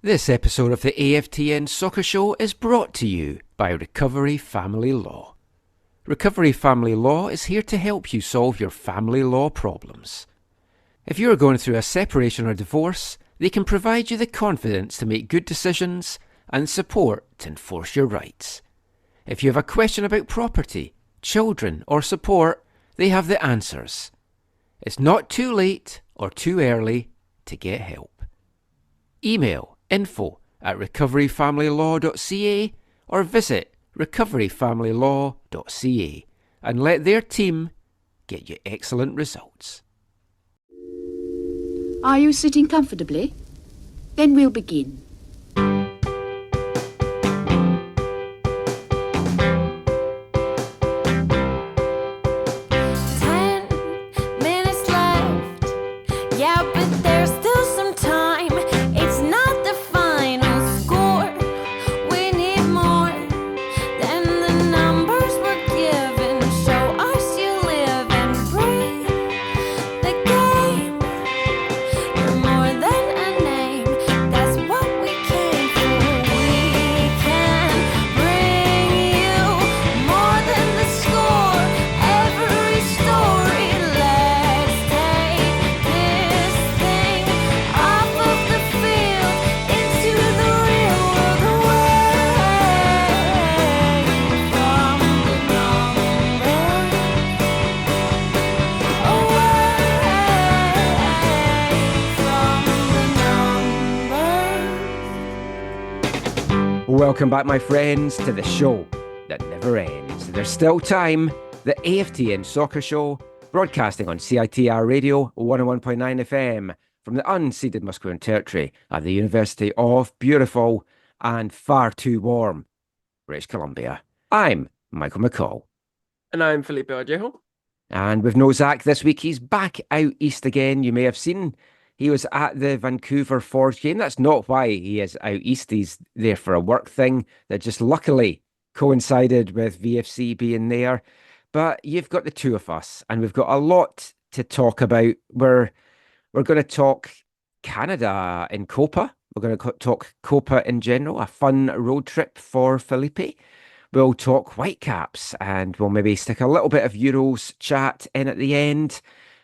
This episode of the AFTN Soccer Show is brought to you by Recovery Family Law. Recovery Family Law is here to help you solve your family law problems. If you are going through a separation or divorce, they can provide you the confidence to make good decisions and support to enforce your rights. If you have a question about property, children or support, they have the answers. It's not too late or too early to get help. Email info@recoveryfamilylaw.ca or visit recoveryfamilylaw.ca and let their team get you excellent results. Are you sitting comfortably? Then we'll begin. 10 minutes left. Yeah, but there's still some time. It's not the final score. We need more than the numbers we're given. Show us you live and breathe the game. You're more than a name. That's what we came for. We can bring you more than the score. Every story. Let's take this thing off of the field into the real world, away from the numbers, away from the numbers. Welcome back, my friends, to the show that never ends. There's still time. The AFTN Soccer Show, broadcasting on CITR Radio 101.9 FM from the unceded Musqueam territory at the University of beautiful and far too warm British Columbia. I'm Michael McCall. And I'm Felipe Vallejo. And with no Zach this week, he's back out east again. You may have seen he was at the Vancouver Forge game. That's not why he is out east. He's there for a work thing that just luckily coincided with VFC being there. But you've got the two of us, and we've got a lot to talk about. We're going to talk Canada in Copa. We're going to talk Copa in general, a fun road trip for Felipe. We'll talk Whitecaps, and we'll maybe stick a little bit of Euros chat in at the end.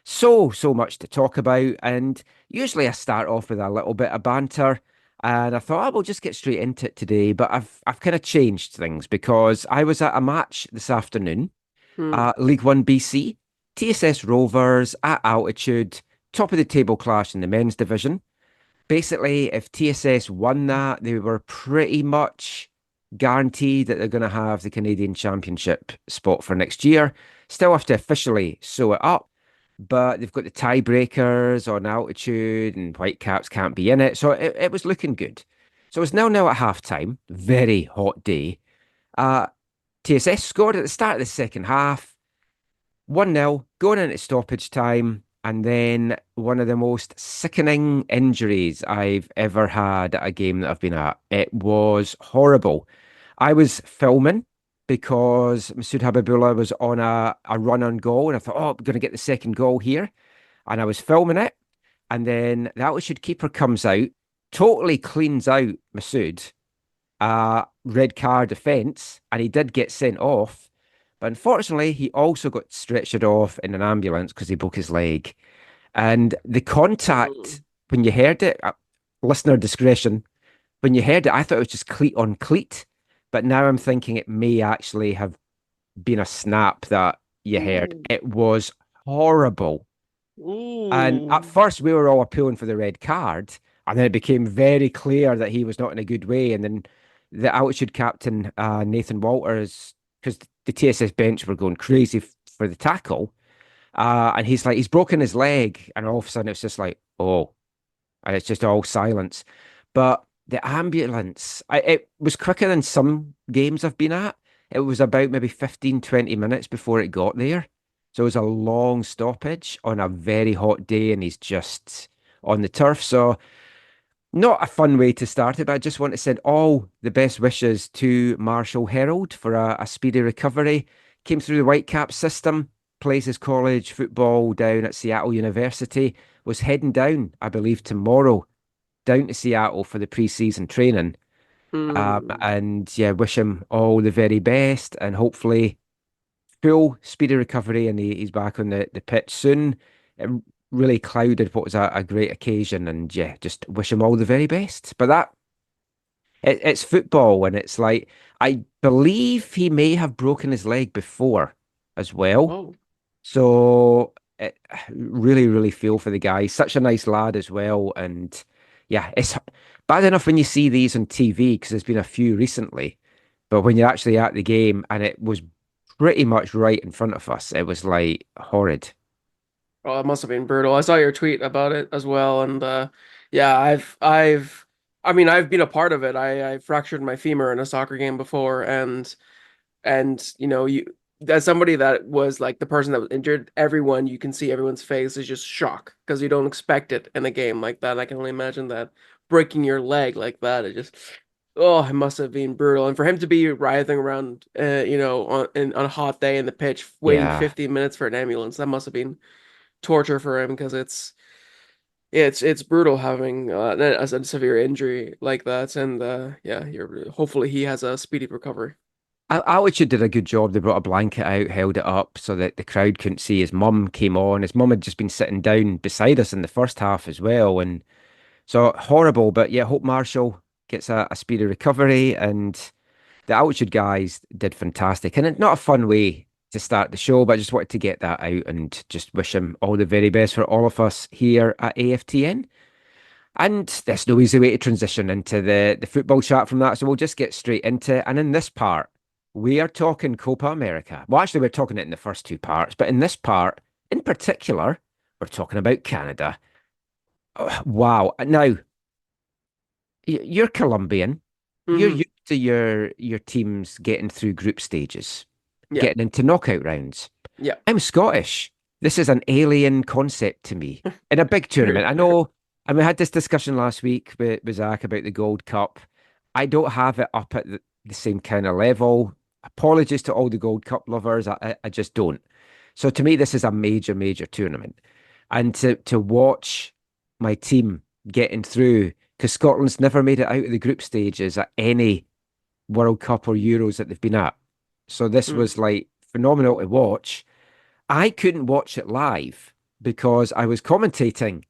So much to talk about, and usually I start off with a little bit of banter, and I thought I will just get straight into it today, but I've kind of changed things because I was at a match this afternoon, League One BC, TSS Rovers at altitude, top of the table clash in the men's division. Basically, if TSS won that, they were pretty much guaranteed that they're going to have the Canadian Championship spot for next year. Still have to officially sew it up, but they've got the tiebreakers on altitude and Whitecaps can't be in it. So it was looking good. So it's now at halftime, very hot day. TSS scored at the start of the second half, 1-0, going into stoppage time, and then one of the most sickening injuries I've ever had at a game that I've been at. It was horrible. I was filming because Masoud Habibullah was on a run on goal, and I thought, oh, I'm going to get the second goal here. And I was filming it, and then the altitude keeper comes out, totally cleans out Masoud, red card offence, and he did get sent off. But unfortunately, he also got stretchered off in an ambulance because he broke his leg. And the contact, when you heard it, listener discretion, when you heard it, I thought it was just cleat on cleat. But now I'm thinking it may actually have been a snap that you heard. It was horrible. And at first, we were all appealing for the red card. And then it became very clear that he was not in a good way. And then the altitude captain, Nathan Walters, because the TSS bench were going crazy for the tackle. And he's like, he's broken his leg. And all of a sudden, it's just like, oh, and it's just all silence. But the ambulance, it was quicker than some games I've been at. It was about maybe 15, 20 minutes before it got there. So it was a long stoppage on a very hot day, and he's just on the turf. So not a fun way to start it, but I just want to send all the best wishes to Marshall Herald for a speedy recovery. Came through the Whitecaps system, plays his college football down at Seattle University, was heading down, I believe, tomorrow down to Seattle for the preseason training. Mm. And yeah, wish him all the very best and hopefully full speedy recovery and he's back on the pitch soon. It really clouded what was a great occasion and yeah, just wish him all the very best. But it's football and it's like I believe he may have broken his leg before as well. Oh, So it, really, really feel for the guy. He's such a nice lad as well. And yeah, it's bad enough when you see these on TV because there's been a few recently. But when you're actually at the game and it was pretty much right in front of us, it was like horrid. oh, it must have been brutal. I saw your tweet about it as well, and yeah, I mean, I've been a part of it. I fractured my femur in a soccer game before, and you as somebody that was like the person that was injured, everyone you can see everyone's face is just shock because you don't expect it in a game like that. I can only imagine that breaking your leg like that, it just oh, it must have been brutal. And for him to be writhing around, on a hot day in the pitch, waiting Yeah. 15 minutes for an ambulance, that must have been torture for him because it's brutal having a severe injury like that. And yeah, you're hopefully he has a speedy recovery. Altitude did a good job. They brought a blanket out, held it up so that the crowd couldn't see. His mum came on. His mum had just been sitting down beside us in the first half as well. And so horrible. But yeah, hope Marshall gets a speedy recovery. And the altitude guys did fantastic. And it's not a fun way to start the show, but I just wanted to get that out and just wish him all the very best for all of us here at AFTN. And there's no easy way to transition into the football chat from that. So we'll just get straight into it. And in this part, we are talking Copa America. Well, actually, we're talking it in the first two parts, but in this part, in particular, we're talking about Canada. Oh, wow. Now, you're Colombian. You're Hmm. used to your teams getting through group stages, Yeah, getting into knockout rounds. yeah. I'm Scottish. This is an alien concept to me in a big tournament. I know, and we had this discussion last week with Zach about the Gold Cup. I don't have it up at the same kind of level. Apologies to all the Gold Cup lovers. I just don't. So to me, this is a major, major tournament. And to watch my team getting through, because Scotland's never made it out of the group stages at any World Cup or Euros that they've been at. So this Mm. was like phenomenal to watch. I couldn't watch it live because I was commentating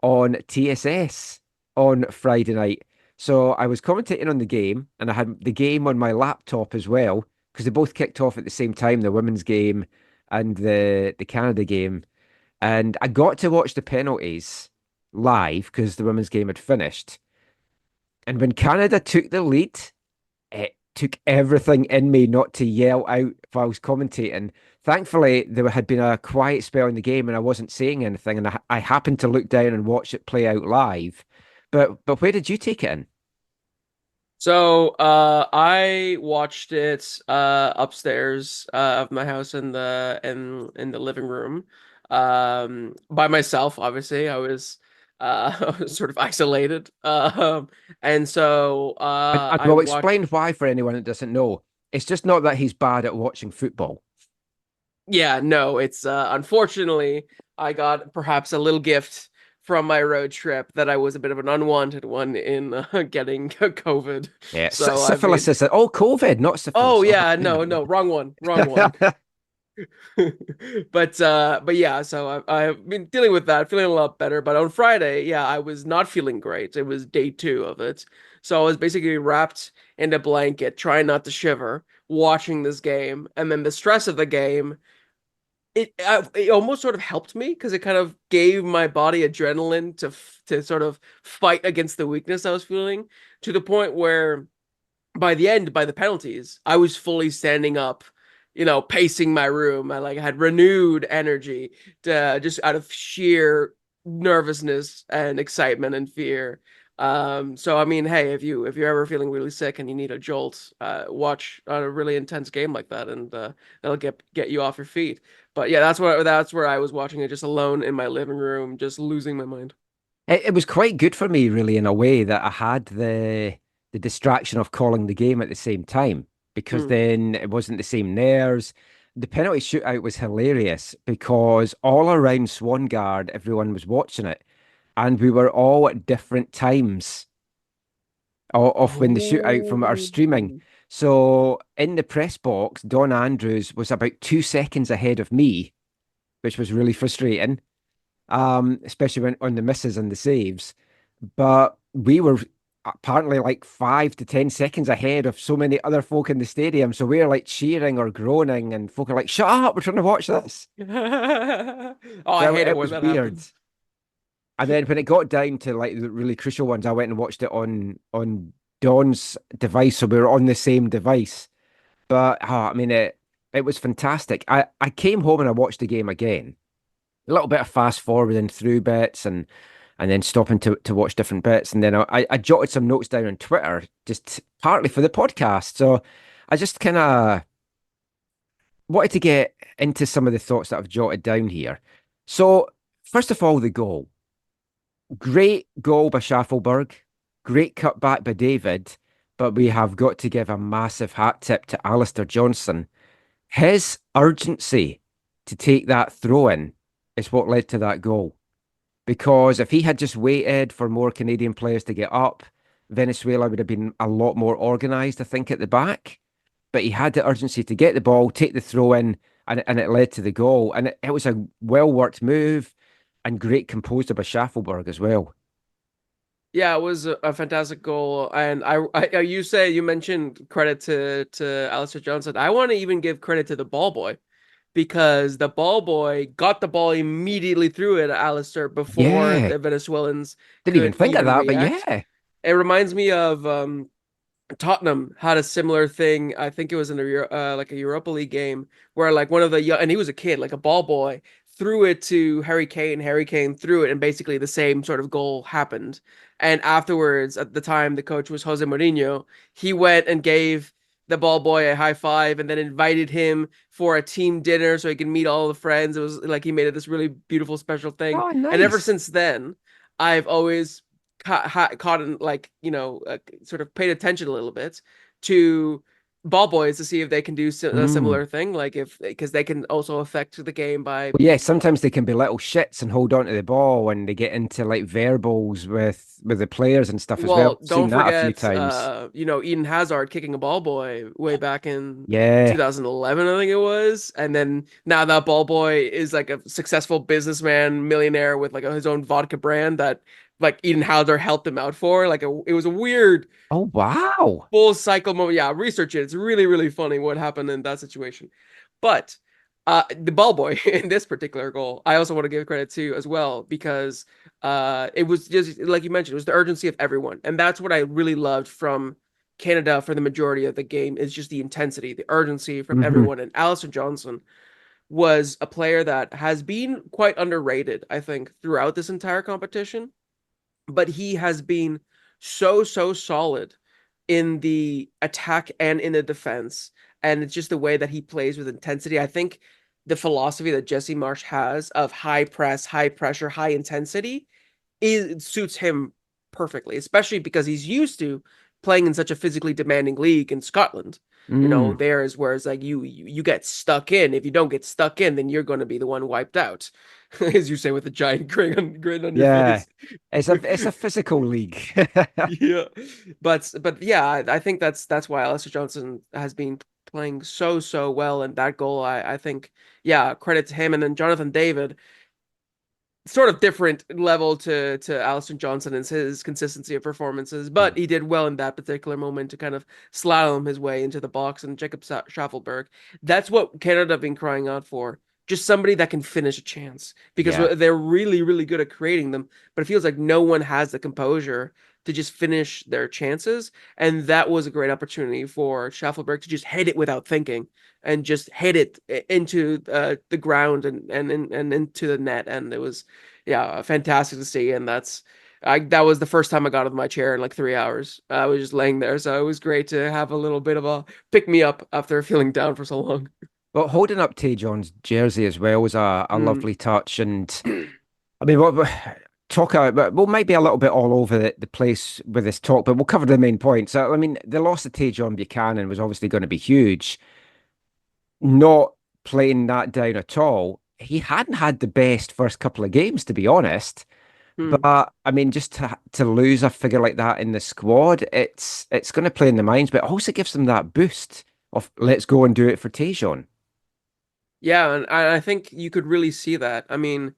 on TSS on Friday night. So I was commentating on the game and I had the game on my laptop as well because they both kicked off at the same time, the women's game and the Canada game. And I got to watch the penalties live because the women's game had finished. And when Canada took the lead, it took everything in me not to yell out whilst commentating. Thankfully, there had been a quiet spell in the game and I wasn't saying anything, and I happened to look down and watch it play out live. But where did you take it in? So I watched it upstairs of my house in the living room by myself. Obviously, I was sort of isolated. And so And I will explain watched. why for anyone that doesn't know. It's just not that he's bad at watching football. Yeah, no, it's unfortunately I got perhaps a little gift from my road trip that I was a bit of an unwanted one in getting COVID. Yeah, So I've syphilis been. is COVID, not Oh syphilis. Oh, yeah, no, no, wrong one, wrong one. yeah. But yeah, so I've been dealing with that, feeling a lot better. But on Friday, yeah, I was not feeling great. It was day two of it, so I was basically wrapped in a blanket, trying not to shiver, watching this game, and then the stress of the game it almost sort of helped me because it kind of gave my body adrenaline to sort of fight against the weakness I was feeling to the point where by the end, by the penalties, I was fully standing up, pacing my room. I had renewed energy just out of sheer nervousness and excitement and fear. So I mean, hey, if you're ever feeling really sick and you need a jolt, watch a really intense game like that, and that'll get you off your feet. But yeah, that's where I was watching it just alone in my living room, just losing my mind. It was quite good for me, really, in a way that I had the distraction of calling the game at the same time because Mm. then it wasn't the same nerves. The penalty shootout was hilarious because all around Swan Guard, everyone was watching it. and we were all at different times of when the shootout from our streaming. Oh. So in the press box, Don Andrews was about 2 seconds ahead of me, which was really frustrating, especially when on the misses and the saves. But we were apparently like 5 to 10 seconds ahead of so many other folk in the stadium. So we were like cheering or groaning, and folk are like, "Shut up! We're trying to watch this." Oh, I So hate it it when was that weird. happens. And then when it got down to like the really crucial ones, I went and watched it on Don's device, so we were on the same device. But I mean, it was fantastic. I came home and I watched the game again. A little bit of fast forwarding through bits and then stopping to watch different bits. And then I jotted some notes down on Twitter, just partly for the podcast. So I just kind of wanted to get into some of the thoughts that I've jotted down here. So first of all, the goal. Great goal by Schaffelberg. Great cutback by David. But we have got to give a massive hat tip to Alistair Johnson. His urgency to take that throw in is what led to that goal. Because if he had just waited for more Canadian players to get up, Venezuela would have been a lot more organised, I think, at the back. But he had the urgency to get the ball, take the throw in, and it led to the goal. And it was a well worked move and great composed by Schaffelberg as well. Yeah, it was a fantastic goal, and you mentioned credit to Alistair Johnson. I want to even give credit to the ball boy because the ball boy got the ball immediately threw it at Alistair before Yeah, the Venezuelans didn't even could think of even that, but react. yeah. It reminds me of Tottenham had a similar thing. I think it was in like a Europa League game where like one of the and he was a kid, like a ball boy, threw it to Harry Kane. Harry Kane threw it, and basically the same sort of goal happened. And afterwards, at the time, the coach was Jose Mourinho. He went and gave the ball boy a high five, and then invited him for a team dinner so he can meet all the friends. It was like he made it this really beautiful, special thing. Oh, And ever nice. since then, I've always caught and like sort of paid attention a little bit to ball boys to see if they can do a Mm. similar thing, like if because they can also affect the game by Well, yeah, sometimes they can be little shits and hold on to the ball when they get into like verbals with the players and stuff as well. well, I've don't seen that a few forget times. Eden Hazard kicking a ball boy way back in Yeah. 2011, I think it was, and then now that ball boy is like a successful businessman millionaire with like his own vodka brand that like Eden Hazard helped him out for it was a weird Oh, wow. full cycle moment. Yeah, research it. It's really, really funny what happened in that situation. But the ball boy in this particular goal, I also want to give credit to as well because it was just like you mentioned, it was the urgency of everyone, and that's what I really loved from Canada for the majority of the game is just the intensity, the urgency from Hmm. everyone. And Alistair Johnson was a player that has been quite underrated, I think, throughout this entire competition, but he has been so solid in the attack and in the defense. And it's just the way that he plays with intensity. I think the philosophy that Jesse Marsh has of high press, high pressure, high intensity it suits him perfectly, especially because he's used to playing in such a physically demanding league in Scotland. Mm. There's where it's like you get stuck in. If you don't get stuck in, then you're going to be the one wiped out, as you say with a giant grin on your Yeah. face. It's a physical league. Yeah, but yeah, I think that's why Alistair Johnson has been playing so well, and that goal, I think, yeah, credit to him, and then Jonathan David, sort of different level to Alistair Johnson and his consistency of performances, but he did well in that particular moment to kind of slalom his way into the box. And Jacob Schaffelberg, that's what Canada have been crying out for. Just somebody that can finish a chance because Yeah. they're really, really good at creating them. But it feels like no one has the composure to just finish their chances. And that was a great opportunity for Schaffelberg to just hit it without thinking and just hit it into the ground and into the net. And it was, yeah, fantastic to see. And that was the first time I got out of my chair in like 3 hours. I was just laying there, so it was great to have a little bit of a pick me up after feeling down for so long. But holding up Tay John's jersey as well was a Mm. lovely touch. And I mean, talk about, we'll might be a little bit all over the place with this talk, but we'll cover the main points. So, I mean, the loss of Tay John Buchanan was obviously going to be huge. Not playing that down at all. He hadn't had the best first couple of games, to be honest. Hmm. But I mean, just to lose a figure like that in the squad, it's going to play in the minds, but it also gives them that boost of let's go and do it for Tajon. Yeah, and I think you could really see that. I mean,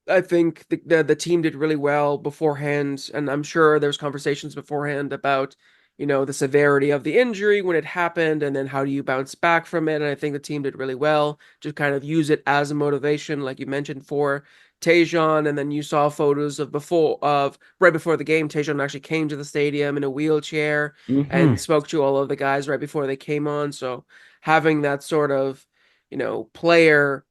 I think the team did really well beforehand, and I'm sure there's conversations beforehand about, the severity of the injury when it happened, and then how do you bounce back from it. And I think the team did really well to kind of use it as a motivation, like you mentioned for Tajon. And then you saw photos of right before the game, Tajon actually came to the stadium in a wheelchair and Hmm. spoke to all of the guys right before they came on. So having that sort of, player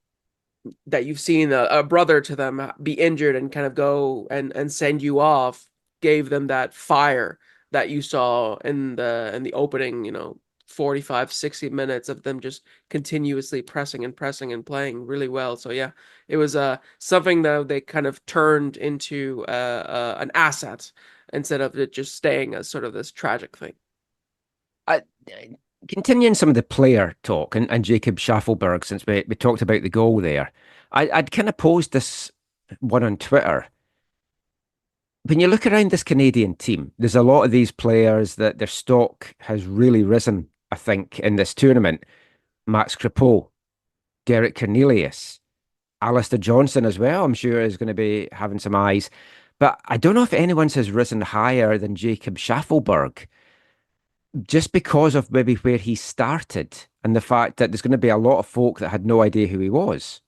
that you've seen a brother to them be injured and kind of go and send you off gave them that fire that you saw in the opening 45 60 minutes of them just continuously pressing and playing really well. So yeah, it was something that they kind of turned into an asset instead of it just staying as sort of this tragic thing. I, Continuing some of the player talk and Jacob Schaffelberg, since we talked about the goal there, I'd kind of posed this one on Twitter. When you look around this Canadian team, there's a lot of these players that their stock has really risen, I think, in this tournament. Max Crepeau, Derek Cornelius, Alistair Johnson as well, I'm sure is going to be having some eyes. But I don't know if anyone's has risen higher than Jacob Schaffelberg, just because of maybe where he started and the fact that there's going to be a lot of folk that had no idea who he was.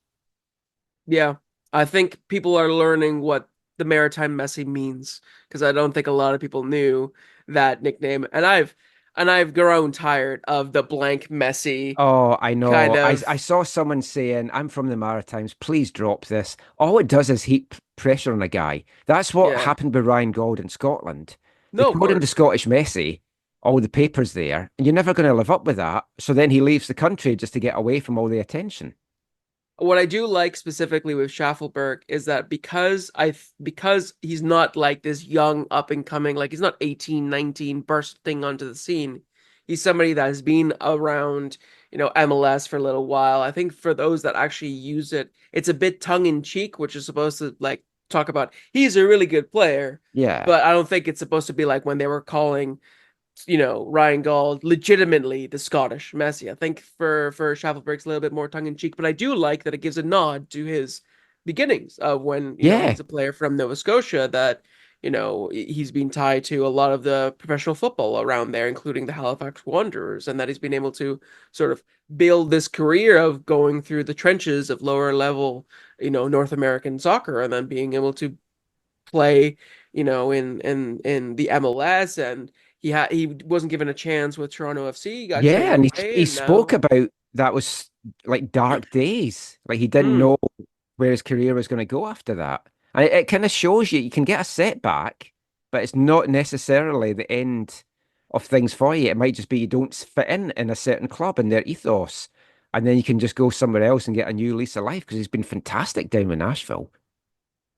Yeah, I think people are learning what the Maritime Messi means because I don't think a lot of people knew that nickname. And I've grown tired of the blank Messi Oh, I kind know. I of. saw someone saying, I'm from the Maritimes, please drop this. All it does is heap pressure on a guy. That's what Yeah. happened with Ryan Gauld in Scotland. They No, of called him the course. Scottish Messi, all the papers there, and you're never going to live up with that. So then he leaves the country just to get away from all the attention. What I do like specifically with Schaffelberg is that because he's not like this young up and coming, like he's not 18, 19 bursting onto the scene. He's somebody that has been around, MLS for a little while. I think for those that actually use it, it's a bit tongue in cheek, which is supposed to like talk about he's a really good player, Yeah. but I don't think it's supposed to be like when they were calling Ryan Gauld legitimately the Scottish Messi. I think for Schaffelberg's a little bit more tongue in cheek, but I do like that it gives a nod to his beginnings of when Yeah. he's a player from Nova Scotia that he's been tied to a lot of the professional football around there, including the Halifax Wanderers, and that he's been able to sort of build this career of going through the trenches of lower level North American soccer and then being able to play, in the MLS. And he wasn't given a chance with Toronto FC. He got Yeah. traded And away, he and spoke now, about that was like dark days. Like he didn't mm, know where his career was going to go after that. And it kind of shows you can get a setback, but it's not necessarily the end of things for you. It might just be you don't fit in a certain club and their ethos. And then you can just go somewhere else and get a new lease of life because he's been fantastic down in Nashville.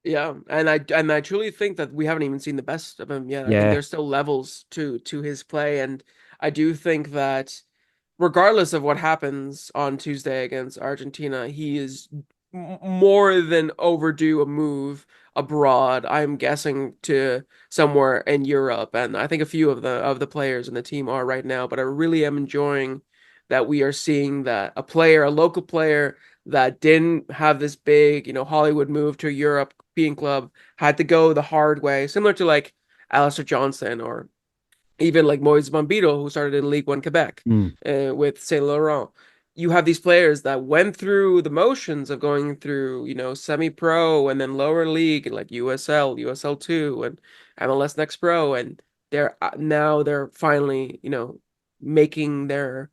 yeah, and I truly think that we haven't even seen the best of him yet. I think Yeah. there's still levels to his play, and I do think that regardless of what happens on Tuesday against Argentina, he is more than overdue a move abroad. I'm guessing to somewhere in Europe, and I think a few of the players in the team are right now. But I really am enjoying that we are seeing that a local player that didn't have this big, Hollywood move to a European club, had to go the hard way, similar to like Alistair Johnson or even like Moise Bombito, who started in League One Quebec Mm. with Saint Laurent. You have these players that went through the motions of going through, semi-pro and then lower league and like USL, USL2, and MLS Next Pro, and they're finally, making their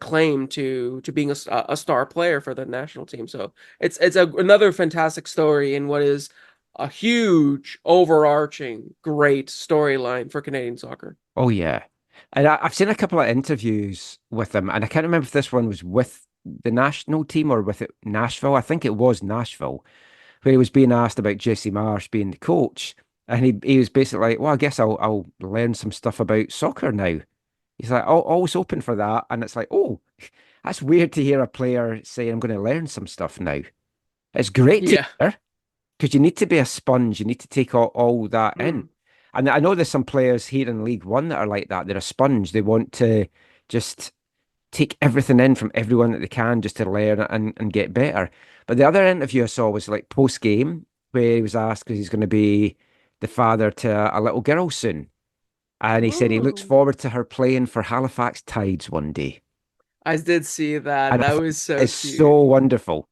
claim to being a star player for the national team. So it's another fantastic story in what is a huge, overarching, great storyline for Canadian soccer. Oh, yeah. And I've seen a couple of interviews with him, and I can't remember if this one was with the national team or with it Nashville. I think it was Nashville, where he was being asked about Jesse Marsh being the coach. And he was basically like, well, I guess I'll learn some stuff about soccer now. He's like, always open for that. And it's like, oh, that's weird to hear a player say, I'm going to learn some stuff now. It's great to Yeah. hear. because you need to be a sponge. You need to take all that in. Mm. And I know there's some players here in League One that are like that. They're a sponge. They want to just take everything in from everyone that they can just to learn and get better. But the other interview I saw was like post game where he was asked because he's going to be the father to a little girl soon. And he said he looks Oh. forward to her playing for Halifax Tides one day. I did see that. And I That thought was so it's cute. so wonderful.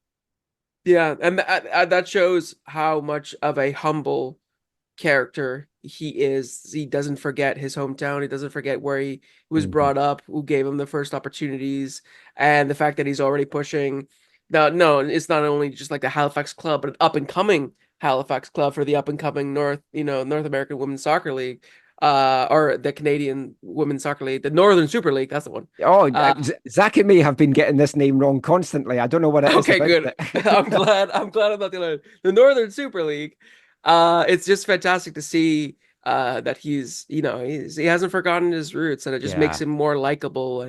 Yeah, and that shows how much of a humble character he is. He doesn't forget his hometown. He doesn't forget where he was Mhm. brought up, who gave him the first opportunities, and the fact that he's already pushing. No, it's not only just like the Halifax club, but an up and coming Halifax club for the up and coming North American Women's Soccer League, or the Canadian Women's Soccer League, the Northern Super League. That's the one. Oh, Uh, Zach and me have been getting this name wrong constantly. I don't know what it is Okay, about good. it. I'm glad I'm not the only one. The Northern Super League. It's just fantastic to see that he hasn't forgotten his roots, and it just makes Yeah, him more likable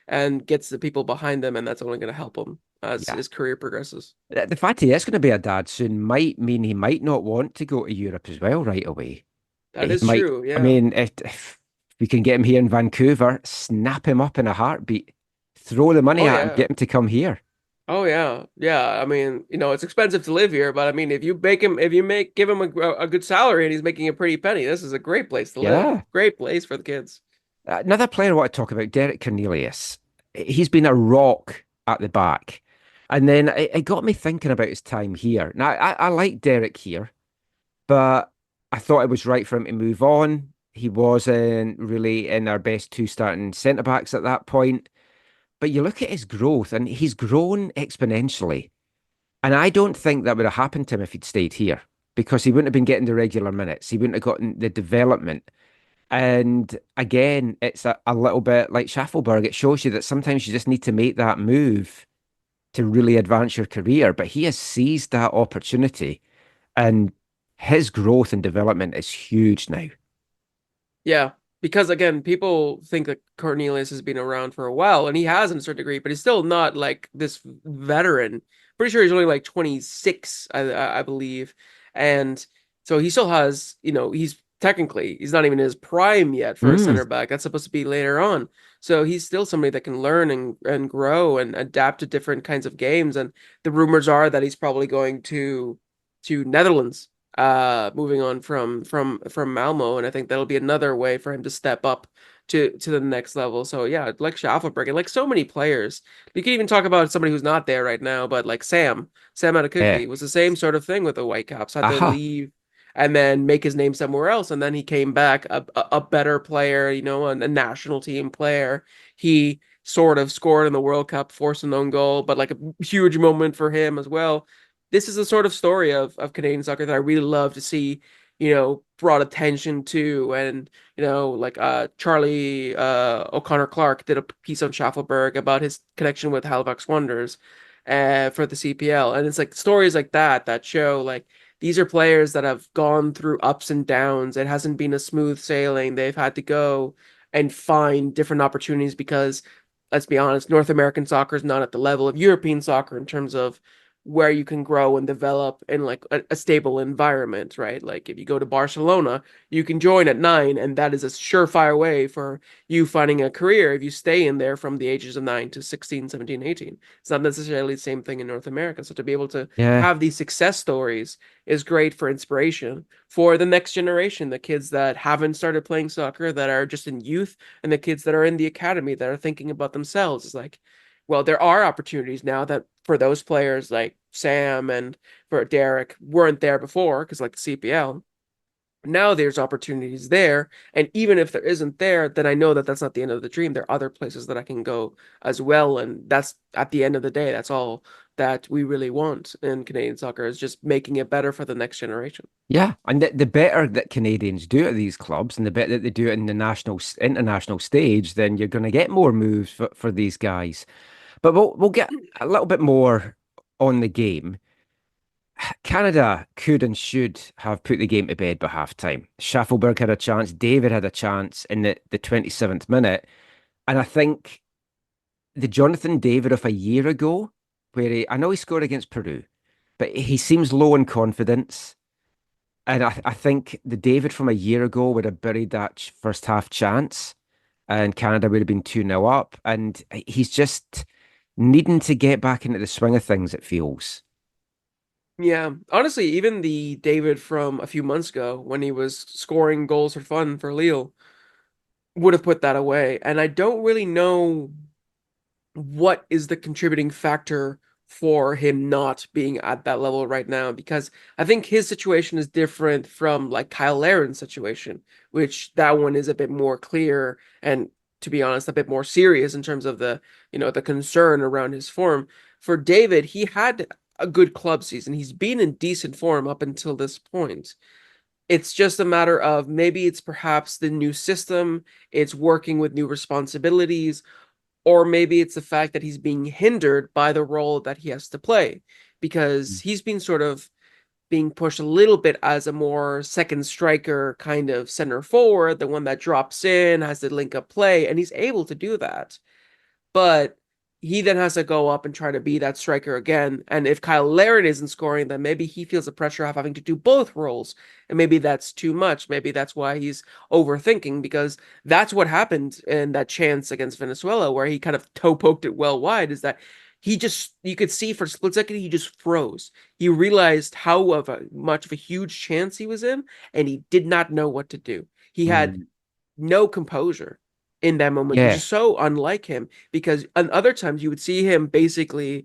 and gets the people behind him, and that's only going to help him as yeah. his career progresses. The fact he is going to be a dad soon might mean he might not want to go to Europe as well right away. That He is might, true. I Yeah. mean, if we can get him here in Vancouver, snap him up in a heartbeat, throw the money Oh at him, yeah. get him to come here. Oh yeah. Yeah. I mean, it's expensive to live here, but I mean, if you give him a good salary and he's making a pretty penny, this is a great place to live. Yeah. Great place for the kids. Another player I want to talk about, Derek Cornelius. He's been a rock at the back. And then it got me thinking about his time here. Now, I like Derek here, but I thought it was right for him to move on. He wasn't really in our best two starting centre backs at that point. But you look at his growth, and he's grown exponentially. And I don't think that would have happened to him if he'd stayed here because he wouldn't have been getting the regular minutes. He wouldn't have gotten the development. And again, it's a little bit like Schaffelberg. It shows you that sometimes you just need to make that move to really advance your career. But he has seized that opportunity, and his growth and development is huge now. Yeah, because again, people think that Cornelius has been around for a while, and he has in a certain degree, but he's still not like this veteran. Pretty sure he's only like 26, I believe, and so he still has, he's not even in his prime yet for a Mm, center back. That's supposed to be later on. So he's still somebody that can learn and grow and adapt to different kinds of games. And the rumors are that he's probably going to Netherlands, moving on from Malmo, and I think that'll be another way for him to step up to the next level. So yeah, like Schaffelberg and like so many players. You can even talk about somebody who's not there right now, but like Sam yeah. Adekugbe was the same sort of thing with the Whitecaps. Had to Aha. leave and then make his name somewhere else, and then he came back a better player, a national team player. He sort of scored in the World Cup, forced an own goal, but like a huge moment for him as well. This is the sort of story of Canadian soccer that I really love to see, brought attention to. And, like Charlie O'Connor Clark did a piece on Schaffelberg about his connection with Halifax Wonders for the CPL. And it's like stories like that show like these are players that have gone through ups and downs. It hasn't been a smooth sailing. They've had to go and find different opportunities because, let's be honest, North American soccer is not at the level of European soccer in terms of where you can grow and develop in like a stable environment, right? Like if you go to Barcelona, you can join at 9, and that is a surefire way for you finding a career if you stay in there from the ages of 9 to 16, 17, 18. It's not necessarily the same thing in North America. So to be able to Yeah. have these success stories is great for inspiration for the next generation, the kids that haven't started playing soccer, that are just in youth, and the kids that are in the academy that are thinking about themselves. It's like, well, there are opportunities now that for those players like Sam and for Derek weren't there before because like the CPL. Now there's opportunities there, and even if there isn't there, then I know that that's not the end of the dream. There are other places that I can go as well, and that's at the end of the day, that's all that we really want in Canadian soccer is just making it better for the next generation. Yeah. And the better that Canadians do at these clubs and the better that they do it in the international stage, then you're going to get more moves for these guys. But we'll get a little bit more on the game. Canada could and should have put the game to bed by half time. Schaffelberg had a chance. David had a chance in the 27th minute. And I think the Jonathan David of a year ago, I know he scored against Peru, but he seems low in confidence. And I think the David from a year ago would have buried that first half chance, and Canada would have been 2-0 up. And he's just needing to get back into the swing of things, it feels. Yeah, honestly, even the David from a few months ago when he was scoring goals for fun for Lille would have put that away. And I don't really know what is the contributing factor for him not being at that level right now, because I think his situation is different from like Kyle Laren's situation, which that one is a bit more clear and, to be honest, a bit more serious in terms of the concern around his form. For David, he had a good club season. He's been in decent form up until this point. It's just a matter of maybe it's perhaps the new system, it's working with new responsibilities, or maybe it's the fact that he's being hindered by the role that he has to play, because he's been sort of being pushed a little bit as a more second striker kind of center forward, the one that drops in, has to link up play, and he's able to do that. But he then has to go up and try to be that striker again. And if Kyle Laren isn't scoring, then maybe he feels the pressure of having to do both roles. And maybe that's too much. Maybe that's why he's overthinking, because that's what happened in that chance against Venezuela, where he kind of toe poked it well wide, is that you could see for a split second, he just froze. He realized how much of a huge chance he was in, and he did not know what to do. He had Mm. no composure in that moment, which Yeah. is so unlike him, because on other times you would see him basically,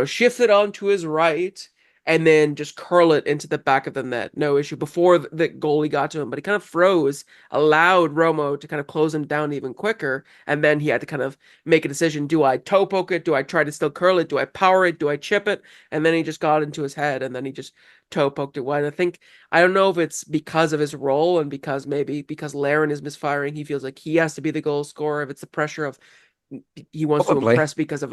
shift it onto his right and then just curl it into the back of the net. No issue before the goalie got to him, but he kind of froze, allowed Romo to kind of close him down even quicker. And then he had to kind of make a decision. Do I toe poke it? Do I try to still curl it? Do I power it? Do I chip it? And then he just got into his head and then he just toe poked it wide. I don't know if it's because of his role and because Laren is misfiring, he feels like he has to be the goal scorer. If it's the pressure of he wants to Probably. impress because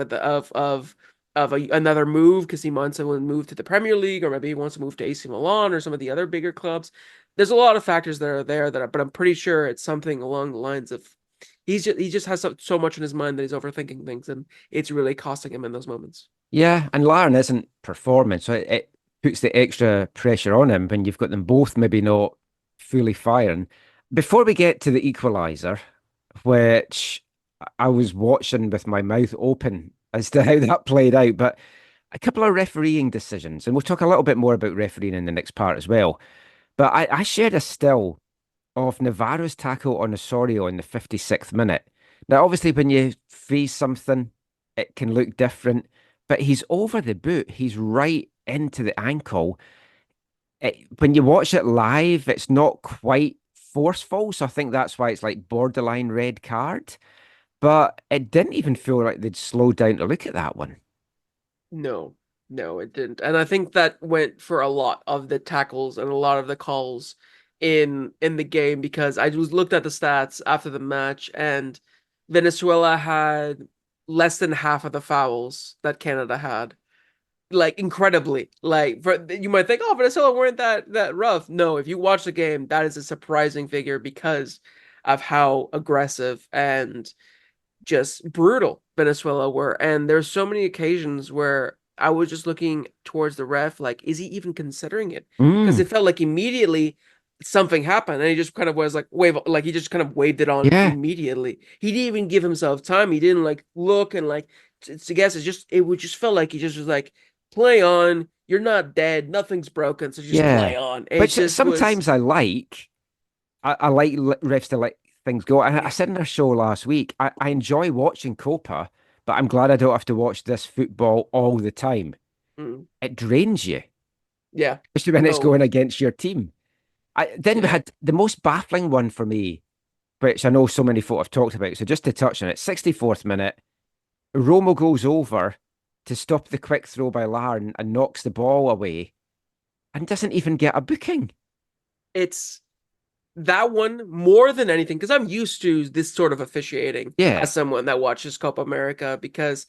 another move, because he wants to move to the Premier League, or maybe he wants to move to AC Milan or some of the other bigger clubs. There's a lot of factors that are there but I'm pretty sure it's something along the lines of he just has so much in his mind that he's overthinking things, and it's really costing him in those moments. Yeah, and Laren isn't performing, so it puts the extra pressure on him when you've got them both maybe not fully firing. Before we get to the equaliser, which I was watching with my mouth open as to how that played out, but a couple of refereeing decisions, and we'll talk a little bit more about refereeing in the next part as well. But I shared a still of Navarro's tackle on Osorio in the 56th minute. Now, obviously, when you freeze something, it can look different, but he's over the boot. He's right into the ankle. When you watch it live, it's not quite forceful. So I think that's why it's like borderline red card. But it didn't even feel like they'd slowed down to look at that one. No, no, it didn't. And I think that went for a lot of the tackles and a lot of the calls in the game, because I just looked at the stats after the match, and Venezuela had less than half of the fouls that Canada had. Like incredibly. Like you might think, oh, Venezuela weren't that rough. No, if you watch the game, that is a surprising figure because of how aggressive and just brutal Venezuela were. And there's so many occasions where I was just looking towards the ref, like, is he even considering it? Because Mm, it felt like immediately something happened, and he just kind of was like he just kind of waved it on yeah, immediately. He didn't even give himself time. He didn't like look and like to guess. It would just felt like he just was like, play on. You're not dead. Nothing's broken. So just yeah. play on. It Which just was. sometimes I like refs to let things go. I Yeah. said in our show last week, I enjoy watching Copa, but I'm glad I don't have to watch this football all the time. Mm, It drains you, yeah. especially when it's No. going against your team. Then we Yeah. had the most baffling one for me, which I know so many folk have talked about. So just to touch on it, 64th minute, Romo goes over to stop the quick throw by Larn and knocks the ball away and doesn't even get a booking. It's that one more than anything, because I'm used to this sort of officiating Yeah. as someone that watches Copa America, because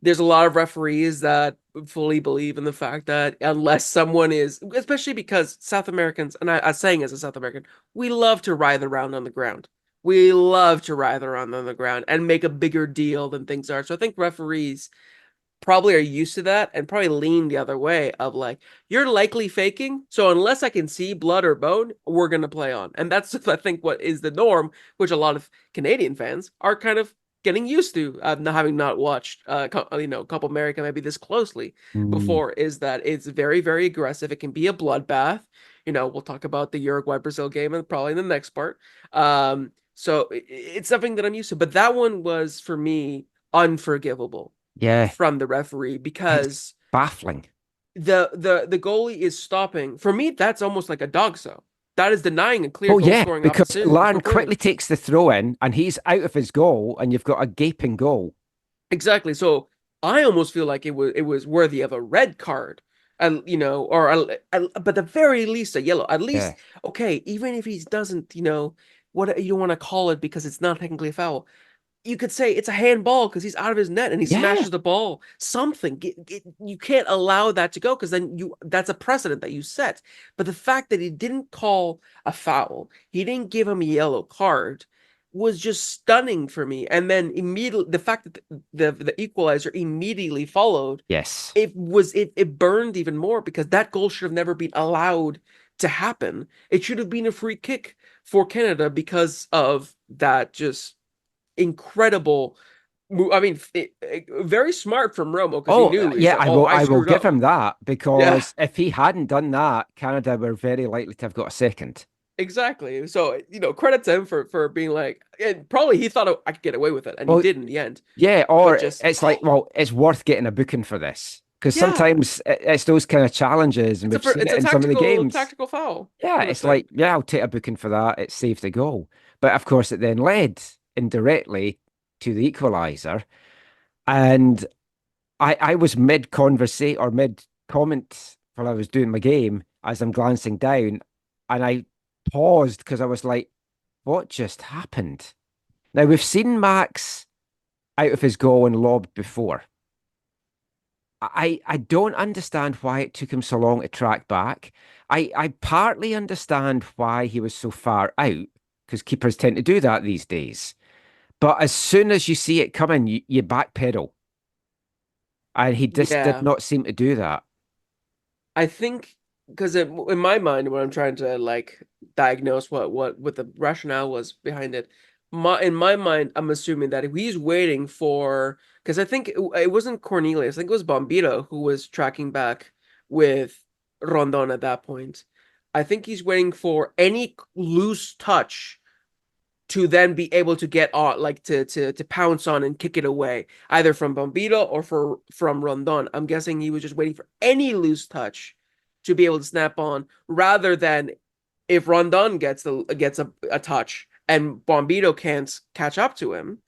there's a lot of referees that fully believe in the fact that unless someone is, especially because South Americans, and I saying as a South American, we love to writhe around on the ground. We love to writhe around on the ground and make a bigger deal than things are. So I think referees probably are used to that and probably lean the other way of like, you're likely faking. So unless I can see blood or bone, we're going to play on. And that's, I think, what is the norm, which a lot of Canadian fans are kind of getting used to, having not watched, Copa America maybe this closely Mm, before, is that it's very, very aggressive. It can be a bloodbath. We'll talk about the Uruguay Brazil game and probably in the next part. So it's something that I'm used to, but that one was for me unforgivable yeah, from the referee it's because baffling. the goalie is stopping. For me, that's almost like a dog so. That is denying a clear Oh goal yeah, scoring because Larin quickly opportunity. takes the throw in and he's out of his goal, and you've got a gaping goal. Exactly. So I almost feel like it was worthy of a red card, and but the very least a yellow. At Yeah, least okay, even if he doesn't, what you don't want to call it because it's not technically a foul. You could say it's a handball because he's out of his net and he yeah, smashes the ball. Something you can't allow that to go because then that's a precedent that you set. But the fact that he didn't call a foul, he didn't give him a yellow card, was just stunning for me. And then immediately the fact that the equalizer immediately followed, yes. it burned even more because that goal should have never been allowed to happen. It should have been a free kick for Canada because of that just incredible. I mean, very smart from Romo because he Oh, knew he's yeah, like, oh, I I will screwed give up. him that Yeah, because if he hadn't done that, Canada were very likely to have got a second. exactly. So credit to him for being like, and probably he thought I could get away with it, and he Well, did in the end. yeah, But or just, it's like, well, it's worth getting a booking for this because yeah, sometimes it's those kind of challenges, and we've seen it's it a in some of the games. tactical foul Yeah, sort of it's like, thing. yeah, I'll take a booking for that. It saved the goal. But of course, it then led indirectly to the equalizer. And I was mid conversation or mid comment while I was doing my game as I'm glancing down, and I paused because I was like, what just happened? Now, we've seen Max out of his goal and lobbed before. I don't understand why it took him so long to track back. I partly understand why he was so far out because keepers tend to do that these days. But as soon as you see it coming, you backpedal, and he just did Yeah, not seem to do that. I think because in my mind, when I'm trying to like diagnose what the rationale was behind it, in my mind, I'm assuming that if he's waiting for, because I think it wasn't Cornelius, I think it was Bombito who was tracking back with Rondon at that point. I think he's waiting for any loose touch to then be able to get on, like to pounce on and kick it away, either from Bombito or from Rondon. I'm guessing he was just waiting for any loose touch to be able to snap on, rather than if Rondon gets a touch and Bombito can't catch up to him,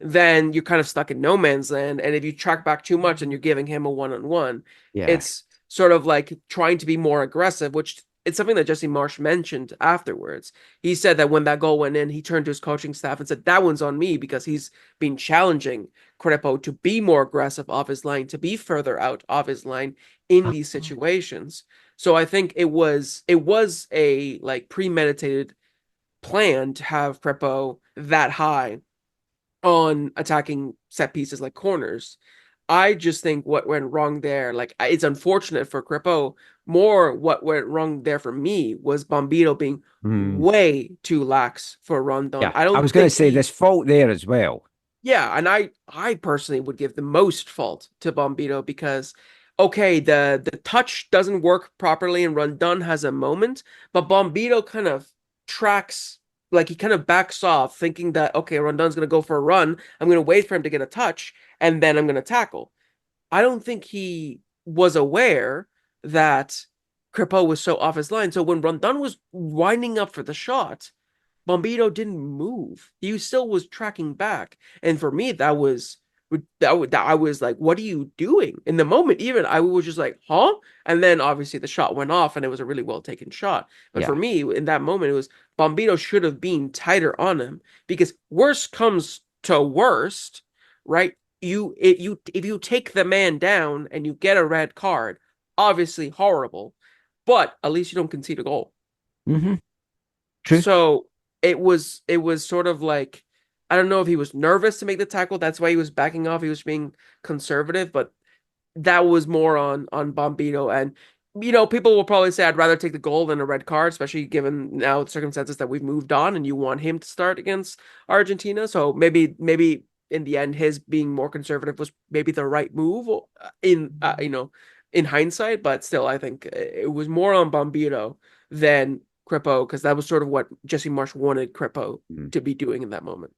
then you're kind of stuck in no man's land. And if you track back too much and you're giving him a one-on-one, Yeah. it's sort of like trying to be more aggressive, which it's something that Jesse Marsh mentioned afterwards. He said that when that goal went in, he turned to his coaching staff and said, that one's on me because he's been challenging Crepo to be more aggressive off his line, to be further out of his line in these situations. So I think it was a like premeditated plan to have Crepo that high on attacking set pieces like corners. I just think what went wrong there, like it's unfortunate for Crepo. More what went wrong there for me was Bombito being Hmm. way too lax for Rondon. Yeah. I I don't was going to think say he, there's fault there as well. yeah, and I personally would give the most fault to Bombito because okay, the touch doesn't work properly and Rondon has a moment, but Bombito kind of tracks, like he kind of backs off thinking that okay, Rondon's going to go for a run, I'm going to wait for him to get a touch and then I'm going to tackle. I don't think he was aware that Kripo was so off his line. So when Rondon was winding up for the shot, Bombito didn't move. He still was tracking back. And for me, that I was like, what are you doing? In the moment, even I was just like, huh? And then obviously the shot went off and it was a really well taken shot. But for Yeah. me, in that moment, it was Bombito should have been tighter on him because worst comes to worst, right? If you take the man down and you get a red card, obviously horrible, but at least you don't concede a goal. Hmm. True. So it was sort of like I don't know if he was nervous to make the tackle. That's why he was backing off. He was being conservative, but that was more on Bombito. And people will probably say I'd rather take the goal than a red card, especially given now the circumstances that we've moved on and you want him to start against Argentina. So maybe in the end, his being more conservative was maybe the right move in hindsight. But still, I think it was more on Bombito than Kripo, because that was sort of what Jesse Marsh wanted Kripo Mm. to be doing in that moment.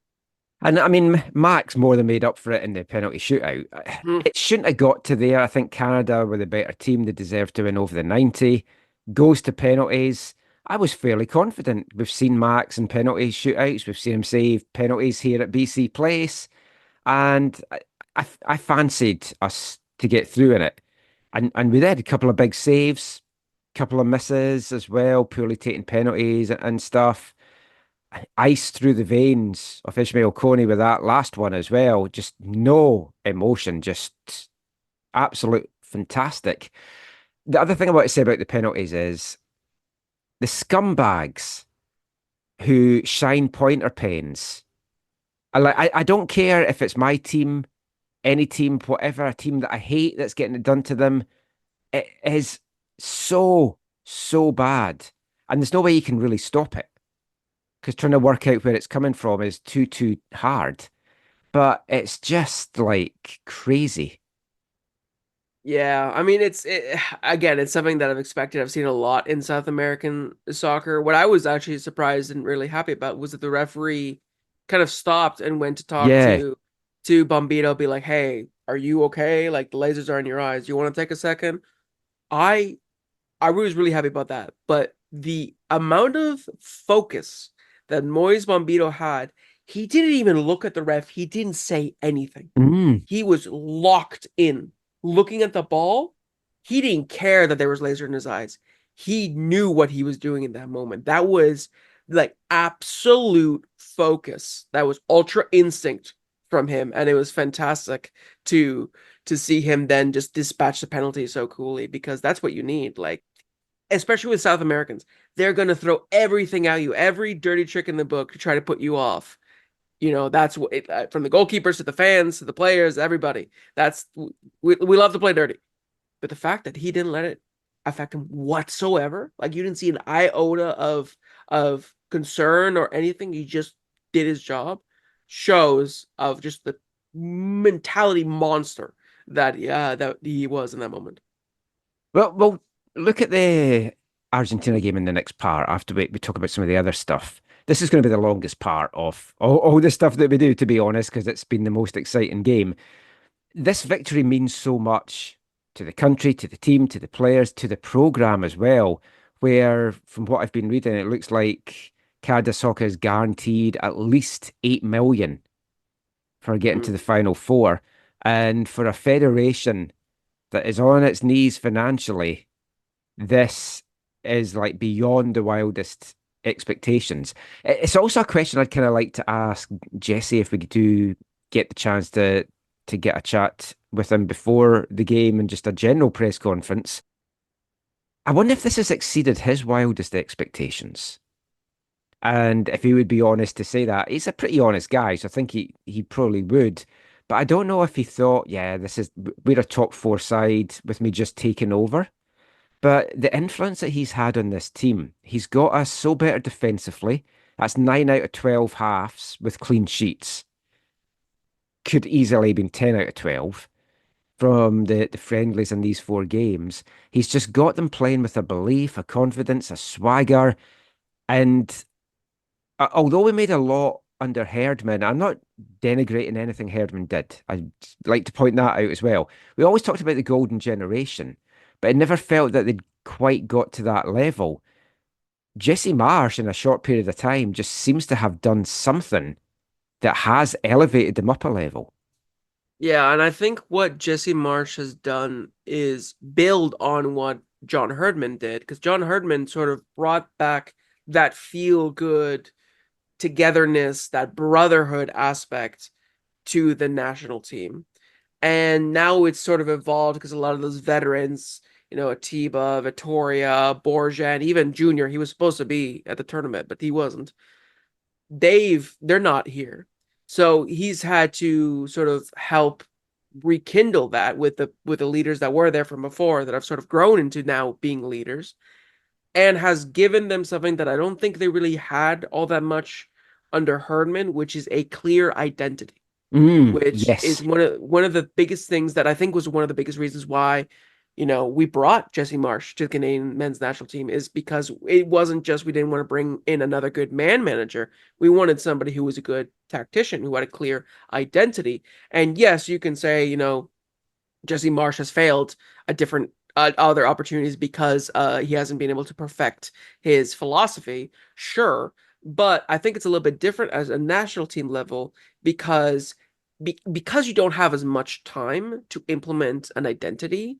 And I mean, Max more than made up for it in the penalty shootout. Hmm. It shouldn't have got to there. I think Canada were the better team. They deserved to win over the 90. Goes to penalties. I was fairly confident. We've seen Max in penalty shootouts. We've seen him save penalties here at BC Place. And I fancied us to get through in it. And we did a couple of big saves, couple of misses as well, poorly taking penalties and stuff. Ice through the veins of Ishmael Coney with that last one as well. Just no emotion, just absolute fantastic. The other thing I want to say about the penalties is the scumbags who shine pointer pens. I don't care if it's my team, any team, whatever, a team that I hate that's getting it done to them. It is so, so bad. And there's no way you can really stop it because trying to work out where it's coming from is too hard. But it's just like crazy. Yeah, I mean again, it's something that I've expected. I've seen a lot in South American soccer. What I was actually surprised and really happy about was that the referee kind of stopped and went to talk Yeah. to Bombito, be like, "Hey, are you okay? Like the lasers are in your eyes. You want to take a second?" I I was really happy about that. But the amount of focus that Moise Bombito had, he didn't even look at the ref. He didn't say anything. Mm. He was locked in, looking at the ball. He didn't care that there was laser in his eyes. He knew what he was doing in that moment. That was like absolute focus. That was ultra instinct from him, and it was fantastic to see him then just dispatch the penalty so coolly, because that's what you need. Like, especially with South Americans, they're going to throw everything at you, every dirty trick in the book to try to put you off. That's what from the goalkeepers to the fans to the players, everybody. That's we love to play dirty, but the fact that he didn't let it affect him whatsoever, like you didn't see an iota of concern or anything, he just did his job, shows of just the mentality monster that he was in that moment. Well, look at the Argentina game in the next part after we talk about some of the other stuff. This is going to be the longest part of all the stuff that we do, to be honest, because it's been the most exciting game. This victory means so much to the country, to the team, to the players, to the program as well, where from what I've been reading, it looks like Canada Soccer is guaranteed at least 8 million for getting to Mm. the final four. And for a federation that is on its knees financially, this is like beyond the wildest expectations. It's also a question I'd kind of like to ask Jesse if we do get the chance to get a chat with him before the game and just a general press conference. I wonder if this has exceeded his wildest expectations. And if he would be honest to say that, he's a pretty honest guy, so I think he probably would. But I don't know if he thought, yeah, we're a top four side with me just taking over. But the influence that he's had on this team, he's got us so better defensively. That's 9 out of 12 halves with clean sheets. Could easily have been 10 out of 12 from the friendlies in these four games. He's just got them playing with a belief, a confidence, a swagger. And although we made a lot under Herdman, I'm not denigrating anything Herdman did. I'd like to point that out as well. We always talked about the golden generation, but I never felt that they'd quite got to that level. Jesse Marsh, in a short period of time, just seems to have done something that has elevated them up a level. Yeah, and I think what Jesse Marsh has done is build on what John Herdman did, because John Herdman sort of brought back that feel good togetherness, that brotherhood aspect to the national team. And now it's sort of evolved because a lot of those veterans, Atiba, Vittoria, Borjan, even Junior, he was supposed to be at the tournament, but he wasn't. They're not here. So he's had to sort of help rekindle that with the leaders that were there from before that have sort of grown into now being leaders, and has given them something that I don't think they really had all that much under Herdman, which is a clear identity, which is Yes. one of the biggest things that I think was one of the biggest reasons why, we brought Jesse Marsch to the Canadian men's national team, is because it wasn't just we didn't want to bring in another good man manager. We wanted somebody who was a good tactician, who had a clear identity. And yes, you can say, Jesse Marsch has failed at different other opportunities because he hasn't been able to perfect his philosophy. Sure, but I think it's a little bit different as a national team level because because you don't have as much time to implement an identity,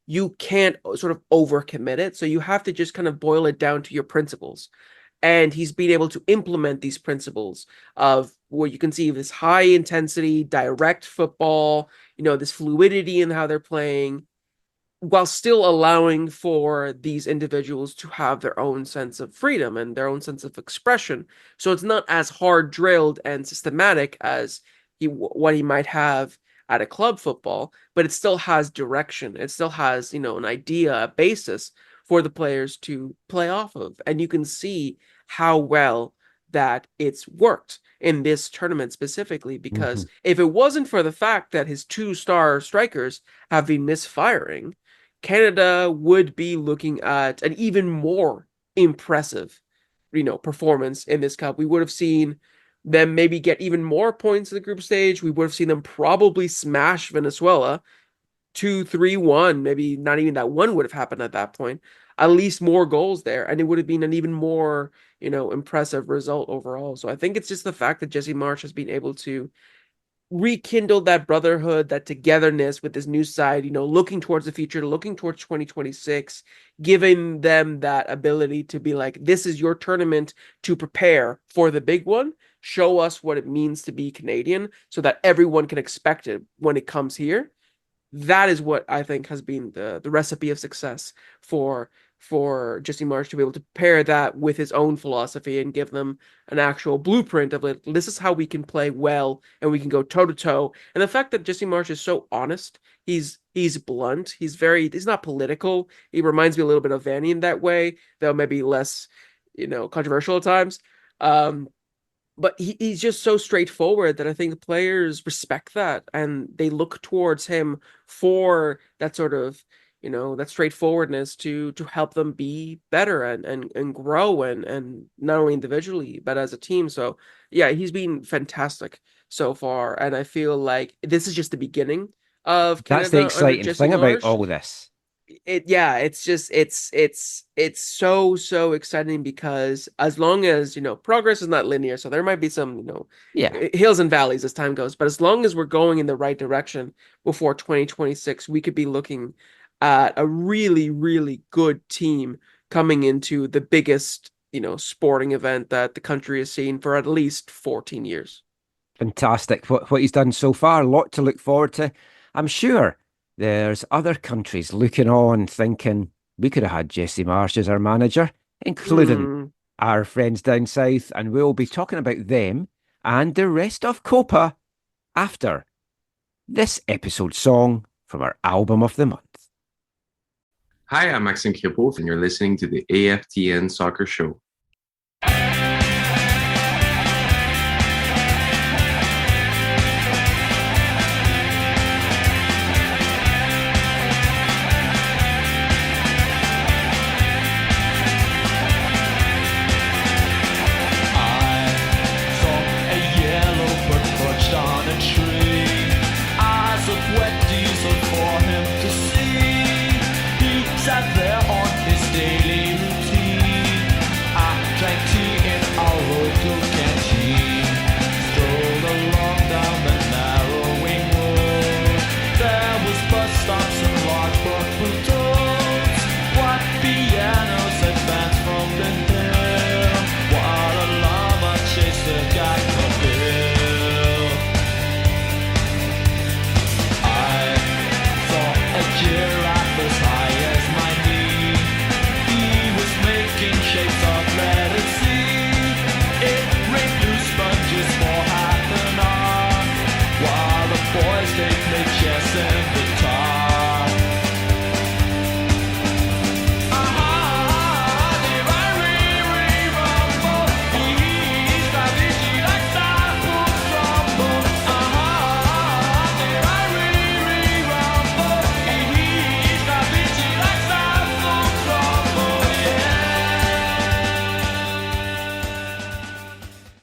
you can't sort of overcommit it. So you have to just kind of boil it down to your principles. And he's been able to implement these principles of where you can see this high intensity, direct football, this fluidity in how they're playing, while still allowing for these individuals to have their own sense of freedom and their own sense of expression. So it's not as hard drilled and systematic as what he might have at a club football, but it still has direction. It still has, an idea, a basis for the players to play off of. And you can see how well that it's worked in this tournament specifically, because if it wasn't for the fact that his 2-star strikers have been misfiring, Canada would be looking at an even more impressive, performance in this cup. We would have seen them maybe get even more points in the group stage. We would have seen them probably smash Venezuela 2-3-1. Maybe not even that one would have happened at that point. At least more goals there, and it would have been an even more, impressive result overall. So I think it's just the fact that Jesse Marsch has been able to rekindle that brotherhood, that togetherness with this new side, looking towards the future, looking towards 2026, giving them that ability to be like, this is your tournament to prepare for the big one. Show us what it means to be Canadian so that everyone can expect it when it comes here. That is what I think has been the recipe of success for Jesse Marsch, to be able to pair that with his own philosophy and give them an actual blueprint of like, this is how we can play well and we can go toe to toe. And the fact that Jesse Marsch is so honest, he's blunt, he's not political. He reminds me a little bit of Vanny in that way, though maybe less, controversial at times. But he's just so straightforward that I think the players respect that, and they look towards him for that sort of, that straightforwardness to help them be better and grow and not only individually but as a team. So yeah, he's been fantastic so far, and I feel like this is just the beginning of That's the Canada under exciting Jesse thing about Marsch. all this. It's just it's so exciting, because as long as progress is not linear, so there might be some Yeah. hills and valleys as time goes, but as long as we're going in the right direction before 2026, we could be looking at a really good team coming into the biggest sporting event that the country has seen for at least 14 years. Fantastic. What he's done so far, a lot to look forward to. I'm sure there's other countries looking on thinking we could have had Jesse Marsch as our manager, including our friends down south, and we'll be talking about them and the rest of Copa after this episode song from our album of the month. Hi, I'm Maxim Krippel, and you're listening to the AFTN Soccer Show. Sat there on his daily routine.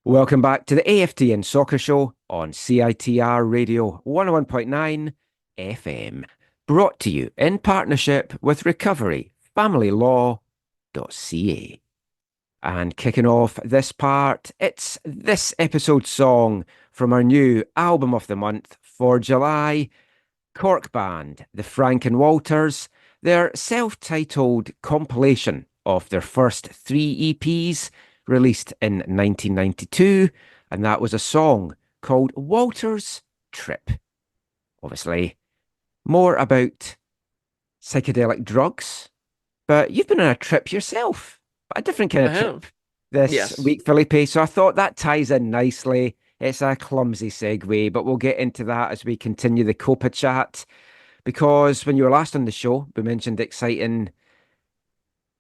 Welcome back to the AFTN Soccer Show on CITR Radio 101.9 FM. Brought to you in partnership with recoveryfamilylaw.ca. And kicking off this part, it's this episode's song from our new album of the month for July, Cork Band, the Frank and Walters, their self-titled compilation of their first 3 EPs released in 1992, and that was a song called Walter's Trip. Obviously, more about psychedelic drugs, but you've been on a trip yourself, a different kind of trip this week, Felipe, so I thought that ties in nicely. It's a clumsy segue, but we'll get into that as we continue the Copa chat, because when you were last on the show, we mentioned the exciting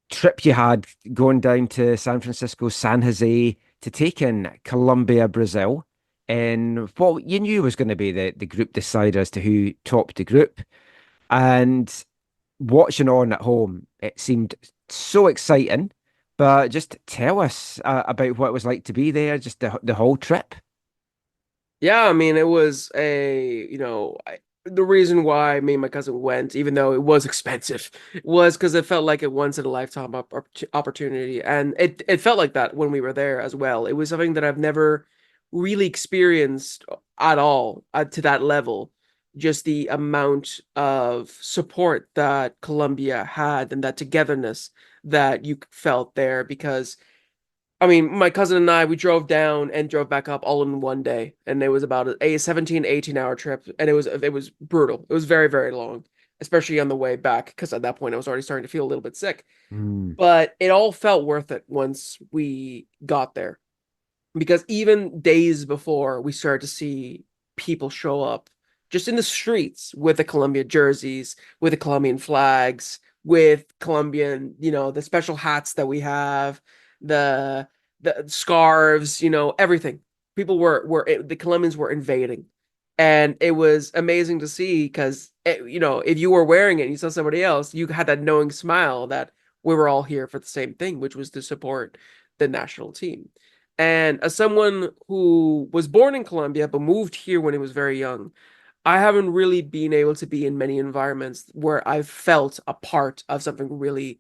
trip you had going down to San Francisco, San Jose to take in Colombia, Brazil, in what you knew was going to be the group decider as to who topped the group. And watching on at home, it seemed so exciting. But just tell us about what it was like to be there, just the whole trip. Yeah, I mean, it was the reason why me and my cousin went, even though it was expensive, was because it felt like a once in a lifetime opportunity. And it felt like that when we were there as well. It was something that I've never really experienced at all to that level. Just the amount of support that Colombia had and that togetherness that you felt there, because I mean, my cousin and I, we drove down and drove back up all in one day. And it was about a 17, 18-hour trip. And it was brutal. It was very, very long, especially on the way back, because at that point I was already starting to feel a little bit sick. But it all felt worth it once we got there. Because even days before, we started to see people show up just in the streets with the Colombia jerseys, with the Colombian flags, with Colombian, the special hats that we have, the scarves, everything. People the Colombians were invading, and it was amazing to see, because if you were wearing it and you saw somebody else, you had that knowing smile that we were all here for the same thing, which was to support the national team. And as someone who was born in Colombia but moved here when he was very young, I haven't really been able to be in many environments where I've felt a part of something really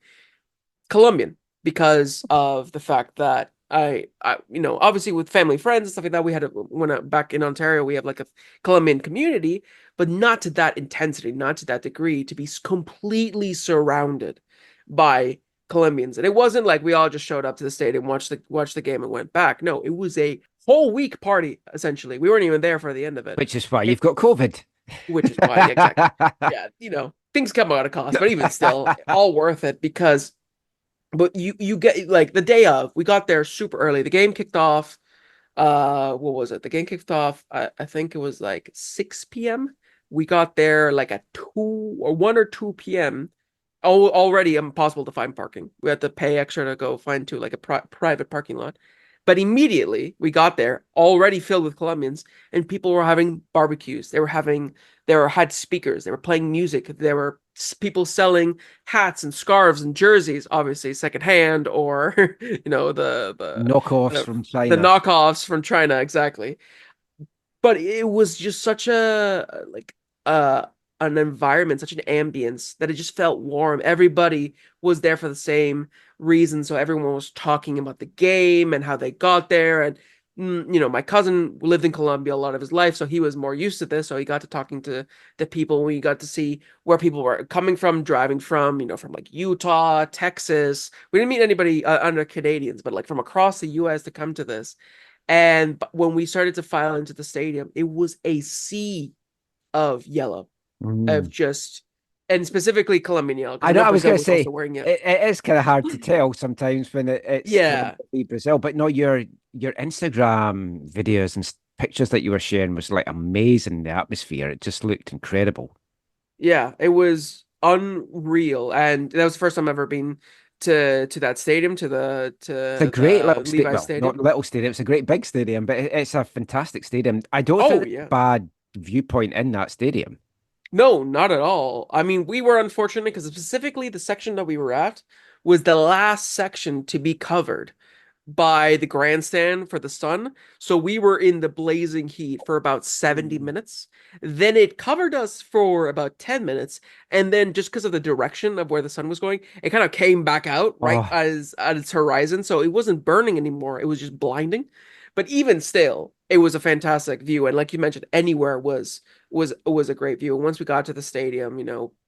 Colombian, because of the fact that I obviously with family, friends and stuff like that, we had back in Ontario, we have like a Colombian community, but not to that intensity, not to that degree, to be completely surrounded by Colombians. And it wasn't like we all just showed up to the stadium, watched the game and went back. No, it was a whole week party, essentially. We weren't even there for the end of it. Which is why you've got COVID. Which is why, exactly. Yeah, things come out of cost, but even still, all worth it, because but you get, like, the day of, we got there super early. The game kicked off. What was it? The game kicked off. I think it was like 6 p.m. We got there like at 1 or 2 p.m. Already impossible to find parking. We had to pay extra to go find like a private parking lot. But immediately we got there, already filled with Colombians, and people were having barbecues. They had speakers. They were playing music. There were people selling hats and scarves and jerseys, obviously secondhand, or the knockoffs from China. The knockoffs from China, exactly. But it was just such an environment, such an ambience, that it just felt warm. Everybody was there for the same reason, so everyone was talking about the game and how they got there. And my cousin lived in Colombia a lot of his life, so he was more used to this, so he got to talking to the people. We got to see where people were coming from, driving from, from like Utah, Texas. We didn't meet anybody under Canadians, but like from across the US to come to this. And when we started to file into the stadium, it was a sea of yellow, of just, and specifically Colombian yellow. I know, I was going to say, it is kind of hard to tell sometimes when it's Brazil, but no, your Instagram videos and pictures that you were sharing was like amazing. The atmosphere, it just looked incredible. Yeah, it was unreal, and that was the first time I've ever been to that stadium, it's a great little stadium. Not little stadium, it's a great big stadium, but it's a fantastic stadium. I don't think there's a bad viewpoint in that stadium. No, not at all. I mean, we were unfortunate because specifically the section that we were at was the last section to be covered by the grandstand for the sun. So we were in the blazing heat for about 70 minutes. Then it covered us for about 10 minutes. And then just because of the direction of where the sun was going, it kind of came back out right Oh, as at its horizon. So it wasn't burning anymore. It was just blinding. But even still, it was a fantastic view. And like you mentioned, anywhere was a great view. And once we got to the stadium,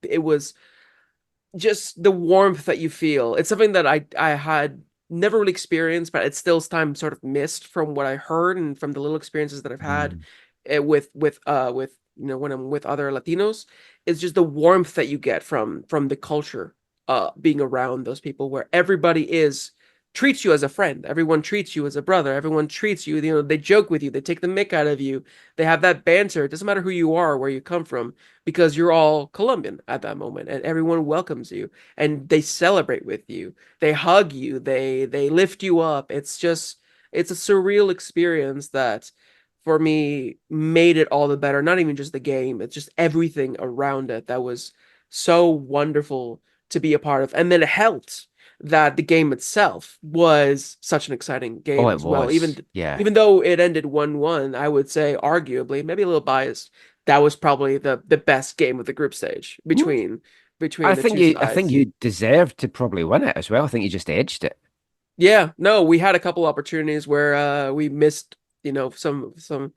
it was just the warmth that you feel. It's something that I had never really experienced, but it's still time sort of missed from what I heard and from the little experiences that I've had mm. with when I'm with other Latinos. It's just the warmth that you get from the culture being around those people where everybody is treats you as a friend. Everyone treats you as a brother. Everyone treats you, they joke with you, they take the mick out of you. They have that banter. It doesn't matter who you are or where you come from because you're all Colombian at that moment and everyone welcomes you and they celebrate with you. They hug you, they lift you up. It's a surreal experience that for me made it all the better. Not even just the game, it's just everything around it that was so wonderful to be a part of. And then it helped that the game itself was such an exciting Oh, game it as well. was. Yeah. Even though it ended 1-1, I would say arguably, maybe a little biased, that was probably the best game of the group stage Mm. between the two I think sides. you deserved to probably win it as well. I think you just edged it. Yeah, no, we had a couple opportunities where we missed, some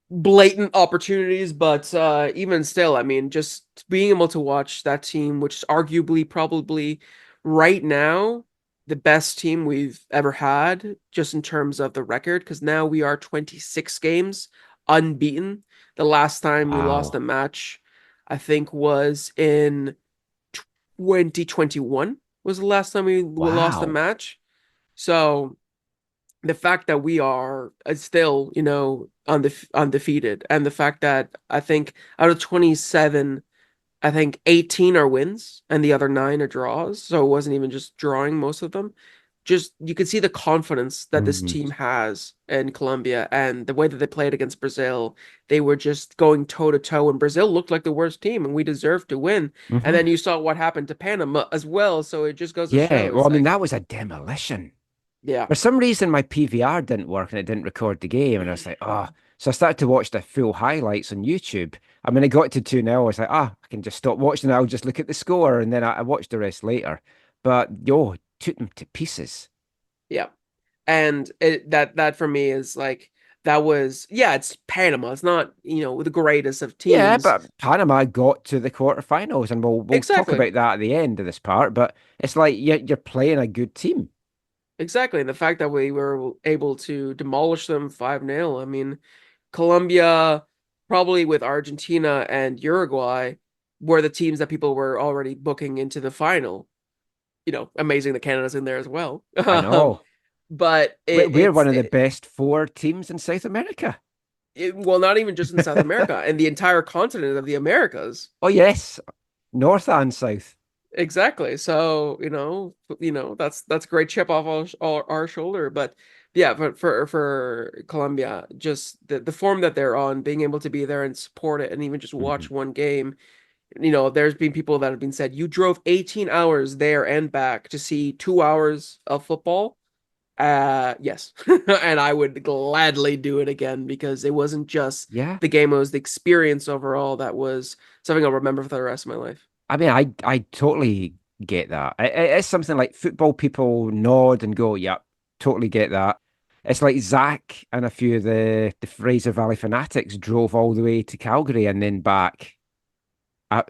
blatant opportunities, but even still, I mean, just being able to watch that team, which is arguably probably right now the best team we've ever had, just in terms of the record, because now we are 26 games unbeaten. The last time we lost a Wow. match, I think, was in 2021 was the last time we lost a Wow. match. So the fact that we are still, undefeated, and the fact that I think out of 27, I think 18 are wins and the other nine are draws. So it wasn't even just drawing most of them. Just you could see the confidence that this Mm-hmm. team has in Colombia and the way that they played against Brazil. They were just going toe to toe, and Brazil looked like the worst team, and we deserved to win. And Mm-hmm. then you saw what happened to Panama as well. So it just goes to Yeah. show, Well, it's I mean, like, that was a demolition. yeah, For some reason, my PVR didn't work and it didn't record the game. And I was like, oh. So I started to watch the full highlights on YouTube. I mean, it got to 2-0. I was like, I can just stop watching. I'll just look at the score. And then I watched the rest later. But yo, took them to pieces. yeah. And that for me is like that was, yeah, it's Panama. It's not, the greatest of Yeah, teams. but Panama got to the quarterfinals, and we'll talk Exactly. about that at the end of this part. But it's like you're playing a good team. Exactly. And the fact that we were able to demolish them 5-0. I mean, Colombia, probably with Argentina and Uruguay, were the teams that people were already booking into the final. Amazing that Canada's in there as well. I know. But We're one of the best four teams in South America. well, not even just in South America and the entire continent of the Americas. Oh yes, North and South. Exactly. So, that's a great chip off our shoulder. But yeah, but for Colombia, just the form that they're on, being able to be there and support it and even just Mhm. watch one game, there's been people that have been said, you drove 18 hours there and back to see 2 hours of football. Yes. And I would gladly do it again because it wasn't just Yeah. the game, it was the experience overall that was something I'll remember for the rest of my life. I mean, I totally get that. It's something like football people nod and go, "Yep, totally get that." It's like Zach and a few of the Fraser Valley Fanatics drove all the way to Calgary and then back. Uh,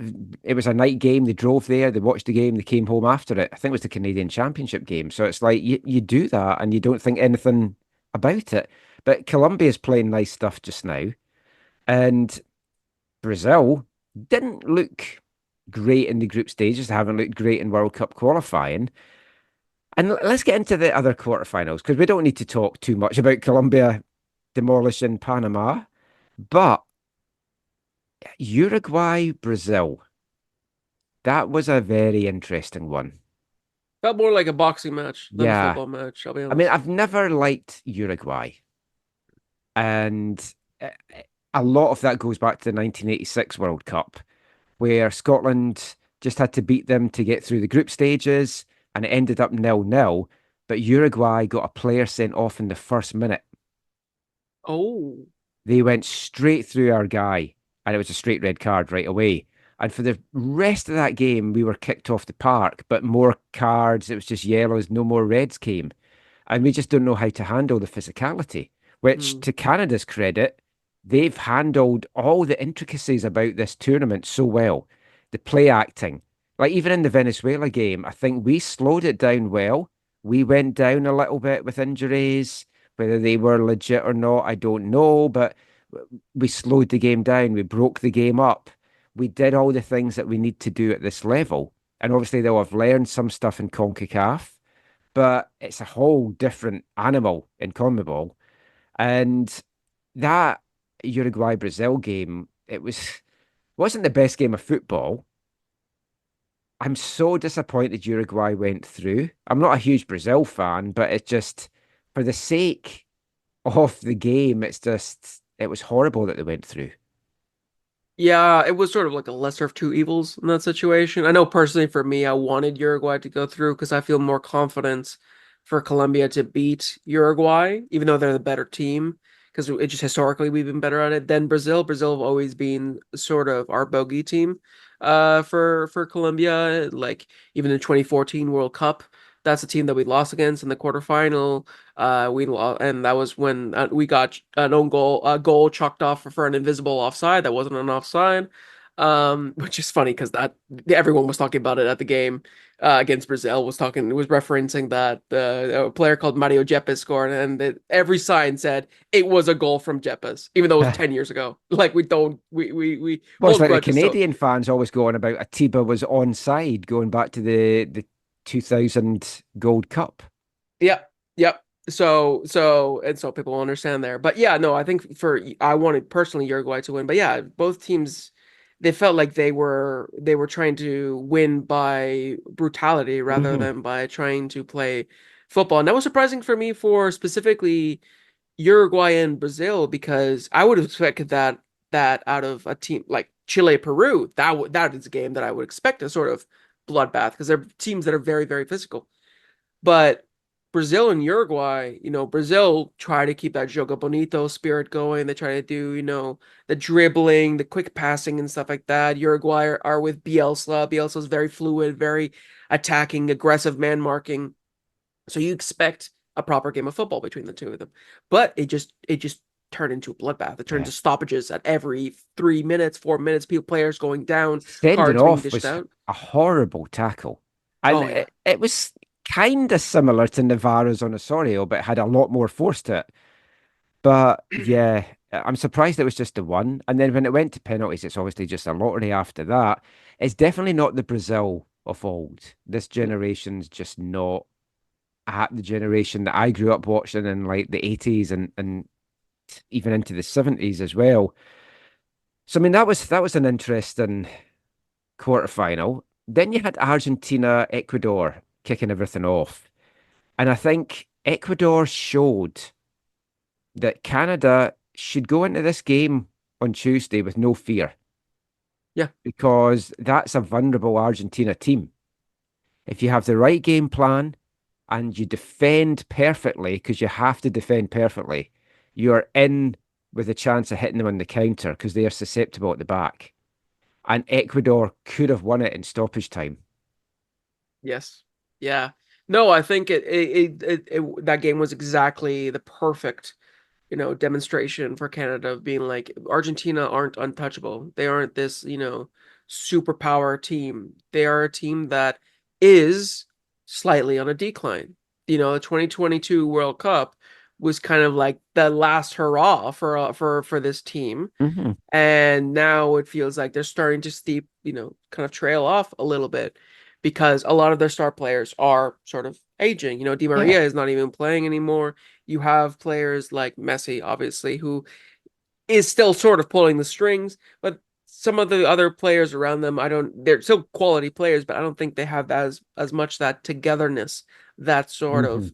it was a night game. They drove there, they watched the game, they came home after it. I think it was the Canadian Championship game. So it's like you do that and you don't think anything about it. But Colombia's playing nice stuff just now. And Brazil didn't look great in the group stages. They haven't looked great in World Cup qualifying. And let's get into the other quarterfinals because we don't need to talk too much about Colombia demolishing Panama. But Uruguay, Brazil, that was a very interesting one. Felt more like a boxing match than a Yeah. football match, I'll be I mean, honest. I've never liked Uruguay. And uh, a lot of that goes back to the 1986 World Cup, where Scotland just had to beat them to get through the group stages, and it ended up 0-0. but Uruguay got a player sent off in the first minute. Oh. They went straight through our guy, and it was a straight red card right away. And for the rest of that game, we were kicked off the park, but more cards. It was just yellows, no more reds came. And we just don't know how to handle the physicality, which, Mm. to Canada's credit, they've handled all the intricacies about this tournament so well. The play acting, like even in the Venezuela game, I think we slowed it down well. We went down a little bit with injuries. Whether they were legit or not, I don't know, but we slowed the game down. We broke the game up. We did all the things that we need to do at this level. And obviously, they'll have learned some stuff in CONCACAF, but it's a whole different animal in CONMEBOL. And that Uruguay Brazil game, wasn't the best game of football. I'm so disappointed Uruguay went through. I'm not a huge Brazil fan, but it just, for the sake of the game, it was horrible that they went through. Yeah, it was sort of like a lesser of two evils in that situation. I know personally for me, I wanted Uruguay to go through because I feel more confidence for Colombia to beat Uruguay, even though they're the better team, because it just historically we've been better at it than Brazil. Brazil have always been sort of our bogey team for Colombia. Like even in 2014 World Cup, that's the team that we lost against in the quarterfinal. We lost, and that was when we got an own goal, a goal chalked off for an invisible offside that wasn't an offside. Which is funny because that everyone was talking about it at the game against Brazil. Was referencing that a player called Mario Yepes scored, and every sign said it was a goal from Yepes, even though it was 10 years ago. Like we Well, it's hold like the grudges. So Canadian fans always going about Atiba was onside going back to the 2000 Gold Cup. yeah, yep. So people will understand there. But yeah, no, I think I wanted personally Uruguay to win. But yeah, both teams they felt like they were trying to win by brutality rather Hmm. than by trying to play football. And that was surprising for me for specifically Uruguay and Brazil because I would have expected that out of a team like Chile, Peru. That is a game that I would expect a sort of bloodbath because they're teams that are very, very physical. But Brazil and Uruguay, Brazil try to keep that Joga Bonito spirit going. They try to do, the dribbling, the quick passing and stuff like that. Uruguay are with Bielsa. Bielsa's very fluid, very attacking, aggressive man marking. So you expect a proper game of football between the two of them. But it just turned into a bloodbath. It turned Yeah. into stoppages at every 3 minutes, 4 minutes, people players going down, Sending cards being off dished was out. a horrible tackle. And Oh yeah. it was kind of similar to Navarro's on Osorio, but had a lot more force to it. But yeah, I'm surprised it was just the one. And then when it went to penalties, it's obviously just a lottery after that. It's definitely not the Brazil of old. This generation's just not at the generation that I grew up watching in like the 80s and even into the 70s as well. So I mean that was an interesting quarterfinal. Then you had Argentina, Ecuador kicking everything off. And I think Ecuador showed that Canada should go into this game on Tuesday with no fear Yeah. because that's a vulnerable Argentina team. If you have the right game plan and you defend perfectly, because you have to defend perfectly, you're in with a chance of hitting them on the counter because they are susceptible at the back. And Ecuador could have won it in stoppage time. Yes. Yeah. No, I think that game was exactly the perfect, demonstration for Canada of being like Argentina aren't untouchable. They aren't this, superpower team. They are a team that is slightly on a decline. The 2022 World Cup was kind of like the last hurrah for this team. Hmm. And now it feels like they're starting to steep, kind of trail off a little bit because a lot of their star players are sort of aging. Di Yeah. Maria is not even playing anymore. You have players like Messi, obviously, who is still sort of pulling the strings, but some of the other players around them, they're still quality players, but I don't think they have as much that togetherness, that sort Hmm. of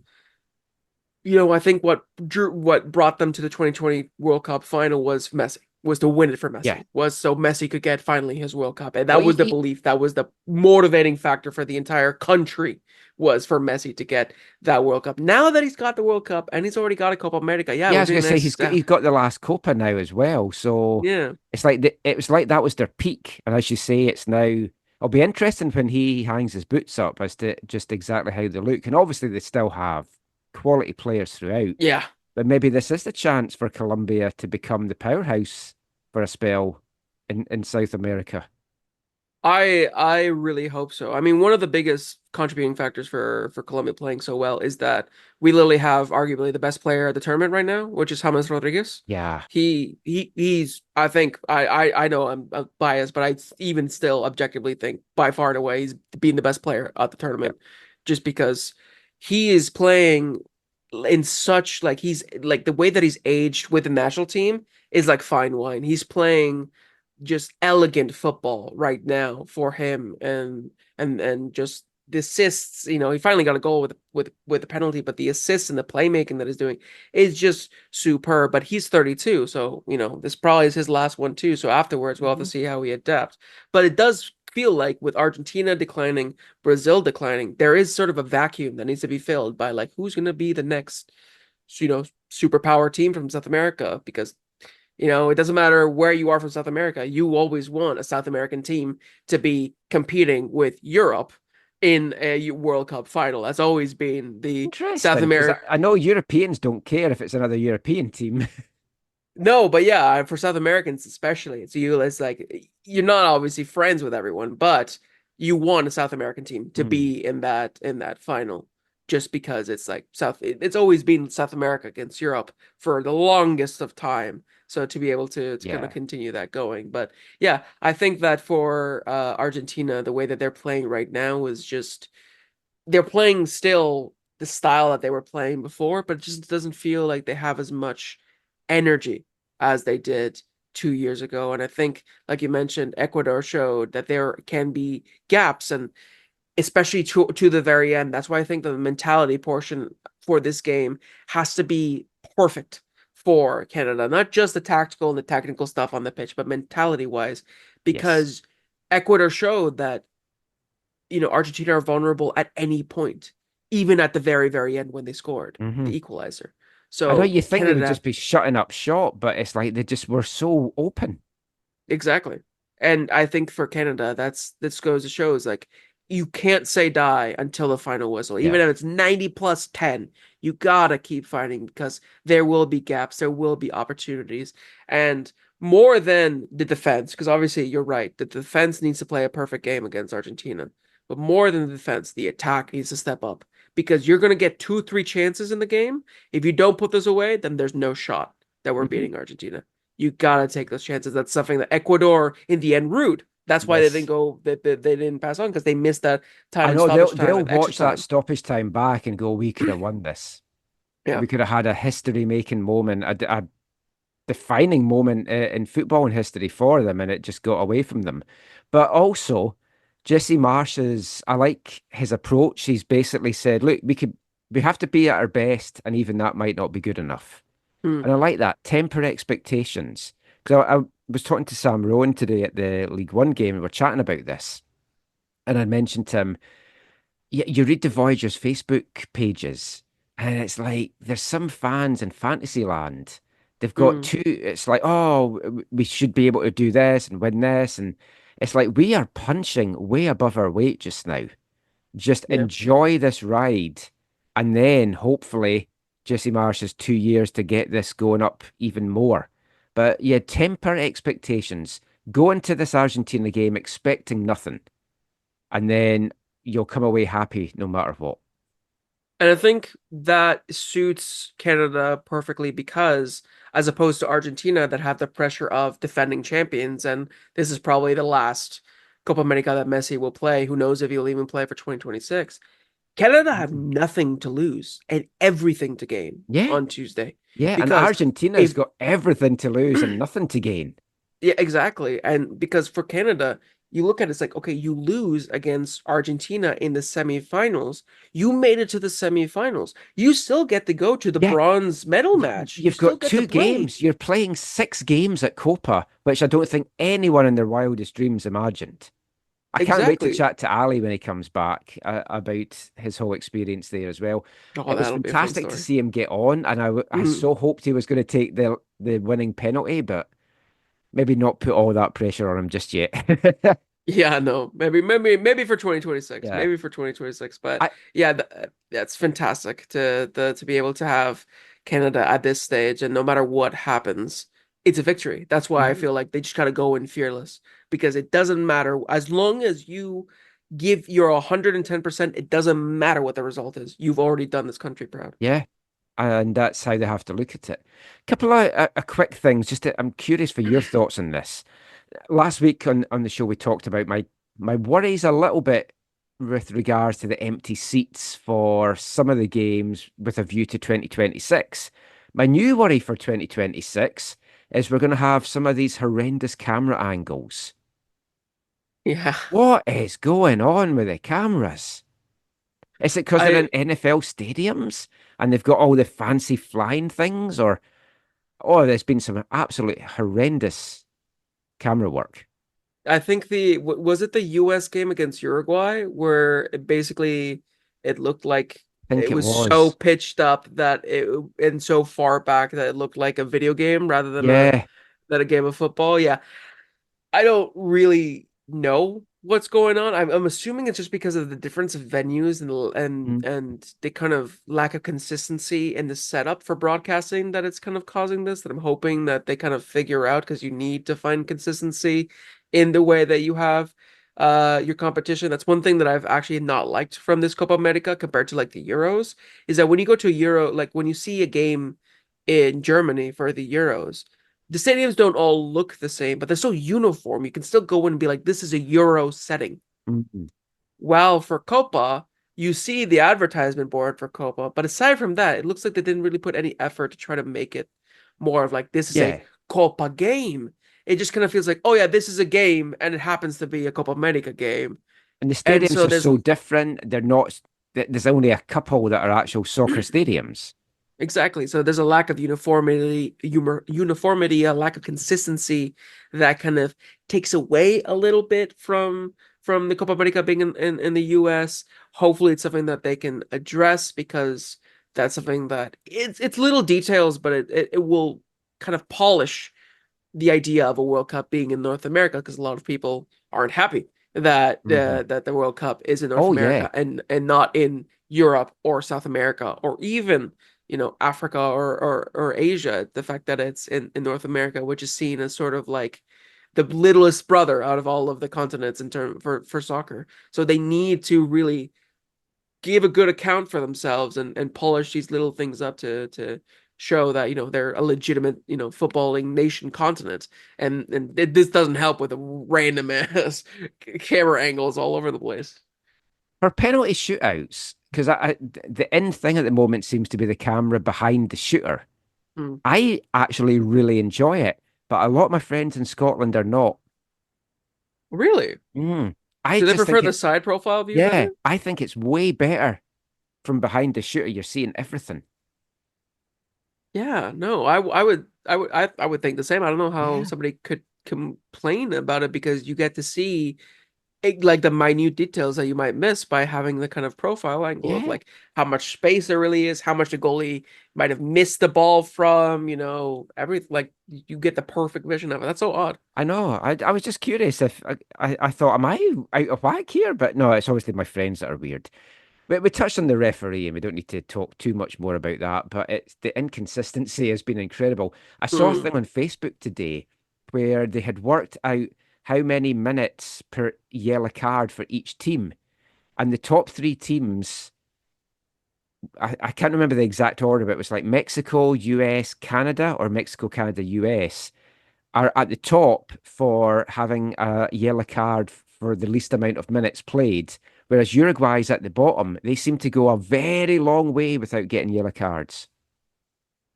I think what brought them to the 2020 World Cup final was Messi. was to win it for Messi, Yeah. was so Messi could get finally his World Cup. And Well, that was the belief, that was the motivating factor for the entire country, was for Messi to get that World Cup. Now that he's got the World Cup and he's already got a Copa America, yeah, it Yeah, I would was be gonna say nice. he's got the last Copa now as well. So Yeah. it's like it was like that was their peak, and as you say, it's now. It'll be interesting when he hangs his boots up as to just exactly how they look, and obviously they still have quality players throughout. Yeah. But maybe this is the chance for Colombia to become the powerhouse for a spell in South America. I really hope so. I mean, one of the biggest contributing factors for Colombia playing so well is that we literally have arguably the best player at the tournament right now, which is James Rodriguez. Yeah. He's I think I know I'm biased, but I even still objectively think by far and away he's being the best player at the tournament, just because he is playing in such, like, he's like, the way that he's aged with the national team is like fine wine. He's playing just elegant football right now for him, and just the assists. He finally got a goal with the penalty, but the assists and the playmaking that he's doing is just superb. But he's 32, so this probably is his last one too. So afterwards, we'll have to see how he adapts. But it does feel like, with Argentina declining, Brazil declining, there is sort of a vacuum that needs to be filled by, like, who's going to be the next superpower team from South America, because it doesn't matter where you are from South America. You always want a South American team to be competing with Europe in a World Cup final. That's always been the South 'Cause America. I know Europeans don't care if it's another European team. No, but yeah, for South Americans especially, it's like, you're not obviously friends with everyone, but you want a South American team to be in that final, just because it's like it's always been South America against Europe for the longest of time. So to be able to kind Yeah. of continue that going. But yeah, I think that for Argentina, the way that they're playing right now is just, they're playing still the style that they were playing before, but it just doesn't feel like they have as much energy as they did 2 years ago. And I think, like you mentioned, Ecuador showed that there can be gaps, and especially to the very end. That's why I think the mentality portion for this game has to be perfect for Canada, not just the tactical and the technical stuff on the pitch, but mentality wise, because Ecuador showed that Argentina are vulnerable at any point, even at the very, very end when they scored the equalizer. I know So you think they would Canada, just be shutting up shop, but it's like they just were so open. exactly. And I think for Canada, this goes to show, is like, you can't say die until the final whistle. Even Yeah. if it's 90 plus 10, you gotta keep fighting, because there will be gaps, there will be opportunities. And more than the defense, because obviously you're right, the defense needs to play a perfect game against Argentina. But more than the defense, the attack needs to step up, because you're gonna get 2, 3 chances in the game. If you don't put this away, then there's no shot that we're beating Argentina. You gotta take those chances. That's something that Ecuador in the end rude. That's why they Yes. didn't go. They didn't pass on, because they missed that time I and know stoppage time they'll and extra watch that time. stoppage time back and go, we could have won this. Yeah. We could have had a history-making moment, a defining moment in football and history for them, and it just got away from them. But also, Jesse Marsh's, I like his approach. He's basically said, look, we have to be at our best, and even that might not be good enough. Hmm. And I like that. Temper expectations. Because I was talking to Sam Rowan today at the League One game, and we're chatting about this. And I mentioned to him, you read the Voyagers Facebook pages, and it's like there's some fans in Fantasyland. They've got two. It's like, oh, we should be able to do this and win this, and it's like we are punching way above our weight just now. Just Yeah. enjoy this ride, and then hopefully Jesse Marsh has 2 years to get this going up even more. But yeah, temper expectations. Go into this Argentina game expecting nothing, and then you'll come away happy no matter what. And I think that suits Canada perfectly, because, as opposed to Argentina that have the pressure of defending champions, and this is probably the last Copa America that Messi will play. Who knows if he'll even play for 2026. Canada have nothing to lose and everything to gain Yeah. on Tuesday. Yeah, and Because Argentina's if got everything to lose and nothing to gain. Yeah, exactly. And because for Canada, you look at it, it's like, okay, you lose against Argentina in the semifinals. You made it to the semifinals. You still get to go to the Yeah, bronze medal match. You you've still got get to two play. games. You're playing 6 games at Copa, which I don't think anyone in their wildest dreams imagined. I can't wait to Exactly. chat to Ali when he comes back about his whole experience there as well. Oh, It was that'll be a fun fantastic to story. see him get on, and I Mhm. so hoped he was going to take the winning penalty, but maybe not put all that pressure on him just yet. Yeah, no, maybe for 2026, Yeah, maybe for 2026. But I yeah, that's fantastic to be able to have Canada at this stage, and no matter what happens, it's a victory. That's why I Mhm. feel like they just gotta go in fearless because it doesn't matter as long as you give your 110%. It doesn't matter what the result is. You've already done this country proud. yeah, and that's how they have to look at it. Couple of quick things. I'm curious for your thoughts on this. Last week on the show, we talked about my worries a little bit with regards to the empty seats for some of the games with a view to 2026. My new worry for 2026 is we're going to have some of these horrendous camera angles. Yeah, What is going on with the cameras? Is it because they're I in NFL stadiums and they've got all the fancy flying things, or oh, there's been some absolute horrendous camera work. I think was it the US game against Uruguay where it looked like I think it it was so was. pitched up that it and so far back that it looked like a video game rather Yeah. than a game of football. Yeah, I don't really know what's going on. I'm assuming it's just because of the difference of venues Mm. and the kind of lack of consistency in the setup for broadcasting that it's kind of causing this. That I'm hoping that they kind of figure out because you need to find consistency in the way that you have your competition. That's one thing that I've actually not liked from this Copa America compared to like the Euros is that when you go to a Euro, like when you see a game in Germany for the Euros the stadiums don't all look the same, but they're so uniform. You can still go in and be like, this is a Euro setting. Mm. While for Copa, you see the advertisement board for Copa, but aside from that, it looks like they didn't really put any effort to try to make it more of like, this is a Yeah. Copa game. It just kind of feels like, oh yeah, this is a game, and it happens to be a Copa America game. And the And stadiums so are there's so different. They're not, there's only a couple that are actual soccer stadiums. Exactly. So there's a lack of uniformity, a lack of consistency that kind of takes away a little bit from the Copa America being in the US. Hopefully it's something that they can address because that's something that it's little details, but it will kind of polish the idea of a World Cup being in North America because a lot of people aren't happy Hmm. that the World Cup is in North Oh, yeah. America and not in Europe or South America or even Africa or Asia. The fact that it's in North America, which is seen as sort of like the littlest brother out of all of the continents in term for soccer. So they need to really give a good account for themselves and polish these little things up to show that they're a legitimate footballing nation continent and this doesn't help with the random ass camera angles all over the place. For penalty shootouts, because the in thing at the moment seems to be the camera behind the shooter. Hmm. I actually really enjoy it, but a lot of my friends in Scotland are not. Really? Mm. I Do they just prefer think the it, side profile view yeah, better? I think it's way better from behind the shooter. You're seeing everything. Yeah, no, I would think the same. I don't know how Yeah. somebody could complain about it because you get to see like the minute details that you might miss by having the kind of profile angle of Yeah. like how much space there really is, how much the goalie might have missed the ball from, everything. Like you get the perfect vision of it. That's so odd. I know. I was just curious if I thought, am I out of whack here? But no, it's obviously my friends that are weird. We touched on the referee, and we don't need to talk too much more about that. But it's the inconsistency has been incredible. I saw a Mm. thing on Facebook today where they had worked out how many minutes per yellow card for each team, and the top three teams. I can't remember the exact order, but it was like Mexico, US, Canada, or Mexico, Canada, US are at the top for having a yellow card for the least amount of minutes played, whereas Uruguay's at the bottom. They seem to go a very long way without getting yellow cards.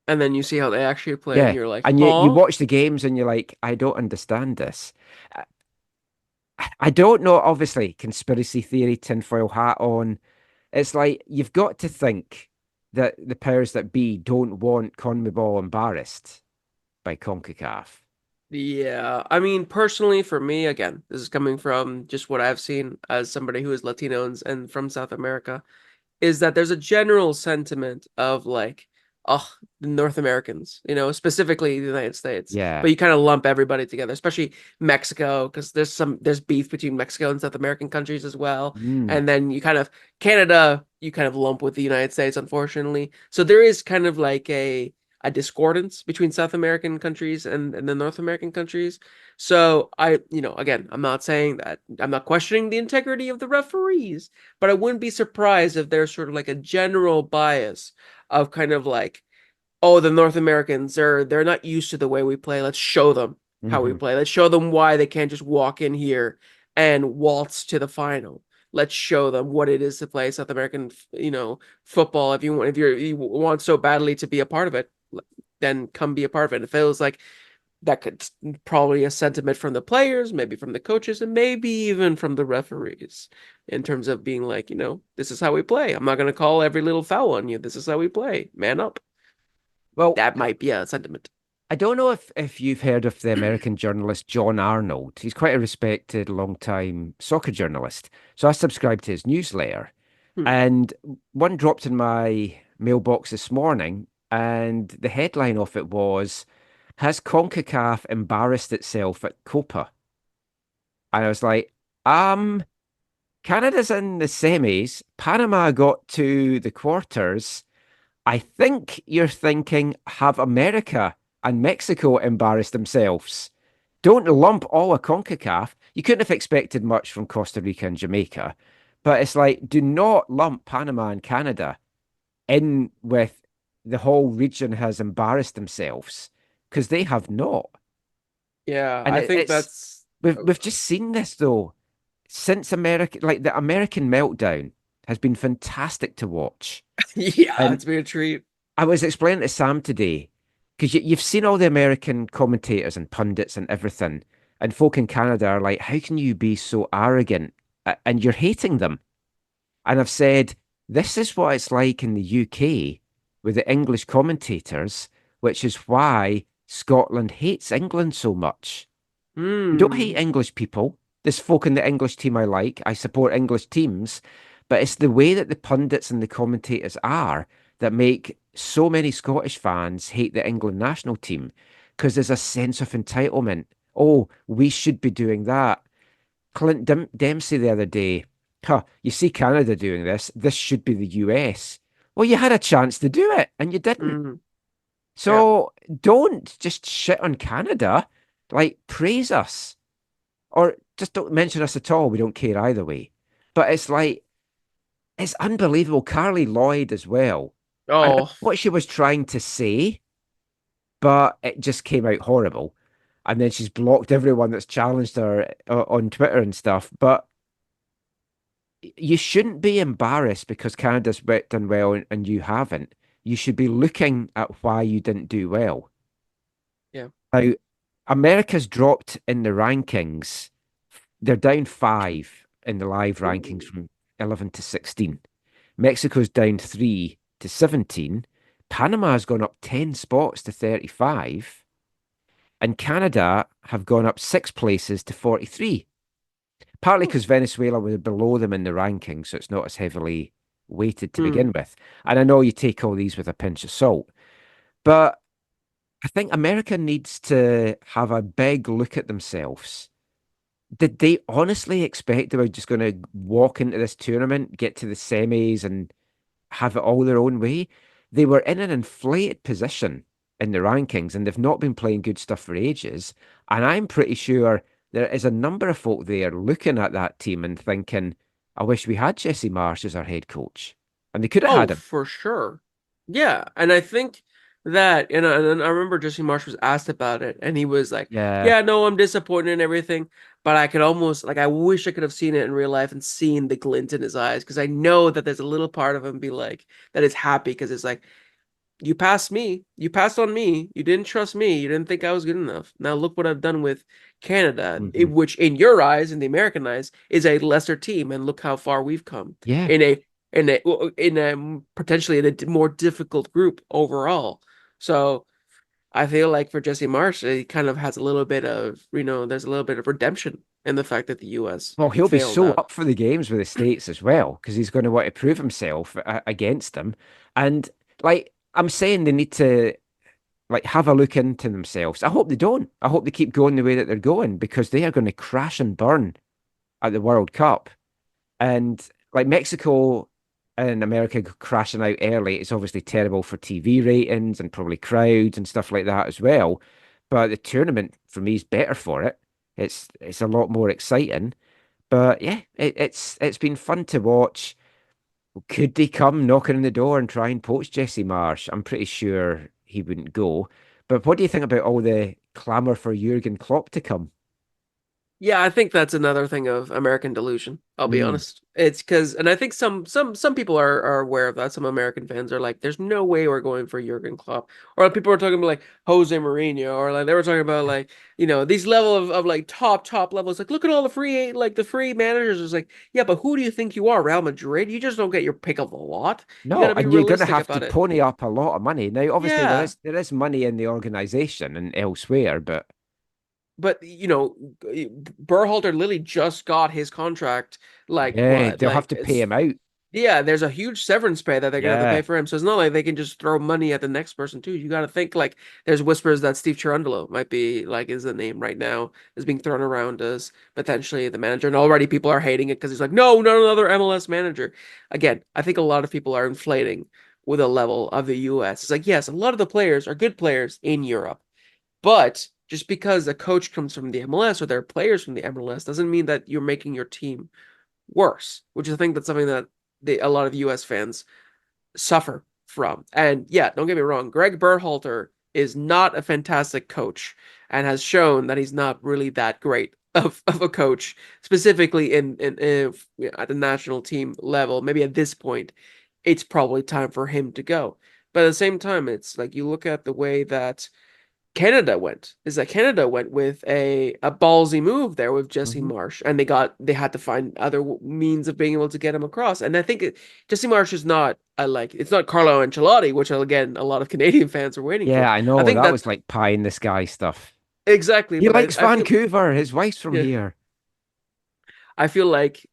And then you see how they actually play, and Yeah, you're like, and you huh? watch the games and you're like, I don't understand this. I don't know, obviously, conspiracy theory, tinfoil hat on. It's like you've got to think that the powers that be don't want CONMEBOL embarrassed by CONCACAF. Yeah, I mean, personally, for me, again, this is coming from just what I've seen as somebody who is Latino and from South America, is that there's a general sentiment of like, oh, the North Americans, specifically the United States, Yeah. but you kind of lump everybody together, especially Mexico, because there's beef between Mexico and South American countries as well, Mm. and then Canada, you kind of lump with the United States, unfortunately. So there is kind of like a discordance between South American countries and the North American countries. So again, I'm not saying that I'm not questioning the integrity of the referees, but I wouldn't be surprised if there's sort of like a general bias of kind of like, oh, the North Americans they're not used to the way we play. Let's show them how we Hmm. play. Let's show them why they can't just walk in here and waltz to the final. Let's show them what it is to play South American, football. If you want so badly to be a part of it, then come be a part of it. It feels like that could probably a sentiment from the players, maybe from the coaches, and maybe even from the referees in terms of being like, this is how we play. I'm not going to call every little foul on you. This is how we play. Man up. Well, That might be a sentiment. I don't know if you've heard of the American journalist John Arnold. He's quite a respected, long-time soccer journalist. So I subscribed to his newsletter, Hmm. and one dropped in my mailbox this morning, and the headline of it was, "Has CONCACAF embarrassed itself at Copa?" And I was like, Canada's in the semis. Panama got to the quarters. I think you're thinking, have America and Mexico embarrassed themselves? Don't lump all of CONCACAF. You couldn't have expected much from Costa Rica and Jamaica, but it's like, do not lump Panama and Canada in with the whole region has embarrassed themselves, because they have not. Yeah, And I think it's that's we've just seen this though since America, like the American meltdown has been fantastic to watch. yeah, And it's been a treat. I was explaining to Sam today, because you've seen all the American commentators and pundits and everything, and folk in Canada are like, how can you be so arrogant? And you're hating them. And I've said, this is what it's like in the UK with the English commentators, which is why Scotland hates England so much. I don't hate Hmm. English people. There's folk in the English team I like. I support English teams, but it's the way that the pundits and the commentators are that make so many Scottish fans hate the England national team, because there's a sense of entitlement. Oh, we should be doing that. Clint Dempsey the other day, you see Canada doing this. This should be the US. Well, you had a chance to do it and you didn't. Hmm. Yeah. So don't just shit on Canada. Like, praise us, or just don't mention us at all. We don't care either way. But it's like, it's unbelievable. Carly Lloyd as well. I know Oh, what she was trying to say, but it just came out horrible. And then she's blocked everyone that's challenged her on Twitter and stuff. But you shouldn't be embarrassed because Canada's done well and you haven't. You should be looking at why you didn't do well. yeah. Now, America's dropped in the rankings. They're down 5 in the live rankings Ooh. from 11 to 16. Mexico's down 3 to 17. Panama's gone up 10 spots to 35. And Canada have gone up 6 places to 43. Partly because Venezuela was below them in the rankings, so it's not as heavily weighted to Hmm. begin with. And I know you take all these with a pinch of salt, but I think America needs to have a big look at themselves. Did they honestly expect they were just going to walk into this tournament, get to the semis, and have it all their own way? They were in an inflated position in the rankings, and they've not been playing good stuff for ages. And I'm pretty sure there is a number of folk there looking at that team and thinking, I wish we had Jesse Marsh as our head coach. And they could have Oh, had him. for sure. Yeah, and I think that, and I remember Jesse Marsh was asked about it, and he was like, Yeah. "Yeah, no, I'm disappointed and everything, but I could almost like I wish I could have seen it in real life and seen the glint in his eyes because I know that there's a little part of him be like that is happy because it's like you passed me. You passed on me. You didn't trust me. You didn't think I was good enough. Now look what I've done with Canada, Mhm. which in your eyes, in the American eyes, is a lesser team, and look how far we've come Yeah. in a potentially in a more difficult group overall. So I feel like for Jesse Marsh, it kind of has a little bit of, there's a little bit of redemption in the fact that the U.S. Well, he'll be failed so out. up for the games with the States as well because he's going to want to prove himself against them. And like I'm saying, they need to like have a look into themselves. I hope they don't. I hope they keep going the way that they're going because they are going to crash and burn at the World Cup. And like Mexico and America crashing out early, it's obviously terrible for TV ratings and probably crowds and stuff like that as well. But the tournament for me is better for it. It's a lot more exciting. But yeah, it's been fun to watch. Could they come knocking on the door and try and poach Jesse Marsh? I'm pretty sure he wouldn't go. But what do you think about all the clamour for Jurgen Klopp to come? Yeah, I think that's another thing of American delusion. I'll be Mm. honest. It's because, and I think some people are aware of that. Some American fans are like, "There's no way we're going for Jurgen Klopp." Or people are talking about like Jose Mourinho, or like they were talking about like these level of like top levels. Like, look at all the free managers. It's like, yeah, but who do you think you are, Real Madrid? You just don't get your pick of the lot. You got No, to be and you're going to realistic have to about it. pony up a lot of money. Now, obviously, there Yeah. is money in the organisation and elsewhere, but But Berhalter literally just got his contract. Like yeah, what? they'll have Like to pay him out. yeah, there's a huge severance pay that they're gonna have to pay Yeah, for him. So it's not like they can just throw money at the next person too. You got to think like there's whispers that Steve Cherundolo might be like is the name right now is being thrown around as potentially the manager, and already people are hating it because he's like, no, not another MLS manager. Again, I think a lot of people are inflating with a level of the U.S. It's like yes, a lot of the players are good players in Europe. But just because a coach comes from the MLS or there are players from the MLS doesn't mean that you're making your team worse, which I think that's something that a lot of US fans suffer from. And yeah, don't get me wrong, Greg Berhalter is not a fantastic coach and has shown that he's not really that great of a coach, specifically at the national team level. Maybe at this point, it's probably time for him to go. But at the same time, it's like you look at the way that Canada went with a ballsy move there with Jesse hmm Marsh, and they had to find other means of being able to get him across. And I think Jesse Marsh is not it's not Carlo Ancelotti, which again a lot of Canadian fans are waiting for. yeah, I I know think that that was like pie in the sky stuff. exactly, He but likes I feel Vancouver. His wife's from yeah, here. I feel like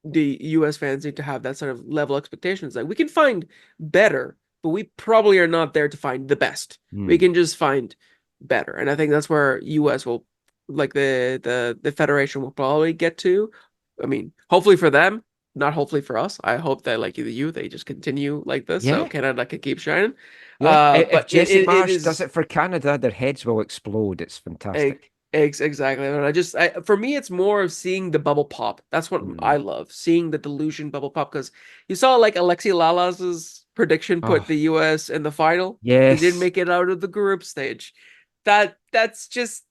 the US fans need to have that sort of level expectations. Like we can find better, but we probably are not there to find the best. We Hmm. can just find better. And I think that's where US will like the federation will probably get to. I mean, hopefully for them, not hopefully for us. I hope that like they just continue like this so Yeah, Canada can keep shining. yeah. If But Jesse it Marsh does is it for Canada, their heads will explode. It's fantastic. exactly. And for me, it's more of seeing the bubble pop. That's what Mm. I love, seeing the delusion bubble pop. Because you saw like Alexi Lalas's prediction put Oh, the U.S. in the final. They didn't yes. make it out of the group stage. That's just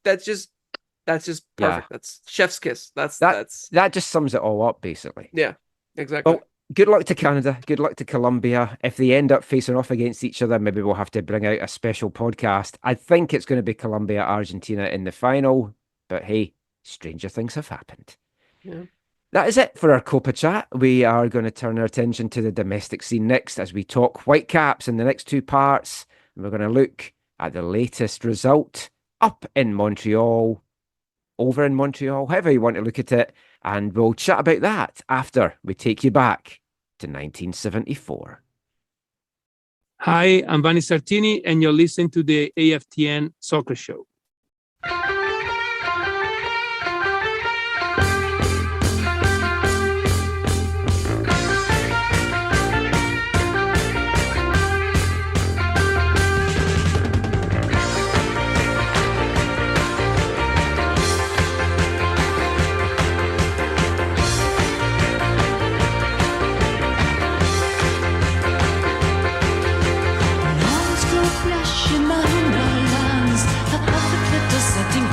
Yeah. perfect. That's chef's kiss. That That's that just sums it all up, basically. yeah, exactly. Well, good luck to Canada. Good luck to Colombia. If they end up facing off against each other, maybe we'll have to bring out a special podcast. I think it's going to be Colombia, Argentina in the final. But hey, stranger things have happened. Yeah. That is it for our Copa chat. We are going to turn our attention to the domestic scene next as we talk Whitecaps in the next two parts. And we're going to look at the latest result up in Montreal, over in Montreal, however you want to look at it. And we'll chat about that after we take you back to 1974. Hi, I'm Vanni Sartini, and you're listening to the AFTN Soccer Show. Setting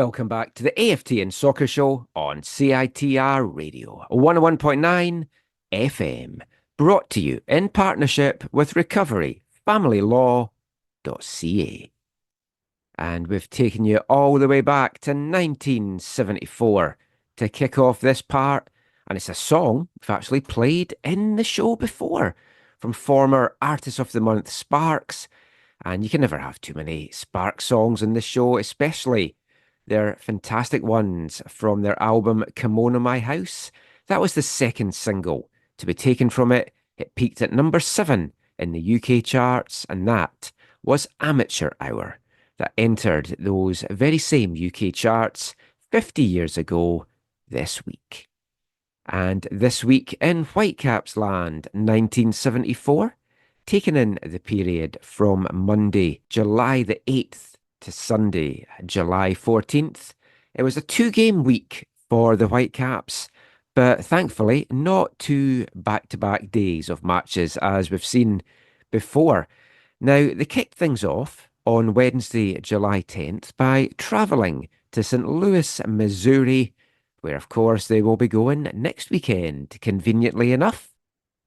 welcome back to the AFTN Soccer Show on CITR Radio 101.9 FM, brought to you in partnership with recoveryfamilylaw.ca. And we've taken you all the way back to 1974 to kick off this part, and it's a song we've actually played in the show before from former Artist of the Month Sparks. And you can never have too many Sparks songs in the show, especially their fantastic ones from their album Kimono My House. That was the second single to be taken from it. It peaked at number 7 in the UK charts, and that was Amateur Hour, that entered those very same UK charts 50 years ago this week. And this week in Whitecaps land, 1974, taken in the period from Monday, July the 8th to Sunday, July 14th. It was a 2-game week for the Whitecaps, but thankfully not 2 back-to-back days of matches as we've seen before. Now, they kicked things off on Wednesday, July 10th by travelling to St. Louis, Missouri, where of course they will be going next weekend, conveniently enough.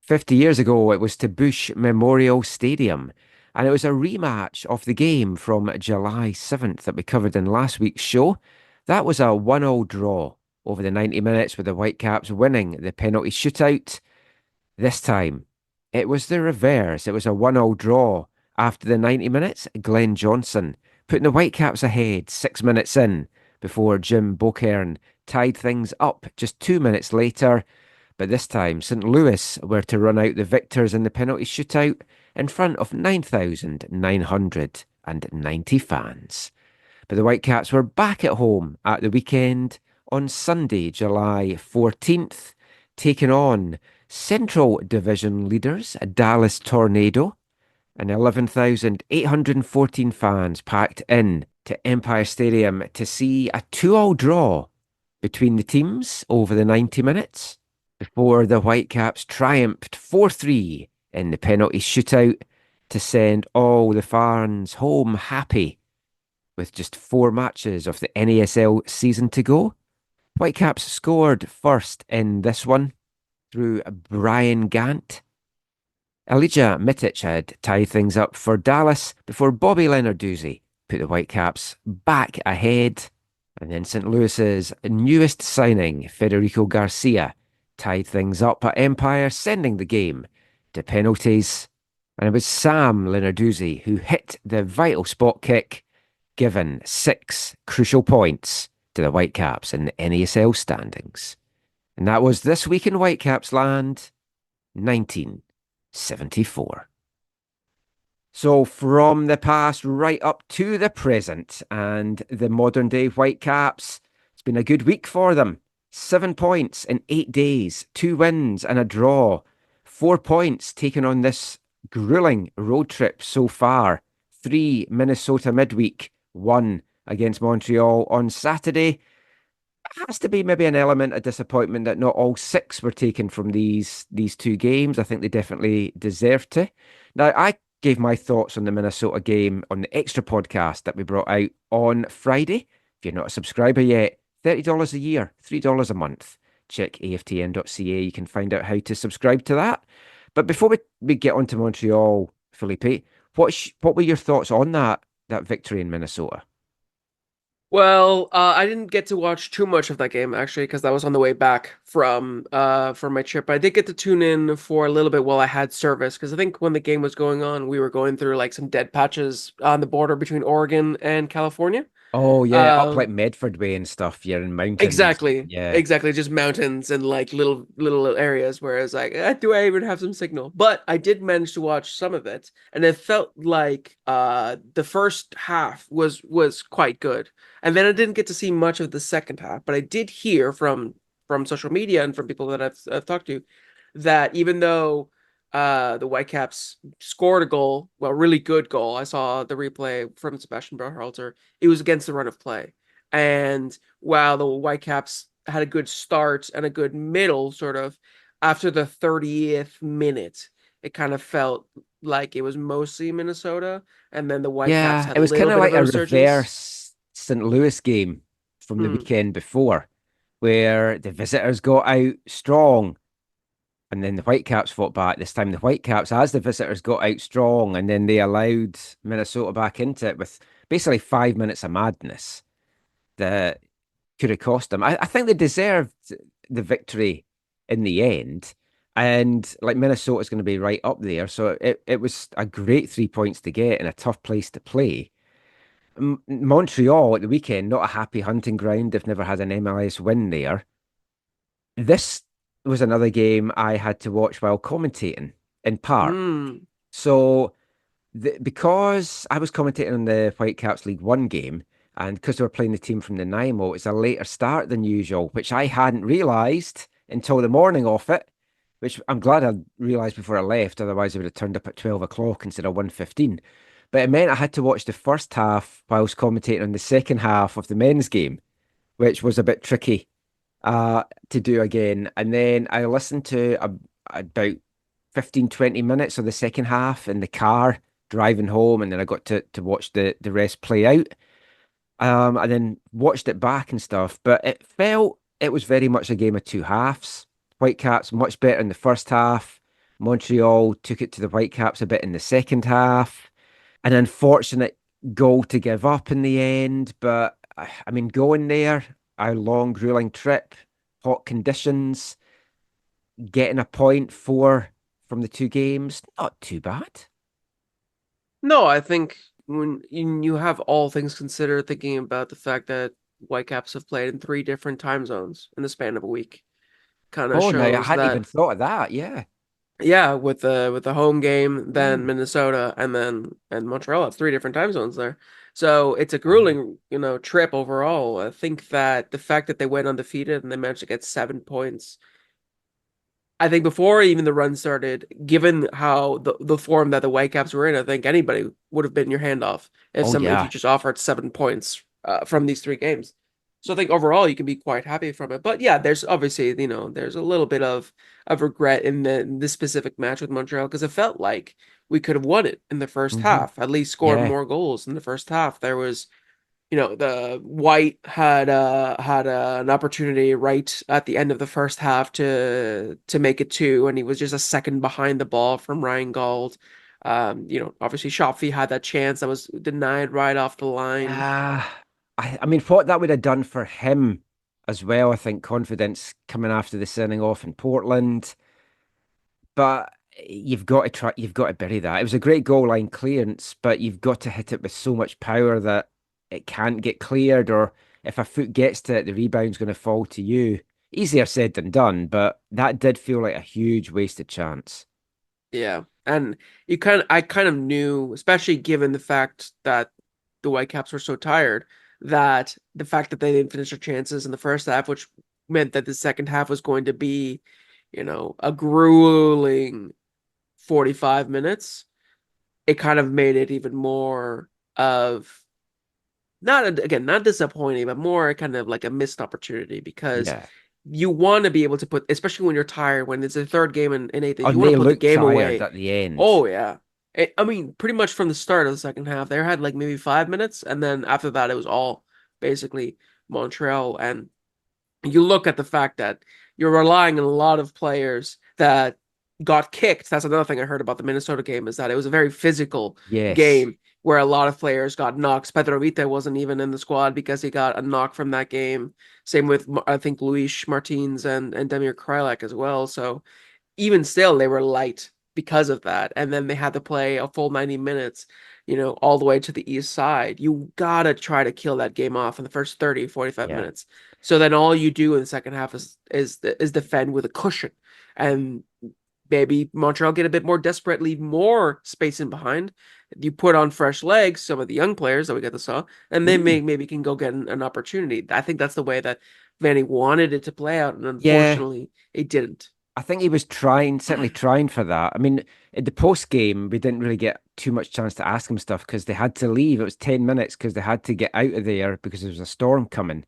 50 years ago, it was to Bush Memorial Stadium, and it was a rematch of the game from July 7th that we covered in last week's show. That was a 1-1 draw over the 90 minutes with the Whitecaps winning the penalty shootout. This time, it was the reverse. It was a 1-1 draw after the 90 minutes. Glenn Johnson putting the Whitecaps ahead 6 minutes in before Jim Bokern tied things up just 2 minutes later. But this time, St. Louis were to run out the victors in the penalty shootout in front of 9,990 fans. But the Whitecaps were back at home at the weekend on Sunday, July 14th, taking on Central Division leaders Dallas Tornado, and 11,814 fans packed in to Empire Stadium to see a 2-2 draw between the teams over the 90 minutes. Before the Whitecaps triumphed 4-3 in the penalty shootout to send all the fans home happy with just 4 matches of the NASL season to go. Whitecaps scored first in this one through Brian Gant. Elijah Mitic had tied things up for Dallas before Bobby Lenarduzzi put the Whitecaps back ahead. And then St. Louis's newest signing, Federico Garcia, tied things up at Empire, sending the game to penalties. And it was Sam Lenarduzzi who hit the vital spot kick, giving 6 crucial points to the Whitecaps in the NASL standings. And that was This Week in Whitecaps Land, 1974. So from the past right up to the present and the modern day Whitecaps, it's been a good week for them. 7 points in 8 days, 2 wins and a draw. 4 points taken on this grueling road trip so far. 3 Minnesota midweek, 1 against Montreal on Saturday. Has to be maybe an element of disappointment that not all 6 were taken from these 2 games. I think they definitely deserve to. Now, I gave my thoughts on the Minnesota game on the extra podcast that we brought out on Friday. If you're not a subscriber yet, $30 a year, $3 a month. Check aftn.ca. You can find out how to subscribe to that. But before we get on to Montreal, Felipe, what were your thoughts on that victory in Minnesota? Well, I didn't get to watch too much of that game, actually, because that was on the way back from my trip. I did get to tune in for a little bit while I had service, because I think when the game was going on, we were going through like some dead patches on the border between Oregon and California. Oh, yeah, up like Medford Way and stuff. You're in mountains. Exactly. Yeah. Exactly. Just mountains and like little areas where it's like, do I even have some signal? But I did manage to watch some of it, and it felt like the first half was quite good. And then I didn't get to see much of the second half, but I did hear from social media and from people that I've talked to that even though the Whitecaps scored a goal, well, really good goal. I saw the replay from Sebastian Berhalter. It was against the run of play. And while the Whitecaps had a good start and a good middle, sort of, after the 30th minute, it kind of felt like it was mostly Minnesota. And then the Whitecaps had it was a little kind of bit like of a resurgence. reverse St. Louis game. from the weekend before, where the visitors got out strong and then the Whitecaps fought back. This time the Whitecaps, as the visitors, got out strong and then they allowed Minnesota back into it with basically 5 minutes of madness that could have cost them. I think they deserved the victory in the end. And like Minnesota's going to be right up there. So it was a great 3 points to get and a tough place to play. Montreal at the weekend, not a happy hunting ground. They've never had an MLS win there. This was another game I had to watch while commentating in part. So because I was commentating on the Whitecaps League One game, and because they were playing the team from the Nanaimo, it's a later start than usual, which I hadn't realised until the morning of it, which I'm glad I realised before I left. Otherwise, I would have turned up at 12 o'clock instead of 1:15. But it meant I had to watch the first half whilst commentating on the second half of the men's game, which was a bit tricky to do again. And then I listened to about 15, 20 minutes of the second half in the car driving home, and then I got to watch the rest play out. And then watched it back and stuff, but it was very much a game of two halves. Whitecaps much better in the first half. Montreal took it to the Whitecaps a bit in the second half. An unfortunate goal to give up in the end, but I mean, going there, a long, grueling trip, hot conditions, getting a point from the two games, not too bad. No, I think when you have all things considered, thinking about the fact that Whitecaps have played in 3 different time zones in the span of a week, kind of Oh, no, I shows hadn't that. even thought of that. Yeah. Yeah, with the home game, then Minnesota, and Montreal have 3 different time zones there. So it's a grueling, trip overall. I think that the fact that they went undefeated and they managed to get 7 points. I think before even the run started, given how the form that the Whitecaps were in, I think anybody would have been your handoff if Oh, if yeah. you just offered 7 points from these 3 games. So I think overall you can be quite happy from it. But yeah, there's obviously there's a little bit of regret in this specific match with Montreal because it felt like we could have won it in the first half, at least scored Yeah. more goals in the first half. There was the White had an opportunity right at the end of the first half to make it 2, and he was just a second behind the ball from Ryan Gauld. Obviously Shopfy had that chance that was denied right off the line. I mean, what that would have done for him as well, I think confidence coming after the sending off in Portland. But you've got to bury that. It was a great goal line clearance, but you've got to hit it with so much power that it can't get cleared, or if a foot gets to it, the rebound's going to fall to you. Easier said than done, but that did feel like a huge wasted chance. Yeah, and I kind of knew, especially given the fact that the Whitecaps were so tired, that the fact that they didn't finish their chances in the first half, which meant that the second half was going to be, a grueling 45 minutes. It kind of made it even more of not disappointing, but more kind of like a missed opportunity because Yeah. you want to be able to put, especially when you're tired, when it's the third game in 8 days, Oh, you want they to put the looked game tired away. at the end. Oh, yeah. I mean, pretty much from the start of the second half, they had like maybe 5 minutes, and then after that, it was all basically Montreal. And you look at the fact that you're relying on a lot of players that got kicked. That's another thing I heard about the Minnesota game, is that it was a very physical Yes. game where a lot of players got knocks. Pedro Vite wasn't even in the squad because he got a knock from that game. Same with, I think, Luis Martins and Demir Krylak as well. So even still, they were light because of that. And then they had to play a full 90 minutes, all the way to the east side. You gotta try to kill that game off in the first 30, 45 Yeah. minutes. So then all you do in the second half is defend with a cushion. And maybe Montreal get a bit more desperate, leave more space in behind. You put on fresh legs, some of the young players that we got to saw, and they maybe can go get an opportunity. I think that's the way that Vanny wanted it to play out, and unfortunately, it didn't. I think he was certainly trying for that. I mean, in the post game, we didn't really get too much chance to ask him stuff because they had to leave. It was 10 minutes because they had to get out of there because there was a storm coming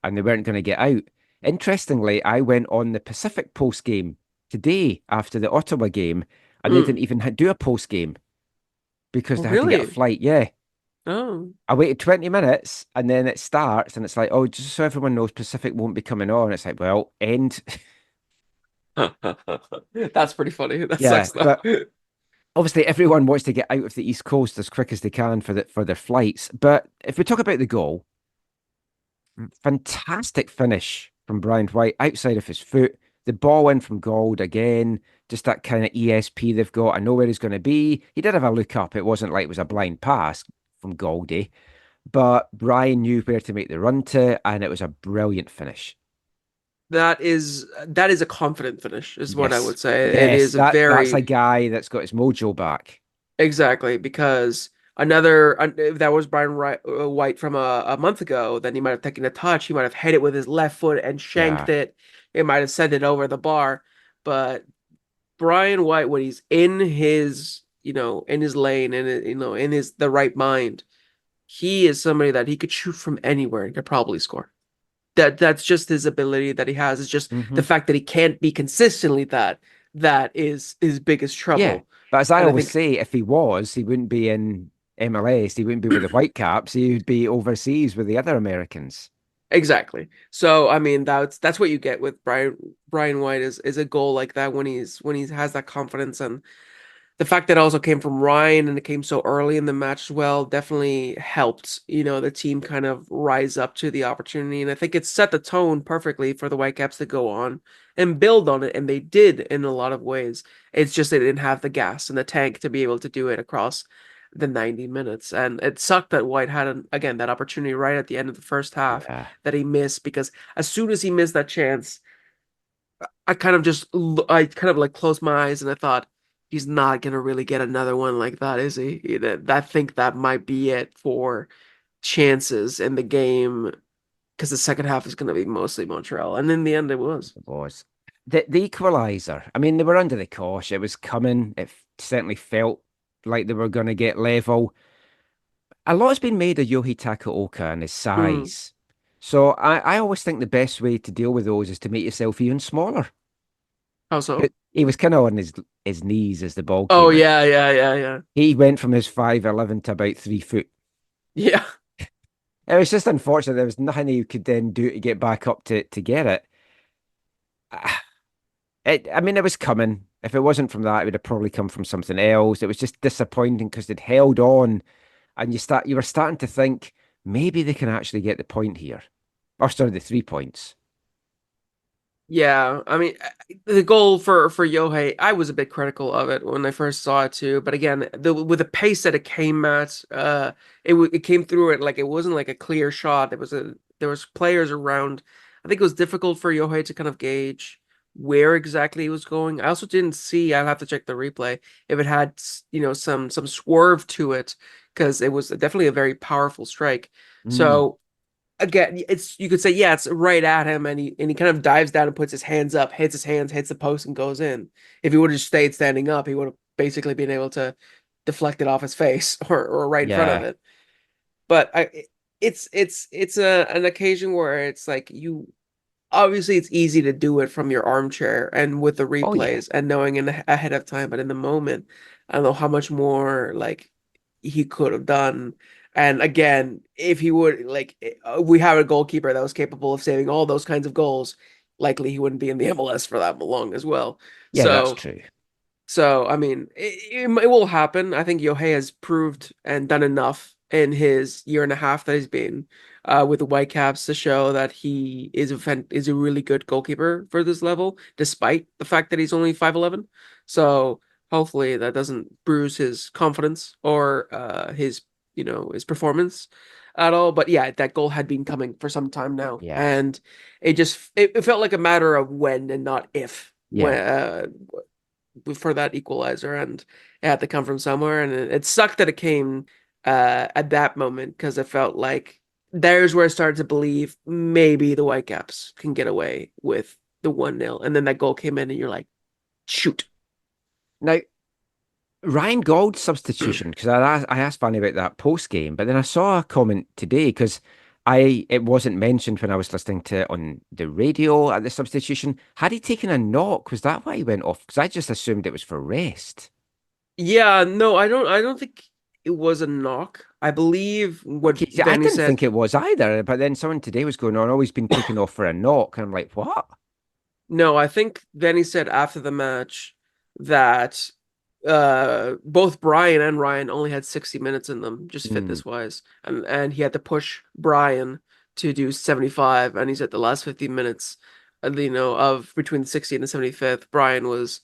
and they weren't going to get out. Interestingly, I went on the Pacific post game today after the Ottawa game, and they didn't even do a post game because they had to get a Really? flight. Yeah. Oh. I waited 20 minutes and then it starts and it's like, oh, just so everyone knows, Pacific won't be coming on. It's like, well, end. That's pretty funny. That Yeah, sucks though. but obviously everyone wants to get out of the East Coast as quick as they can for their flights. But if we talk about the goal, fantastic finish from Brian White outside of his foot. The ball in from Gold again, just that kind of ESP they've got. I know where he's going to be. He did have a look up. It wasn't like it was a blind pass from Goldie, but Brian knew where to make the run to, and it was a brilliant finish. That is a confident finish, is what I Yes. would say. It Yes, is a that's a very guy that's got his mojo back. exactly because if that was Brian White from a month ago, then he might have taken a touch. He might have hit it with his left foot and shanked Yeah. it. It might have sent it over the bar. But Brian White, when he's in his, in his lane and in his the right mind, he is somebody that he could shoot from anywhere and could probably score. That's just his ability that he has. It's just the Hmm. fact that he can't be consistently that is his biggest Yeah. trouble. But as I And I always think say, if he was, he wouldn't be in MLS. He wouldn't be with the Whitecaps. He would be overseas with the other Americans. exactly. So I mean that's what you get with Brian White is a goal like that when he has that confidence, and the fact that it also came from Ryan and it came so early in the match as well definitely helped, the team kind of rise up to the opportunity. And I think it set the tone perfectly for the Whitecaps to go on and build on it. And they did in a lot of ways. It's just they didn't have the gas in the tank to be able to do it across the 90 minutes. And it sucked that White had, again, that opportunity right at the end of the first half Yeah. that he missed, because as soon as he missed that chance, I kind of like closed my eyes and I thought, he's not gonna really get another one like that, is he? I think that might be it for chances in the game, because the second half is gonna be mostly Montreal, and in the end, it was. It was. The equaliser. I mean, they were under the cosh. It was coming. Certainly felt like they were going to get level. A lot has been made of Yohi Takaoka and his Hmm. size. So I always think the best way to deal with those is to make yourself even smaller. Also, He was kind of on his knees as the ball oh came in. yeah, yeah, yeah, yeah, He went from his 5'11" to about 3 foot. yeah, It was just unfortunate. There was nothing he could then do to get back up to get it. I mean, it was coming. If it wasn't from that, it would have probably come from something else. It was just disappointing because they'd held on, and you were starting to think maybe they can actually get the point here, or sorry, the 3 points. yeah. I mean, the goal for Yohei, I was a bit critical of it when I first saw it too. But again, with the pace that it came at, it came through it like it wasn't like a clear shot. There was players around. I think it was difficult for Yohei to kind of gauge where exactly he was going. I also didn't see. I'll have to check the replay if it had some swerve to it, because it was definitely a very powerful strike. Mm, So again, you could say, yeah, it's right at him, and he kind of dives down and puts his hands up, hits his hands, hits the post, and goes in. If he would have just stayed standing up, he would have basically been able to deflect it off his face or right in front of yeah. it. But it's an occasion where it's like, you obviously it's easy to do it from your armchair and with the Oh yeah. replays and knowing ahead of time, but in the moment, I don't know how much more like he could have done. And again, if he would like, we have a goalkeeper that was capable of saving all those kinds of goals, likely he wouldn't be in the MLS for that long as well. Yeah, that's So true. I mean, it will happen. I think Yohei has proved and done enough in his year and a half that he's been with the Whitecaps to show that he is a really good goalkeeper for this level, despite the fact that he's only 5'11". So hopefully that doesn't bruise his confidence or his performance at all. But yeah, that goal had been coming for some time now, Yeah. and it felt like a matter of when and not if. Yeah. For that equalizer, and it had to come from somewhere, and it sucked that it came at that moment, because it felt like there's where I started to believe maybe the Whitecaps can get away with the 1-0, and then that goal came in and you're like, shoot. Now, Ryan Gould's substitution, because I asked Fanny about that post game, but then I saw a comment today because it wasn't mentioned when I was listening to it on the radio at the substitution. Had he taken a knock? Was that why he went off? Because I just assumed it was for rest. Yeah, no, I don't think it was a knock. I believe what Okay, see, I Vanny didn't said. think it was either, but then someone today was going on, oh, he's been taken off for a knock. And I'm like, what? No, I think Vanny said after the match that both Brian and Ryan only had 60 minutes in them, just Hmm. fitness wise. And he had to push Brian to do 75. And he said the last 15 minutes, of between the 60 and the 75th, Brian was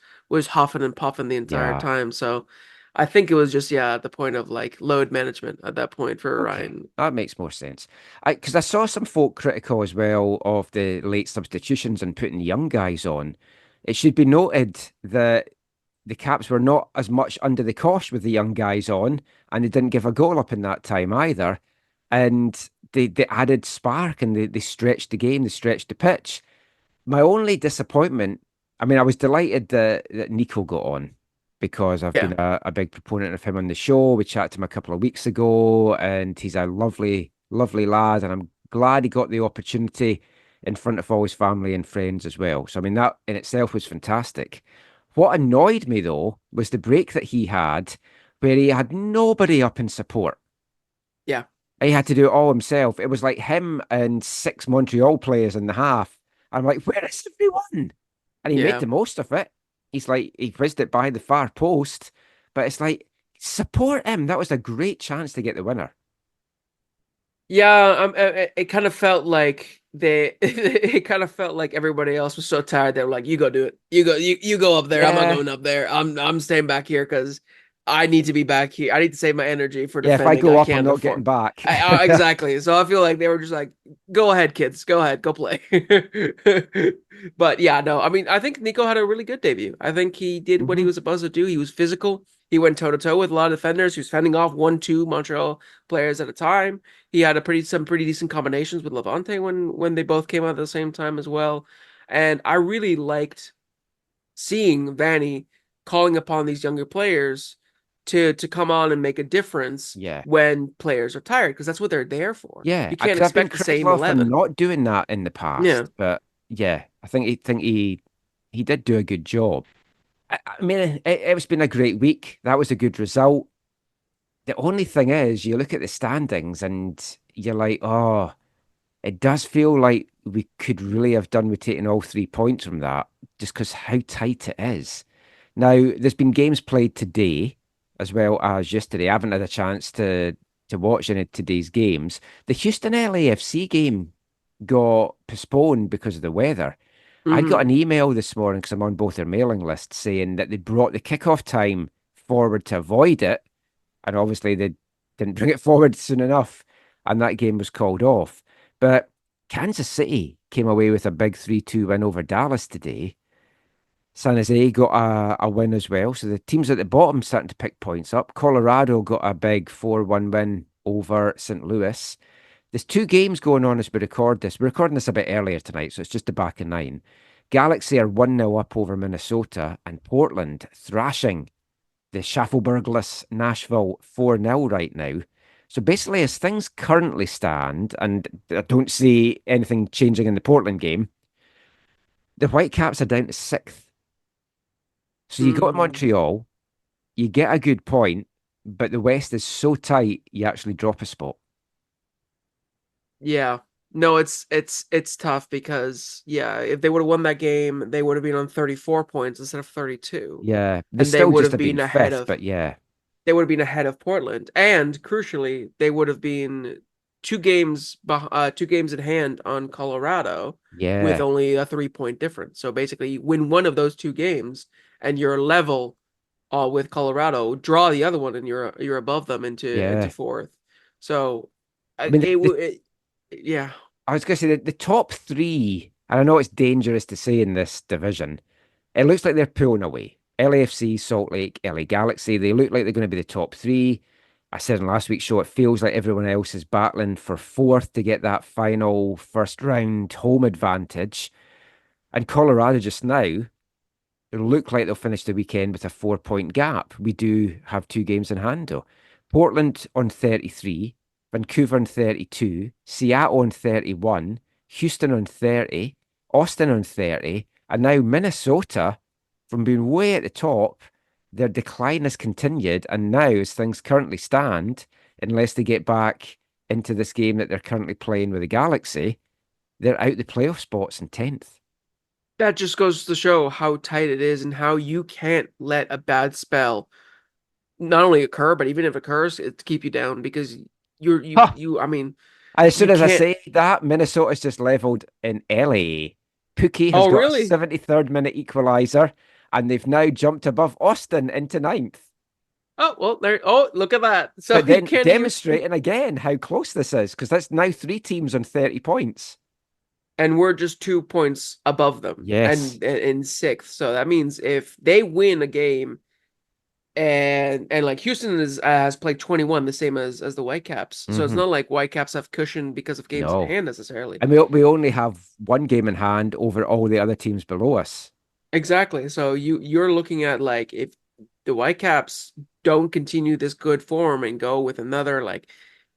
huffing and puffing the entire Yeah. time. So I think it was just, yeah, at the point of like load management at that point for Okay, Ryan. that makes more sense. Because I saw some folk critical as well of the late substitutions and putting young guys on. It should be noted that the Caps were not as much under the cosh with the young guys on, and they didn't give a goal up in that time either. And they added spark and they stretched the game, they stretched the pitch. My only disappointment, I mean, I was delighted that Nico got on because I've Yeah. been a big proponent of him on the show. We chatted to him a couple of weeks ago, and he's a lovely, lovely lad. And I'm glad he got the opportunity in front of all his family and friends as well. So, I mean, that in itself was fantastic. What annoyed me, though, was the break that he had where he had nobody up in support. Yeah. He had to do it all himself. It was like him and six Montreal players in the half. I'm like, where is everyone? And he made Yeah. the most of it. He's like, he whizzed it by the far post, but it's like, support him. That was a great chance to get the winner. Yeah, it kind of felt like it kind of felt like everybody else was so tired they were like, "You go do it. You go up there. I'm not Yeah. going up there. I'm staying back here because I need to be back here. I need to save my energy for Yeah, if I defending. go I up, I'm can't not getting afford." back. Exactly. So I feel like they were just like, "Go ahead, kids. Go ahead. Go play." But yeah, no. I mean, I think Nico had a really good debut. I think he did what he Mhm. was supposed to do. He was physical. He went toe to toe with a lot of defenders. He was fending off 1, 2 Montreal players at a time. He had some pretty decent combinations with Levante when they both came out at the same time as well. And I really liked seeing Vanny calling upon these younger players to come on and make a difference Yeah. when players are tired, because that's what they're there for. Yeah. You can't Because I've been expect the same critical of him 11. not doing that in the Yeah. past. But yeah, I think he did do a good job. I mean, it's been a great week. That was a good result. The only thing is, you look at the standings and you're like, oh, it does feel like we could really have done with taking all 3 points from that, just because how tight it is. Now, there's been games played today as well as yesterday. I haven't had a chance to watch any of today's games. The Houston LAFC game got postponed because of the weather. I got Hmm. an email this morning because I'm on both their mailing lists saying that they brought the kickoff time forward to avoid it, and obviously they didn't bring it forward soon enough, and that game was called off. But Kansas City came away with a big 3-2 win over Dallas today. San Jose got a win as well. So the teams at the bottom starting to pick points up. Colorado got a big 4-1 win over St. Louis. There's two games going on as we record this. We're recording this a bit earlier tonight, so it's just the back of nine. Galaxy are 1-0 up over Minnesota, and Portland thrashing the Schaffelbergless Nashville 4-0 right now. So basically, as things currently stand, and I don't see anything changing in the Portland game, the Whitecaps are down to sixth. So you go to Hmm. Montreal, you get a good point, but the West is so tight, you actually drop a spot. Yeah. No, it's tough because yeah, if they would have won that game, they would have been on 34 points instead of 32. Yeah, they And they still would just have have been been ahead fifth, of but yeah, Portland, and crucially, they would have been 2 games in hand on Colorado with yeah, only a 3 point difference. So basically, you win one of those 2 games, and you're level with Colorado. Draw the other one, and you're above them into yeah. fourth. So, I mean, yeah. I was going to say that the top three, and I know it's dangerous to say in this division, it looks like they're pulling away. LAFC, Salt Lake, LA Galaxy, they look like they're going to be the top three. I said in last week's show, it feels like everyone else is battling for fourth to get that final first round home advantage. And Colorado just now, it look like they'll finish the weekend with a 4 point gap. We do have two games in hand, though. Portland on 33, Vancouver on 32, Seattle on 31, Houston on 30, Austin on 30, and now Minnesota, from being way at the top, their decline has continued. And now, as things currently stand, unless they get back into this game that they're currently playing with the Galaxy, they're out the playoff spots in 10th. That just goes to show how tight it is and how you can't let a bad spell not only occur, but even if it occurs, it keep you down because I mean, As soon you as I can't. say that, Minnesota's just leveled in LA. Pookie has Oh, got really? a 73rd minute equaliser, and they've now jumped above Austin into 9th. Oh, well, there. Oh, look at that. So But you then can't demonstrating again how close this is, because that's now 3 teams on 30 points. and we're just 2 points above them. Yes. And in 6th. So that means if they win a game and like Houston has played 21, the same as the Whitecaps. So it's Mhm. not like Whitecaps have cushion because of games in No. hand necessarily. And we only have 1 game in hand over all the other teams below us. Exactly. So you're looking at like if the Whitecaps don't continue this good form and go with another like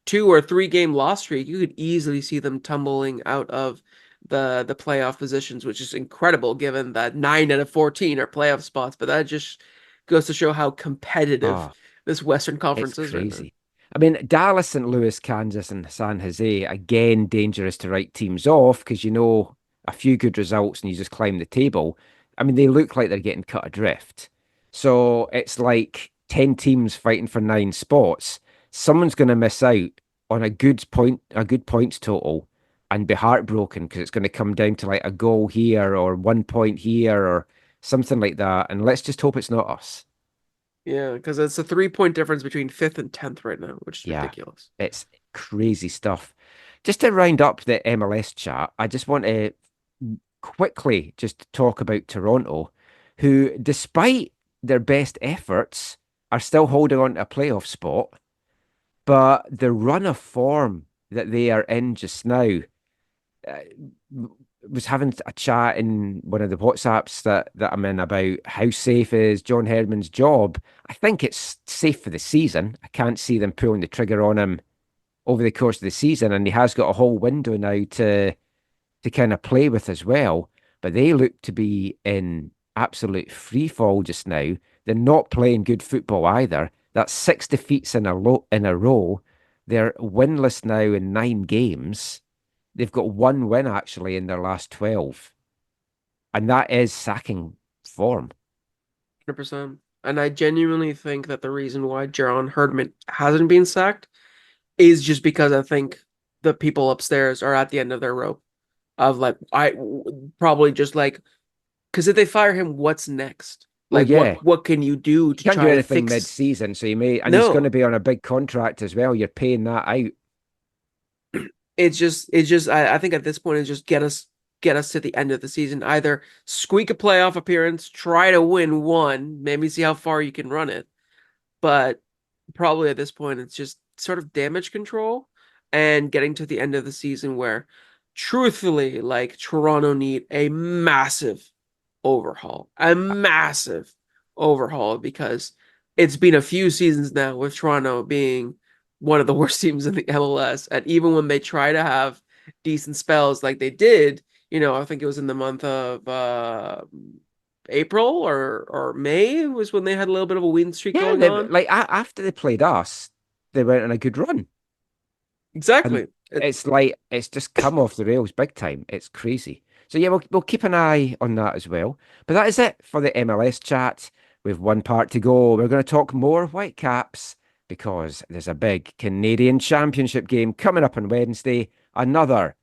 2 or 3 game loss streak, you could easily see them tumbling out of the playoff positions, which is incredible given that 9 out of 14 are playoff spots. But that just goes to show how competitive Ah, this Western it's Conference is right now. crazy. I mean, Dallas, St. Louis, Kansas, and San Jose, again, dangerous to write teams off because a few good results and you just climb the table. I mean, they look like they're getting cut adrift. So it's like 10 teams fighting for 9 spots. Someone's going to miss out on a good points total and be heartbroken because it's going to come down to like a goal here or 1 point here or something like that. And let's just hope it's not us. Yeah, because it's a 3 point difference between 5th and 10th right now, which is Yeah. ridiculous. It's crazy stuff. Just to round up the MLS chat, I just want to quickly just talk about Toronto, who, despite their best efforts, are still holding on to a playoff spot. But the run of form that they are in just now, uh, was having a chat in one of the WhatsApps that I'm in about how safe is John Herdman's job. I think it's safe for the season. I can't see them pulling the trigger on him over the course of the season, and he has got a whole window now to kind of play with as well. But they look to be in absolute free fall just now. They're not playing good football either. That's 6 defeats in a row. They're winless now in 9 games. They've got 1 win actually in their last 12. And that is sacking form. 100%. And I genuinely think that the reason why John Herdman hasn't been sacked is just because I think the people upstairs are at the end of their rope of like, probably just like, because if they fire him, what's next? Like, yeah. what can you do to You can't try do to anything fix? mid-season, so you may, and he's No. going to be on a big contract as well. You're paying that out. It's just I think at this point it's just get us to the end of the season. Either squeak a playoff appearance, try to win 1, maybe see how far you can run it. But probably at this point it's just sort of damage control and getting to the end of the season where truthfully, like Toronto need a massive overhaul. Because it's been a few seasons now with Toronto being one of the worst teams in the MLS. And even when they try to have decent spells like they did, I think it was in the month of April or May was when they had a little bit of a win streak going on. Like after they played us, they went on a good run. Exactly. It's like it's just come off the rails big time. It's crazy. So yeah, we'll keep an eye on that as well. But that is it for the MLS chat. We've 1 part to go. We're going to talk more Whitecaps because there's a big Canadian Championship game coming up on Wednesday. Another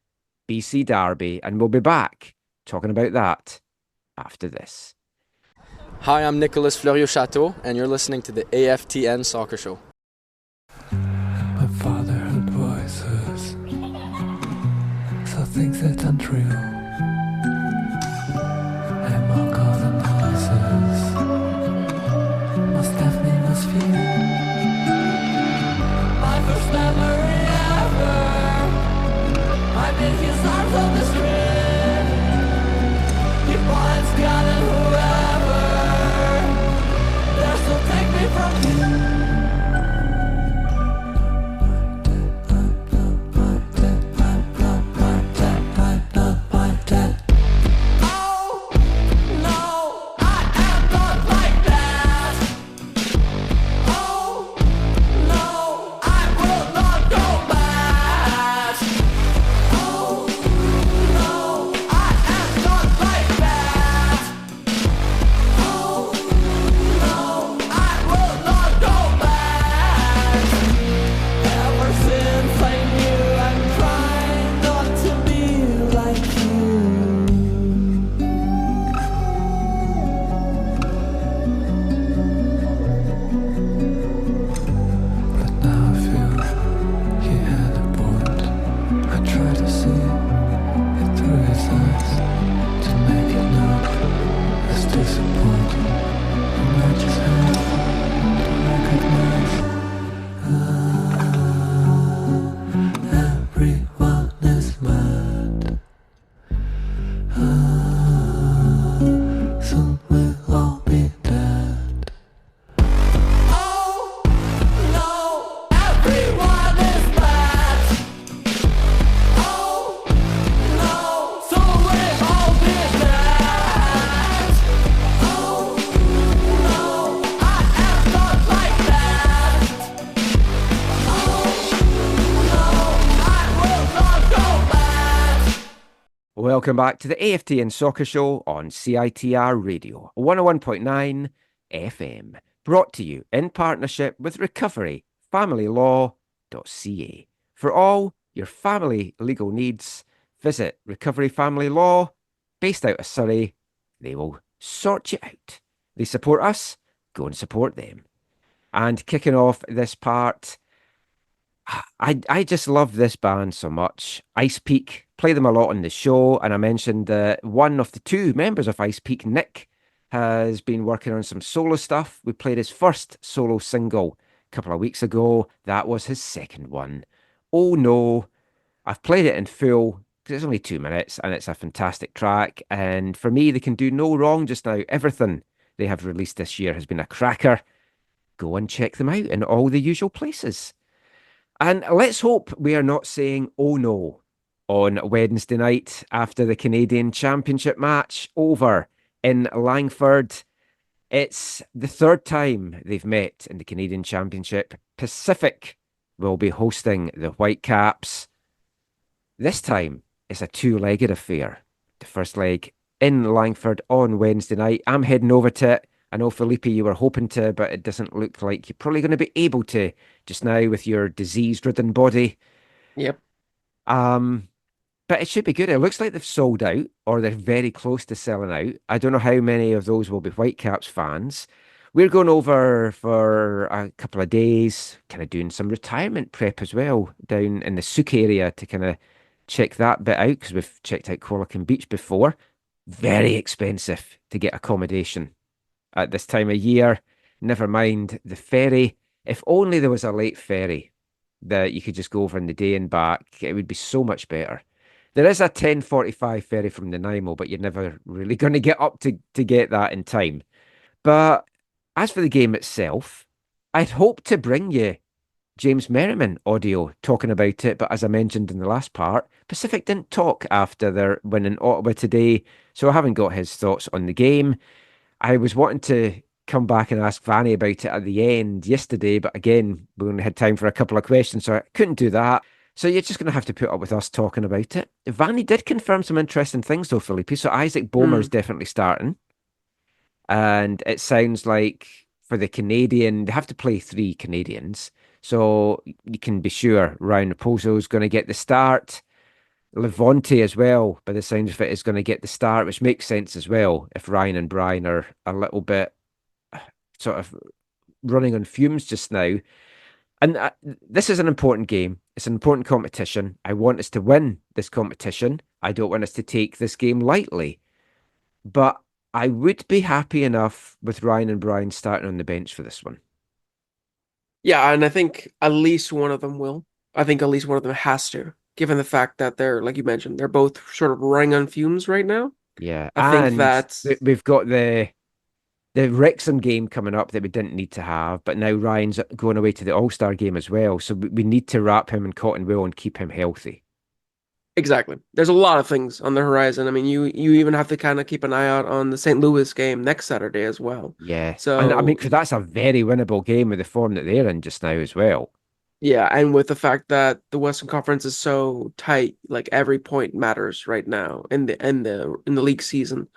BC Derby, and we'll be back talking about that after this. Hi, I'm Nicolas Fleuriot-Chateau, and you're listening to the AFTN Soccer Show. My father heard voices, saw things that aren't real. I'm all caught in noises. Must have me, must feel. My first memory ever. I'm in his arms on the street. He finds God and whoever. There, so take me from you. Welcome back to the AFTN Soccer Show on CITR Radio 101.9 FM, brought to you in partnership with recoveryfamilylaw.ca. For all your family legal needs, visit Recovery Family Law, based out of Surrey. They will sort you out. They support us, go and support them. And kicking off this part, I just love this band so much. Ice Peak, play them a lot on the show, and I mentioned that one of the two members of Ice Peak, Nick, has been working on some solo stuff. We played his first solo single a couple of weeks ago. That was his second one. Oh no, I've played it in full because it's only 2 minutes and it's a fantastic track. And for me, they can do no wrong just now. Everything they have released this year has been a cracker. Go and check them out in all the usual places. And let's hope we are not saying, oh no, on Wednesday night after the Canadian Championship match over in Langford. It's the third time they've met in the Canadian Championship. Pacific will be hosting the Whitecaps. This time, it's a two-legged affair. The first leg in Langford on Wednesday night. I'm heading over to it. I know, Felipe, you were hoping to, but it doesn't look like you're probably going to be able to just now with your disease-ridden body. Yep. But it should be good. It looks like they've sold out, or they're very close to selling out. I don't know how many of those will be Whitecaps fans. We're going over for a couple of days, kind of doing some retirement prep as well, down in the Souk area to kind of check that bit out, because we've checked out Quillican Beach before. Very expensive to get accommodation at this time of year. Never mind the ferry. If only there was a late ferry that you could just go over in the day and back, it would be so much better. There is a 10:45 ferry from Nanaimo, but you're never really going to get up to get that in time. But as for the game itself, I'd hoped to bring you James Merriman audio talking about it, but as I mentioned in the last part, Pacific didn't talk after their win in Ottawa today, so I haven't got his thoughts on the game. I was wanting to come back and ask Vanny about it at the end yesterday, but again, we only had time for a couple of questions, so I couldn't do that. So you're just going to have to put up with us talking about it. Vanny did confirm some interesting things, though, Felipe. So Isaac Boehmer's definitely starting. And it sounds like for the Canadian, they have to play 3 Canadians. So you can be sure Ryan Raposo is going to get the start. Levante as well, by the sounds of it, is going to get the start, which makes sense as well if Ryan and Brian are a little bit sort of running on fumes just now. And this is an important game. It's an important competition. I want us to win this competition. I don't want us to take this game lightly. But I would be happy enough with Ryan and Brian starting on the bench for this one. Yeah, and I think at least one of them will. I think at least one of them has to, given the fact that they're, like you mentioned, they're both sort of running on fumes right now. Yeah, I think that's... we've got the Wrexham game coming up that we didn't need to have, but now Ryan's going away to the All-Star game as well, so we need to wrap him in cotton wool and keep him healthy. Exactly. There's a lot of things on the horizon. I mean, you even have to kind of keep an eye out on the St. Louis game next Saturday as well. Yeah, so and I mean, because that's a very winnable game with the form that they're in just now as well. Yeah, and with the fact that the Western Conference is so tight, like every point matters right now in the league season.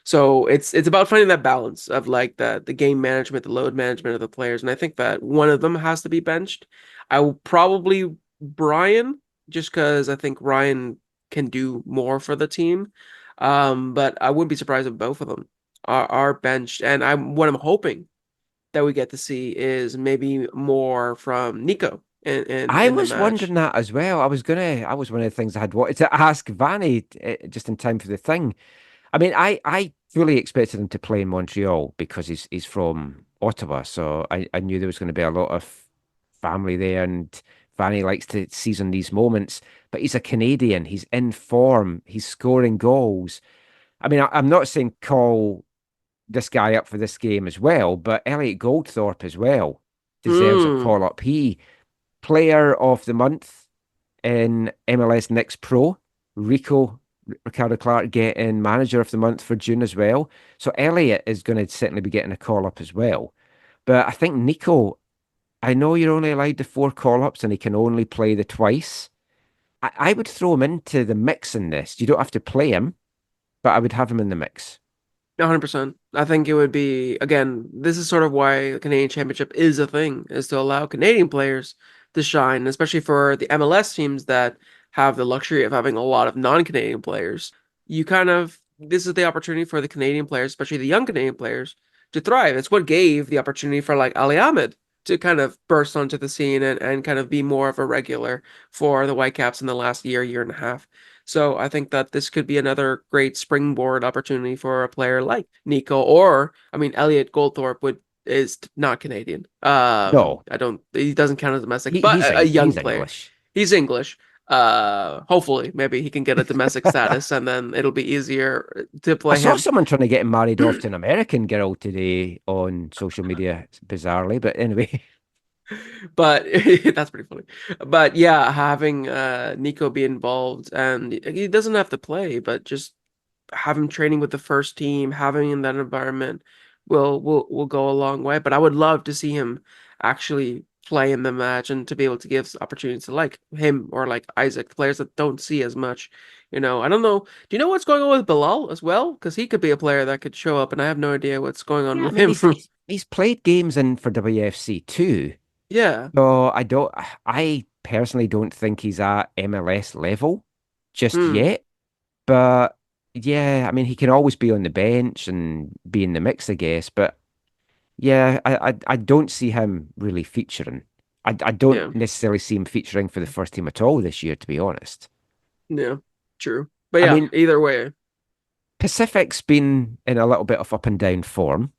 So it's about finding that balance of like the game management, the load management of the players, and I think that one of them has to be benched. I will probably Brian, just because I think Ryan can do more for the team. But I wouldn't be surprised if both of them are benched. And what I'm hoping that we get to see is maybe more from Nico. I was wondering that as well. I was one of the things I had wanted to ask Vanny just in time for the thing. I mean, I fully expected him to play in Montreal because he's from Ottawa, so I knew there was going to be a lot of family there, and Vanny likes to season these moments. But he's a Canadian. He's in form. He's scoring goals. I mean, I'm not saying call this guy up for this game as well, but Elliot Goldthorpe as well deserves a call up. He player of the month in MLS Next Pro. Ricardo Clark getting manager of the month for June as well. So Elliot is going to certainly be getting a call up as well. But I think Nico, I know you're only allowed the 4 call ups and he can only play the twice. I would throw him into the mix in this. You don't have to play him, but I would have him in the mix. 100%. I think it would be, again, this is sort of why the Canadian Championship is a thing, is to allow Canadian players to shine, especially for the MLS teams that have the luxury of having a lot of non-Canadian players. This is the opportunity for the Canadian players, especially the young Canadian players, to thrive. It's what gave the opportunity for like Ali Ahmed to kind of burst onto the scene and kind of be more of a regular for the Whitecaps in the last year and a half. So I think that this could be another great springboard opportunity for a player like Nico, or I mean Elliot Goldthorpe is not Canadian. No, He doesn't count as domestic, he, but he's a young he's player. English. He's English. Hopefully maybe he can get a domestic status and then it'll be easier to I play saw him. someone trying to get him married off to an American girl today on social media, bizarrely. But anyway, But that's pretty funny. But yeah, having Nico be involved, and he doesn't have to play, but just have him training with the first team, having him in that environment will go a long way. But I would love to see him actually play in the match and to be able to give opportunities to like him or like Isaac, players that don't see as much. I don't know. Do you know what's going on with Bilal as well? Because he could be a player that could show up, and I have no idea what's going on yeah, I with mean him. he's played games in for WFC too. Yeah. So I personally don't think he's at MLS level just Hmm. yet. But yeah, I mean, he can always be on the bench and be in the mix, I guess. But yeah, I don't see him really featuring. I don't Yeah. necessarily see him featuring for the first team at all this year, to be honest. Yeah. True. But I yeah, mean, either way. Pacific's been in a little bit of up and down form.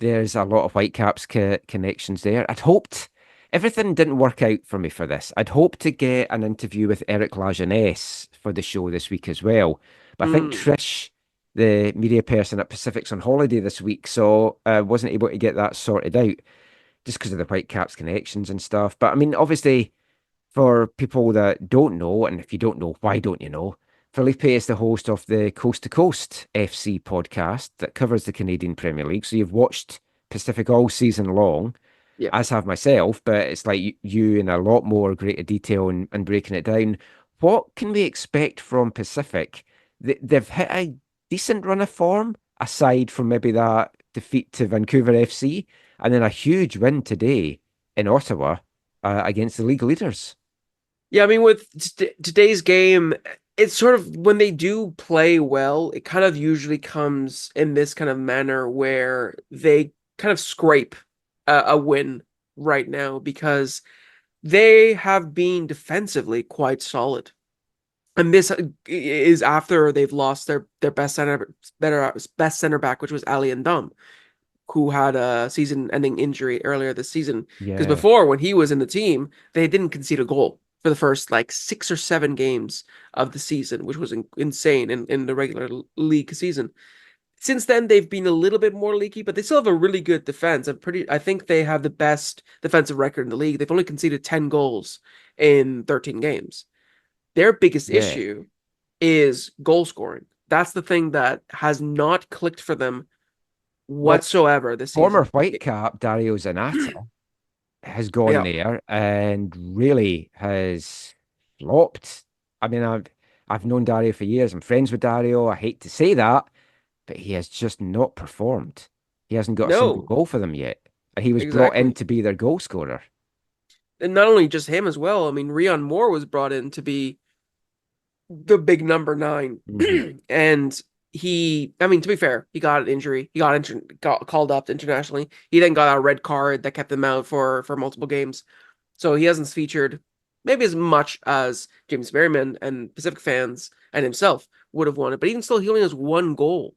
There's a lot of Whitecaps connections there. I'd hoped everything didn't work out for me for this. I'd hoped to get an interview with Eric Lajeunesse for the show this week as well. But I think Hmm. Trish, the media person at Pacific's on holiday this week, so I wasn't able to get that sorted out just because of the Whitecaps connections and stuff. But I mean, obviously, for people that don't know, and if you don't know, why don't you know? Felipe is the host of the Coast to Coast FC podcast that covers the Canadian Premier League. So you've watched Pacific all season long, Yeah. as have myself, but it's like you in a lot more greater detail and breaking it down. What can we expect from Pacific? They've hit a decent run of form, aside from maybe that defeat to Vancouver FC, and then a huge win today in Ottawa against the league leaders. Yeah, I mean, with today's game, it's sort of when they do play well, it kind of usually comes in this kind of manner where they kind of scrape a win right now because they have been defensively quite solid. And this is after they've lost their best center back, which was Ali and Dom, who had a season-ending injury earlier this season. Because Yeah. before, when he was in the team, they didn't concede a goal for the first like 6 or 7 games of the season, which was insane in the regular league season. Since then, they've been a little bit more leaky, but they still have a really good defense. I think they have the best defensive record in the league. They've only conceded 10 goals in 13 games. Their biggest Yeah. issue is goal scoring. That's the thing that has not clicked for them Well, whatsoever this former season. Whitecap Dario Zanata has gone Yeah. there and really has flopped. I mean, I've known Dario for years. I'm friends with Dario. I hate to say that, but he has just not performed. He hasn't got a single No, goal for them yet. And he was brought in exactly. to be their goal scorer. And not only just him as well. I mean, Rion Moore was brought in to be the big number 9. Mhm. And I mean, to be fair, he got an injury. He got called up internationally. He then got a red card that kept him out for multiple games. So he hasn't featured maybe as much as James Merriman and Pacific fans and himself would have wanted. But even still, he only has 1 goal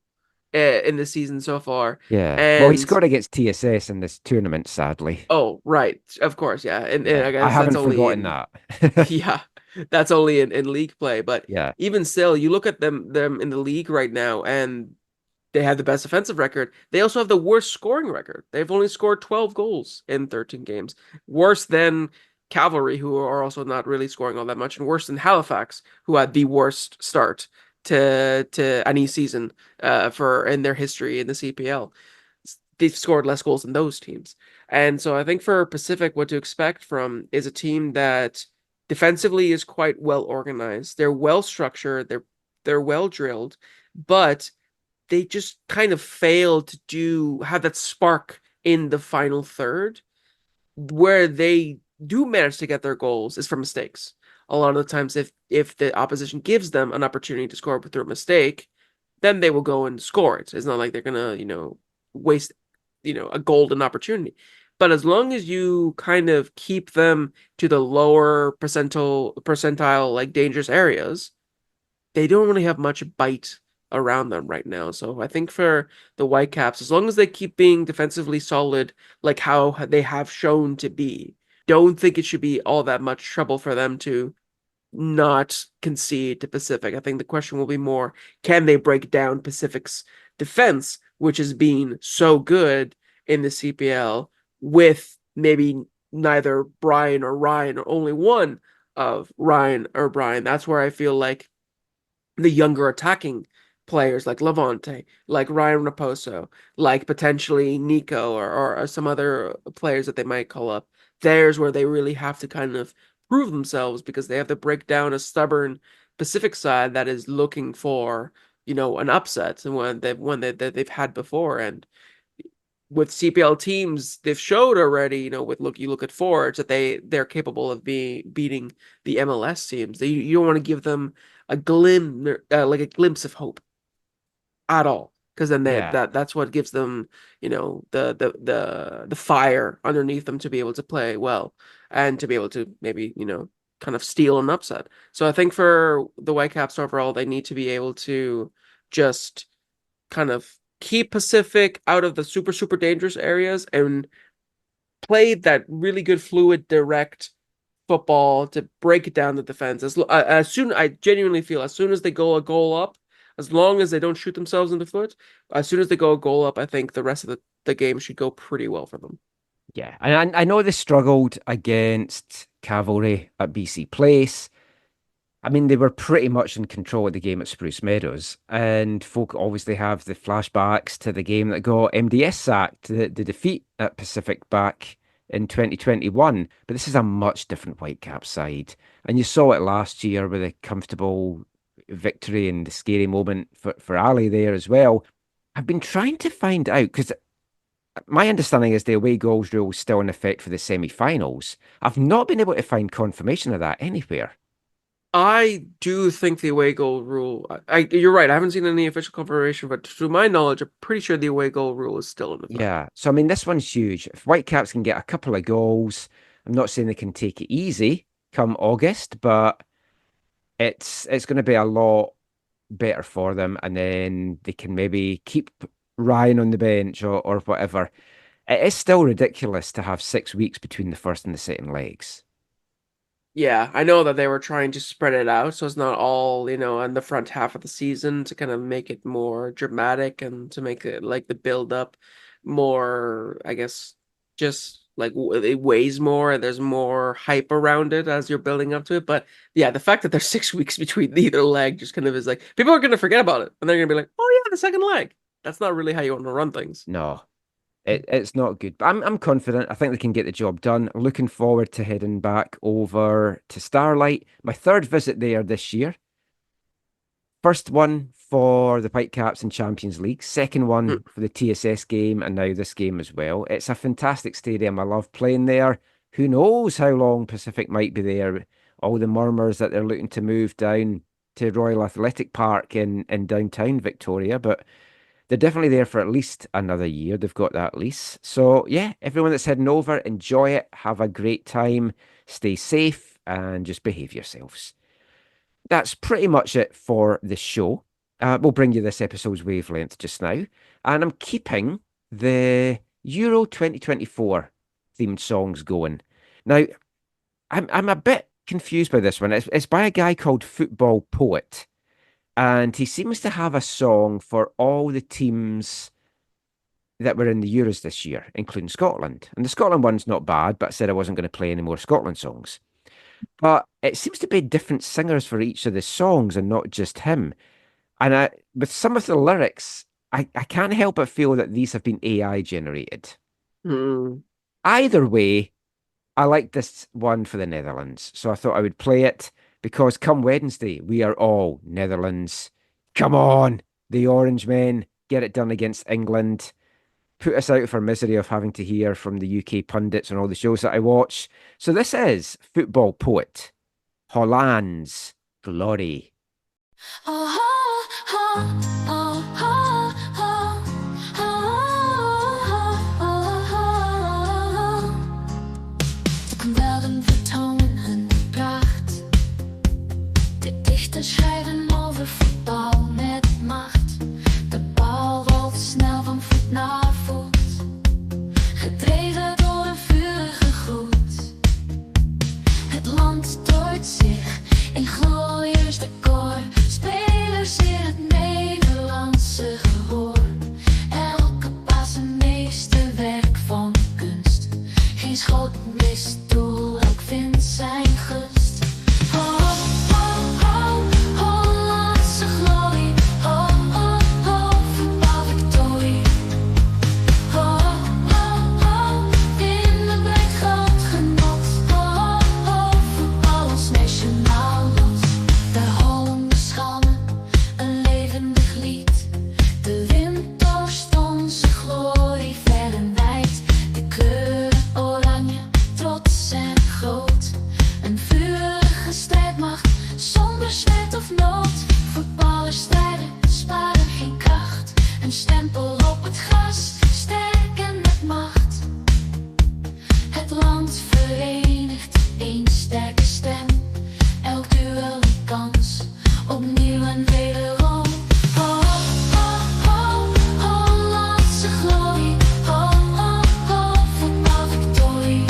in this season so far. Yeah. Well, he And scored against TSS in this tournament, sadly. oh, right, of course, yeah. And I Yeah. I guess that's haven't only forgotten in that. yeah, that's only in league play. But Yeah. even still, you look at them in the league right now, and they have the best offensive record. They also have the worst scoring record. They've only scored 12 goals in 13 games. Worse than Cavalry, who are also not really scoring all that much, and worse than Halifax, who had the worst start to any season for in their history in the CPL. They've scored less goals than those teams. And so I think for Pacific, what to expect from is a team that defensively is quite well organized. They're well structured. They're well drilled, but they just kind of fail to have that spark in the final third. Where they do manage to get their goals is from mistakes. A lot of the times, if the opposition gives them an opportunity to score through a mistake, then they will go and score it. It's not like they're gonna, waste, a golden opportunity. But as long as you kind of keep them to the lower percentile like dangerous areas, they don't really have much bite around them right now. So I think for the Whitecaps, as long as they keep being defensively solid, like how they have shown to be, don't think it should be all that much trouble for them to not concede to Pacific. I think the question will be more, can they break down Pacific's defense, which has been so good in the CPL, with maybe neither Brian or Ryan, or only one of Ryan or Brian. That's where I feel like the younger attacking players like Levante, like Ryan Raposo, like potentially Nico, or some other players that they might call up. There's where they really have to kind of prove themselves, because they have to break down a stubborn Pacific side that is looking for, an upset, and they've had before. And with CPL teams, they've showed already, you look at Forge, that they're capable of beating the MLS teams. You don't want to give them a glimpse of hope at all, because then Yeah. that's what gives them, the fire underneath them to be able to play well, and to be able to maybe, kind of steal an upset. So I think for the Whitecaps overall, they need to be able to just kind of keep Pacific out of the super, super dangerous areas, and play that really good, fluid, direct football to break down the defense. I genuinely feel, as soon as they go a goal up, as long as they don't shoot themselves in the foot, as soon as they go a goal up, I think the rest of the game should go pretty well for them. Yeah. And I know they struggled against Cavalry at BC Place. I mean, they were pretty much in control of the game at Spruce Meadows, and folk obviously have the flashbacks to the game that got MDS sacked, the defeat at Pacific back in 2021. But this is a much different Whitecap side, and you saw it last year with a comfortable victory and the scary moment for Ali there as well. I've been trying to find out, because my understanding is the away goals rule is still in effect for the semi-finals. I've not been able to find confirmation of that anywhere. I do think the away goal rule. You're right. I haven't seen any official confirmation, but to my knowledge, I'm pretty sure the away goal rule is still in effect. Yeah. So, I mean, this one's huge. If Whitecaps can get a couple of goals, I'm not saying they can take it easy come August, but it's going to be a lot better for them. And then they can maybe keep Ryan on the bench, or whatever. It is still ridiculous to have 6 weeks between the first and the second legs. Yeah, I know that they were trying to spread it out, so it's not all, in the front half of the season, to kind of make it more dramatic, and to make it like the build up more, I guess, just like it weighs more, and there's more hype around it as you're building up to it. But yeah, the fact that there's 6 weeks between either leg just kind of is like, people are going to forget about it, and they're going to be like, oh yeah, the second leg. That's not really how you want to run things. No, it's not good. But I'm confident. I think they can get the job done. Looking forward to heading back over to Starlight. My third visit there this year. First one for the Whitecaps in Champions League. Second one Mm. for the TSS game, and now this game as well. It's a fantastic stadium. I love playing there. Who knows how long Pacific might be there? All the murmurs that they're looking to move down to Royal Athletic Park in downtown Victoria, but they're definitely there for at least another year. They've got that lease. So, yeah, everyone that's heading over, enjoy it. Have a great time. Stay safe and just behave yourselves. That's pretty much it for the show. We'll bring you this episode's wavelength just now. And I'm keeping the Euro 2024 themed songs going. Now, I'm a bit confused by this one. It's by a guy called Football Poet. And he seems to have a song for all the teams that were in the Euros this year, including Scotland. And the Scotland one's not bad, but I said I wasn't going to play any more Scotland songs. But it seems to be different singers for each of the songs, and not just him. And with some of the lyrics, I can't help but feel that these have been AI generated. Mm. Either way, I like this one for the Netherlands, so I thought I would play it because come Wednesday, we are all Netherlands. Come on, the Orange Men, get it done against England. Put us out of our misery of having to hear from the UK pundits on all the shows that I watch. So this is Football Poet, Holland's Glory. Oh, oh, oh, oh, oh, oh, oh. Welden vertonen hun pracht. De dichters schrijven over voetbal met macht. De bal rolt snel van voet naar voet, gedreven door een vurige gloed. Het land tooit zich in glorieus decor, spelers in het Nederlandse gehoor. Elke paas een meesterwerk van kunst, geen schot mist doel, elk vindt zijn gust. Oh, oh, oh, Hollandse glorie, oh, oh, oh, voetbalvictorie. Oh, oh, oh, in de blik groot genot. Oh, oh, voetbal ons nationaal lot. De Hollanders schalmen, een levendig lied. De wind dorst onze glorie ver en wijd. De kleuren oranje, trots en groot. Een vurige strijdmacht, zonder smet of nood. Voetballers strijden, sparen geen kracht. Een stempel op het gras, sterk en met macht. Het land verenigt, één sterke stem. Elk duel een kans, opnieuw en wederom. Oh, oh, oh, Hollandse glorie. Oh, oh, oh, voetbalvictorie.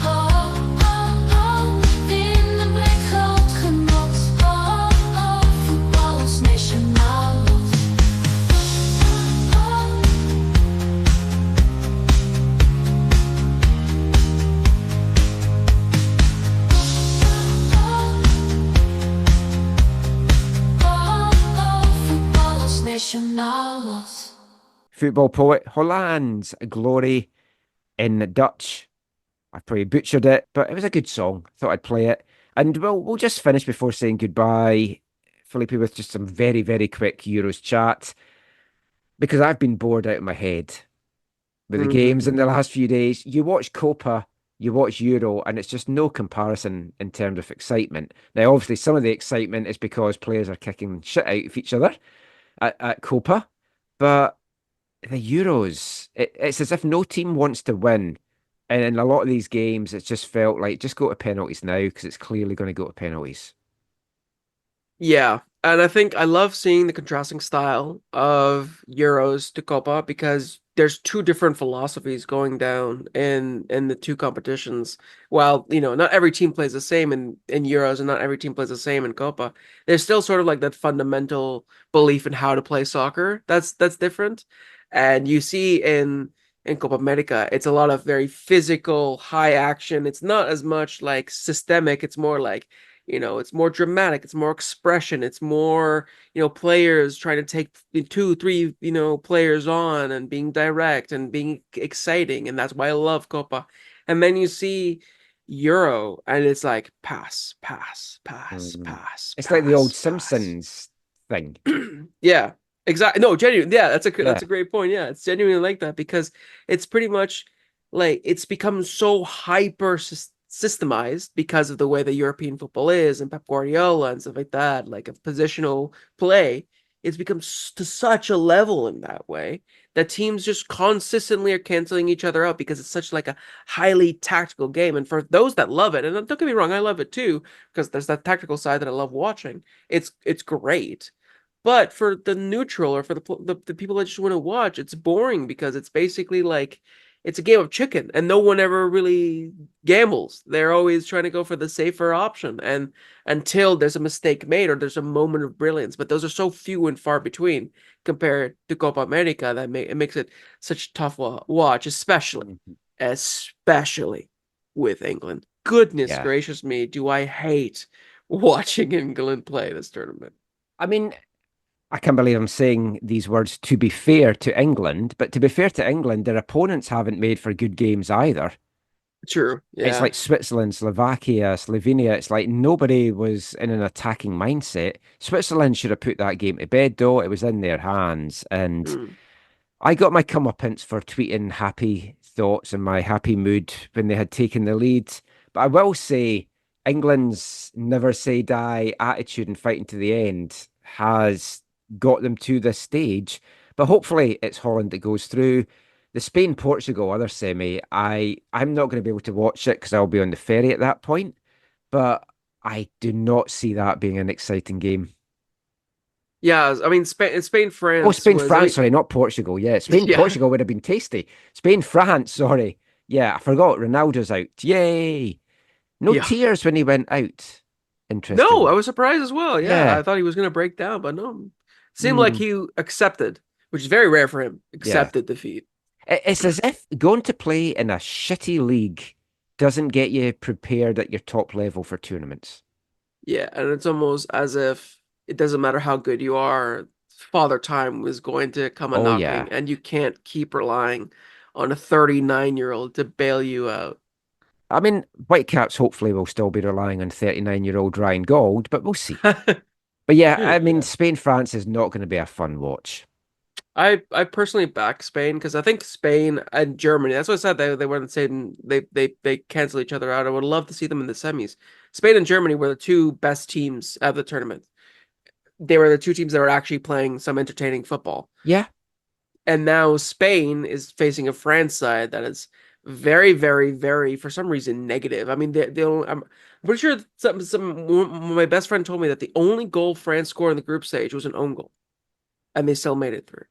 Oh, oh, oh, in de blik groot genot. Oh, oh, voetbal ons nationaal lot. Oh, oh, oh, voetbal ons nationaal lot. Football Poet, Holland's Glory in Dutch. I probably butchered it, but it was a good song. Thought I'd play it. And we'll just finish before saying goodbye, Felipe, with just some very, very quick Euros chat. Because I've been bored out of my head with the games in the last few days. You watch Copa, you watch Euro, and it's just no comparison in terms of excitement. Now, obviously, some of the excitement is because players are kicking shit out of each other at Copa, but the Euros, it's as if no team wants to win. And in a lot of these games, it's just felt like just go to penalties now because it's clearly going to go to penalties. Yeah, and I think I love seeing the contrasting style of Euros to Copa because there's two different philosophies going down in the two competitions. While, not every team plays the same in Euros and not every team plays the same in Copa, there's still sort of like that fundamental belief in how to play soccer. That's different. And you see in Copa America, it's a lot of very physical, high action. It's not as much like systemic. It's more like, it's more dramatic. It's more expression. It's more, players trying to take 2, 3, players on and being direct and being exciting. And that's why I love Copa. And then you see Euro and it's like pass, pass, pass, pass. It's like the old pass. Simpsons thing. Yeah, exactly. No, genuine. Yeah, that's a great point. Yeah, it's genuinely like that because it's pretty much like it's become so hyper systemized because of the way the European football is and Pep Guardiola and stuff like that, like a positional play. It's become to such a level in that way that teams just consistently are canceling each other out because it's such like a highly tactical game. And for those that love it, and don't get me wrong, I love it too because there's that tactical side that I love watching. It's great. But for the neutral or for the people that just want to watch, it's boring because it's basically like it's a game of chicken and no one ever really gambles. They're always trying to go for the safer option and until there's a mistake made or there's a moment of brilliance. But those are so few and far between compared to Copa America that it makes it such a tough watch, especially with England. Goodness gracious me, do I hate watching England play this tournament. I mean, I can't believe I'm saying these words to be fair to England, but to be fair to England, their opponents haven't made for good games either. True. It's Yeah. like Switzerland, Slovakia, Slovenia. It's like nobody was in an attacking mindset. Switzerland should have put that game to bed, though. It was in their hands. And Mm. I got my comeuppance for tweeting happy thoughts and my happy mood when they had taken the lead. But I will say, England's never say die attitude and fighting to the end has got them to this stage. But hopefully, it's Holland that goes through. The Spain Portugal other semi, I'm not going to be able to watch it because I'll be on the ferry at that point. But I do not see that being an exciting game. Yeah. I mean, Spain, Oh, France Spain, was. I France, mean, sorry, not Portugal. Yeah, Spain, yeah. Portugal would have been tasty. Spain, France, sorry. Yeah, I forgot Ronaldo's out. Yay. No Yeah. tears when he went out. No, I Interestingly. was surprised as well. Yeah, Yeah. I thought he was going to break down, but no. Seemed like Mm, he accepted, which is very rare for him, yeah. accepted defeat. It's as if going to play in a shitty league doesn't get you prepared at your top level for tournaments. Yeah, and it's almost as if it doesn't matter how good you are, Father Time is going to come a Oh, yeah. knocking, and you can't keep relying on a 39-year-old to bail you out. I mean, Whitecaps hopefully will still be relying on 39-year-old Ryan Gold, but we'll see. But yeah, I mean, Yeah. Spain, France is not going to be a fun watch. I personally back Spain because I think Spain and Germany, that's what I said, they were the same, they cancel each other out. I would love to see them in the semis. Spain and Germany were the two best teams of the tournament. They were the two teams that were actually playing some entertaining football. Yeah. And now Spain is facing a France side that is very, very, very, for some reason, negative. I mean, I'm pretty sure my best friend told me that the only goal France scored in the group stage was an own goal, and they still made it through.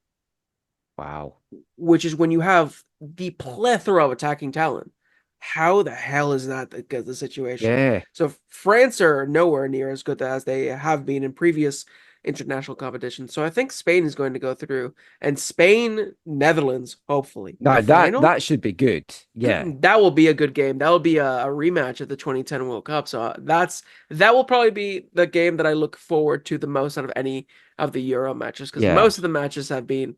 Wow. Which is when you have the plethora of attacking talent. How the hell is that the situation? Yeah. So France are nowhere near as good as they have been in previous international competitions. So I think Spain is going to go through, and Spain, Netherlands, hopefully. The Now that final, that should be good. Yeah. that will be a good game. That will be a rematch of the 2010 World Cup. So that will probably be the game that I look forward to the most out of any of the Euro matches, because Yeah. most of the matches have been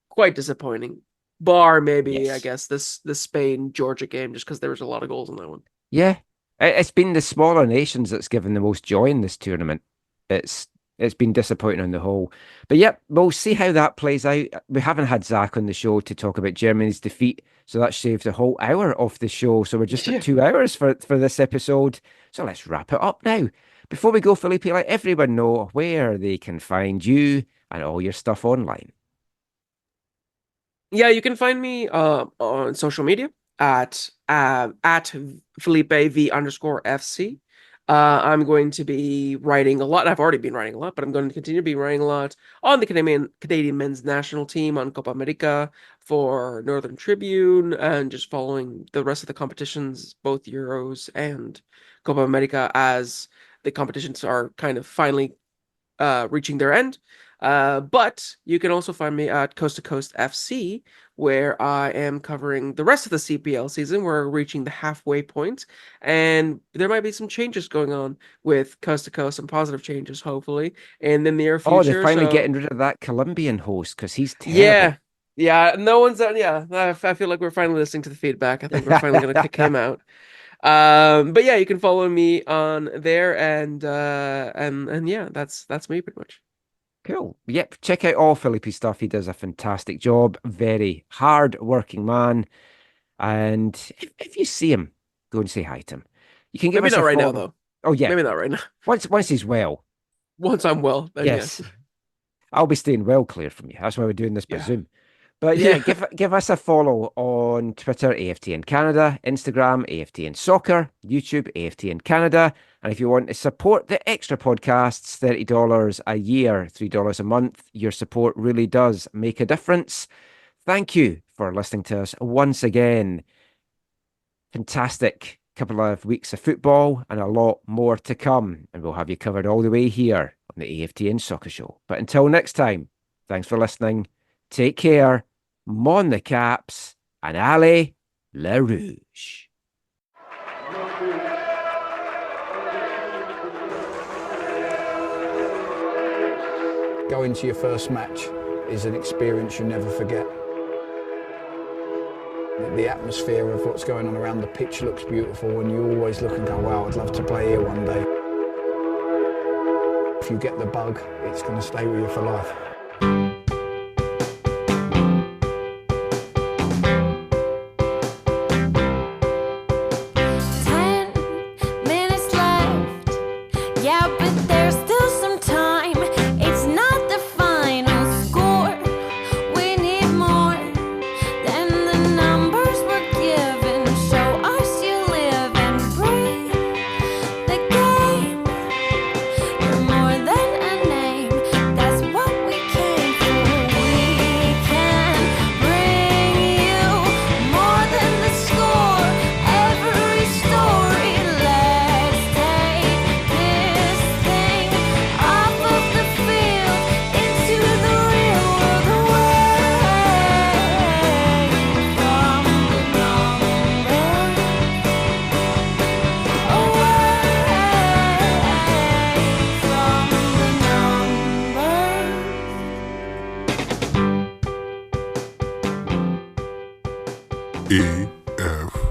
quite disappointing. Bar maybe, I Yes. guess, this Spain Georgia game, just because there was a lot of goals in that one. Yeah. It's been the smaller nations that's given the most joy in this tournament. It's it's been disappointing on the whole. But yep, we'll see how that plays out. We haven't had Zach on the show to talk about Germany's defeat, so that saved a whole hour off the show. So we're just at Yeah. 2 hours for this episode. So let's wrap it up now. Before we go, Felipe, let everyone know where they can find you and all your stuff online. Yeah, you can find me on social media at Felipe V_FC. I'm going to be writing a lot. I've already been writing a lot, but I'm going to continue to be writing a lot on the Canadian men's national team, on Copa America for Northern Tribune, and just following the rest of the competitions, both Euros and Copa America, as the competitions are kind of finally reaching their end. But you can also find me at Coast to Coast FC, where I am covering the rest of the CPL season. We're reaching the halfway point, and there might be some changes going on with Coast to Coast, some positive changes, hopefully, in the near Oh, they're future. finally So, getting rid of that Colombian host because he's terrible. yeah. Yeah, no one's yeah. I feel like we're finally listening to the feedback. I think we're finally gonna kick him out. But yeah, you can follow me on there, and yeah, that's me pretty much. Cool. Yep. Check out all Felipe's stuff. He does a fantastic job. Very hard working man. And if you see him, go and say hi to him. You can give Maybe us a not right now, follow. though. Oh yeah. Maybe not right now. Once he's well. Once I'm well, then Yes. yes. I'll be staying well clear from you. That's why we're doing this by Yeah. Zoom. But yeah, Yeah. give us a follow on Twitter, AFTN Canada, Instagram, AFTN Soccer, YouTube, AFTN Canada. And if you want to support the extra podcasts, $30 a year, $3 a month, your support really does make a difference. Thank you for listening to us once again. Fantastic couple of weeks of football and a lot more to come. And we'll have you covered all the way here on the AFTN Soccer Show. But until next time, thanks for listening. Take care. Mon the Caps and Allez Le Rouge. Going to your first match is an experience you never forget. The atmosphere of what's going on around the pitch looks beautiful, and you always look and go, wow, I'd love to play here one day. If you get the bug, it's going to stay with you for life. AFTN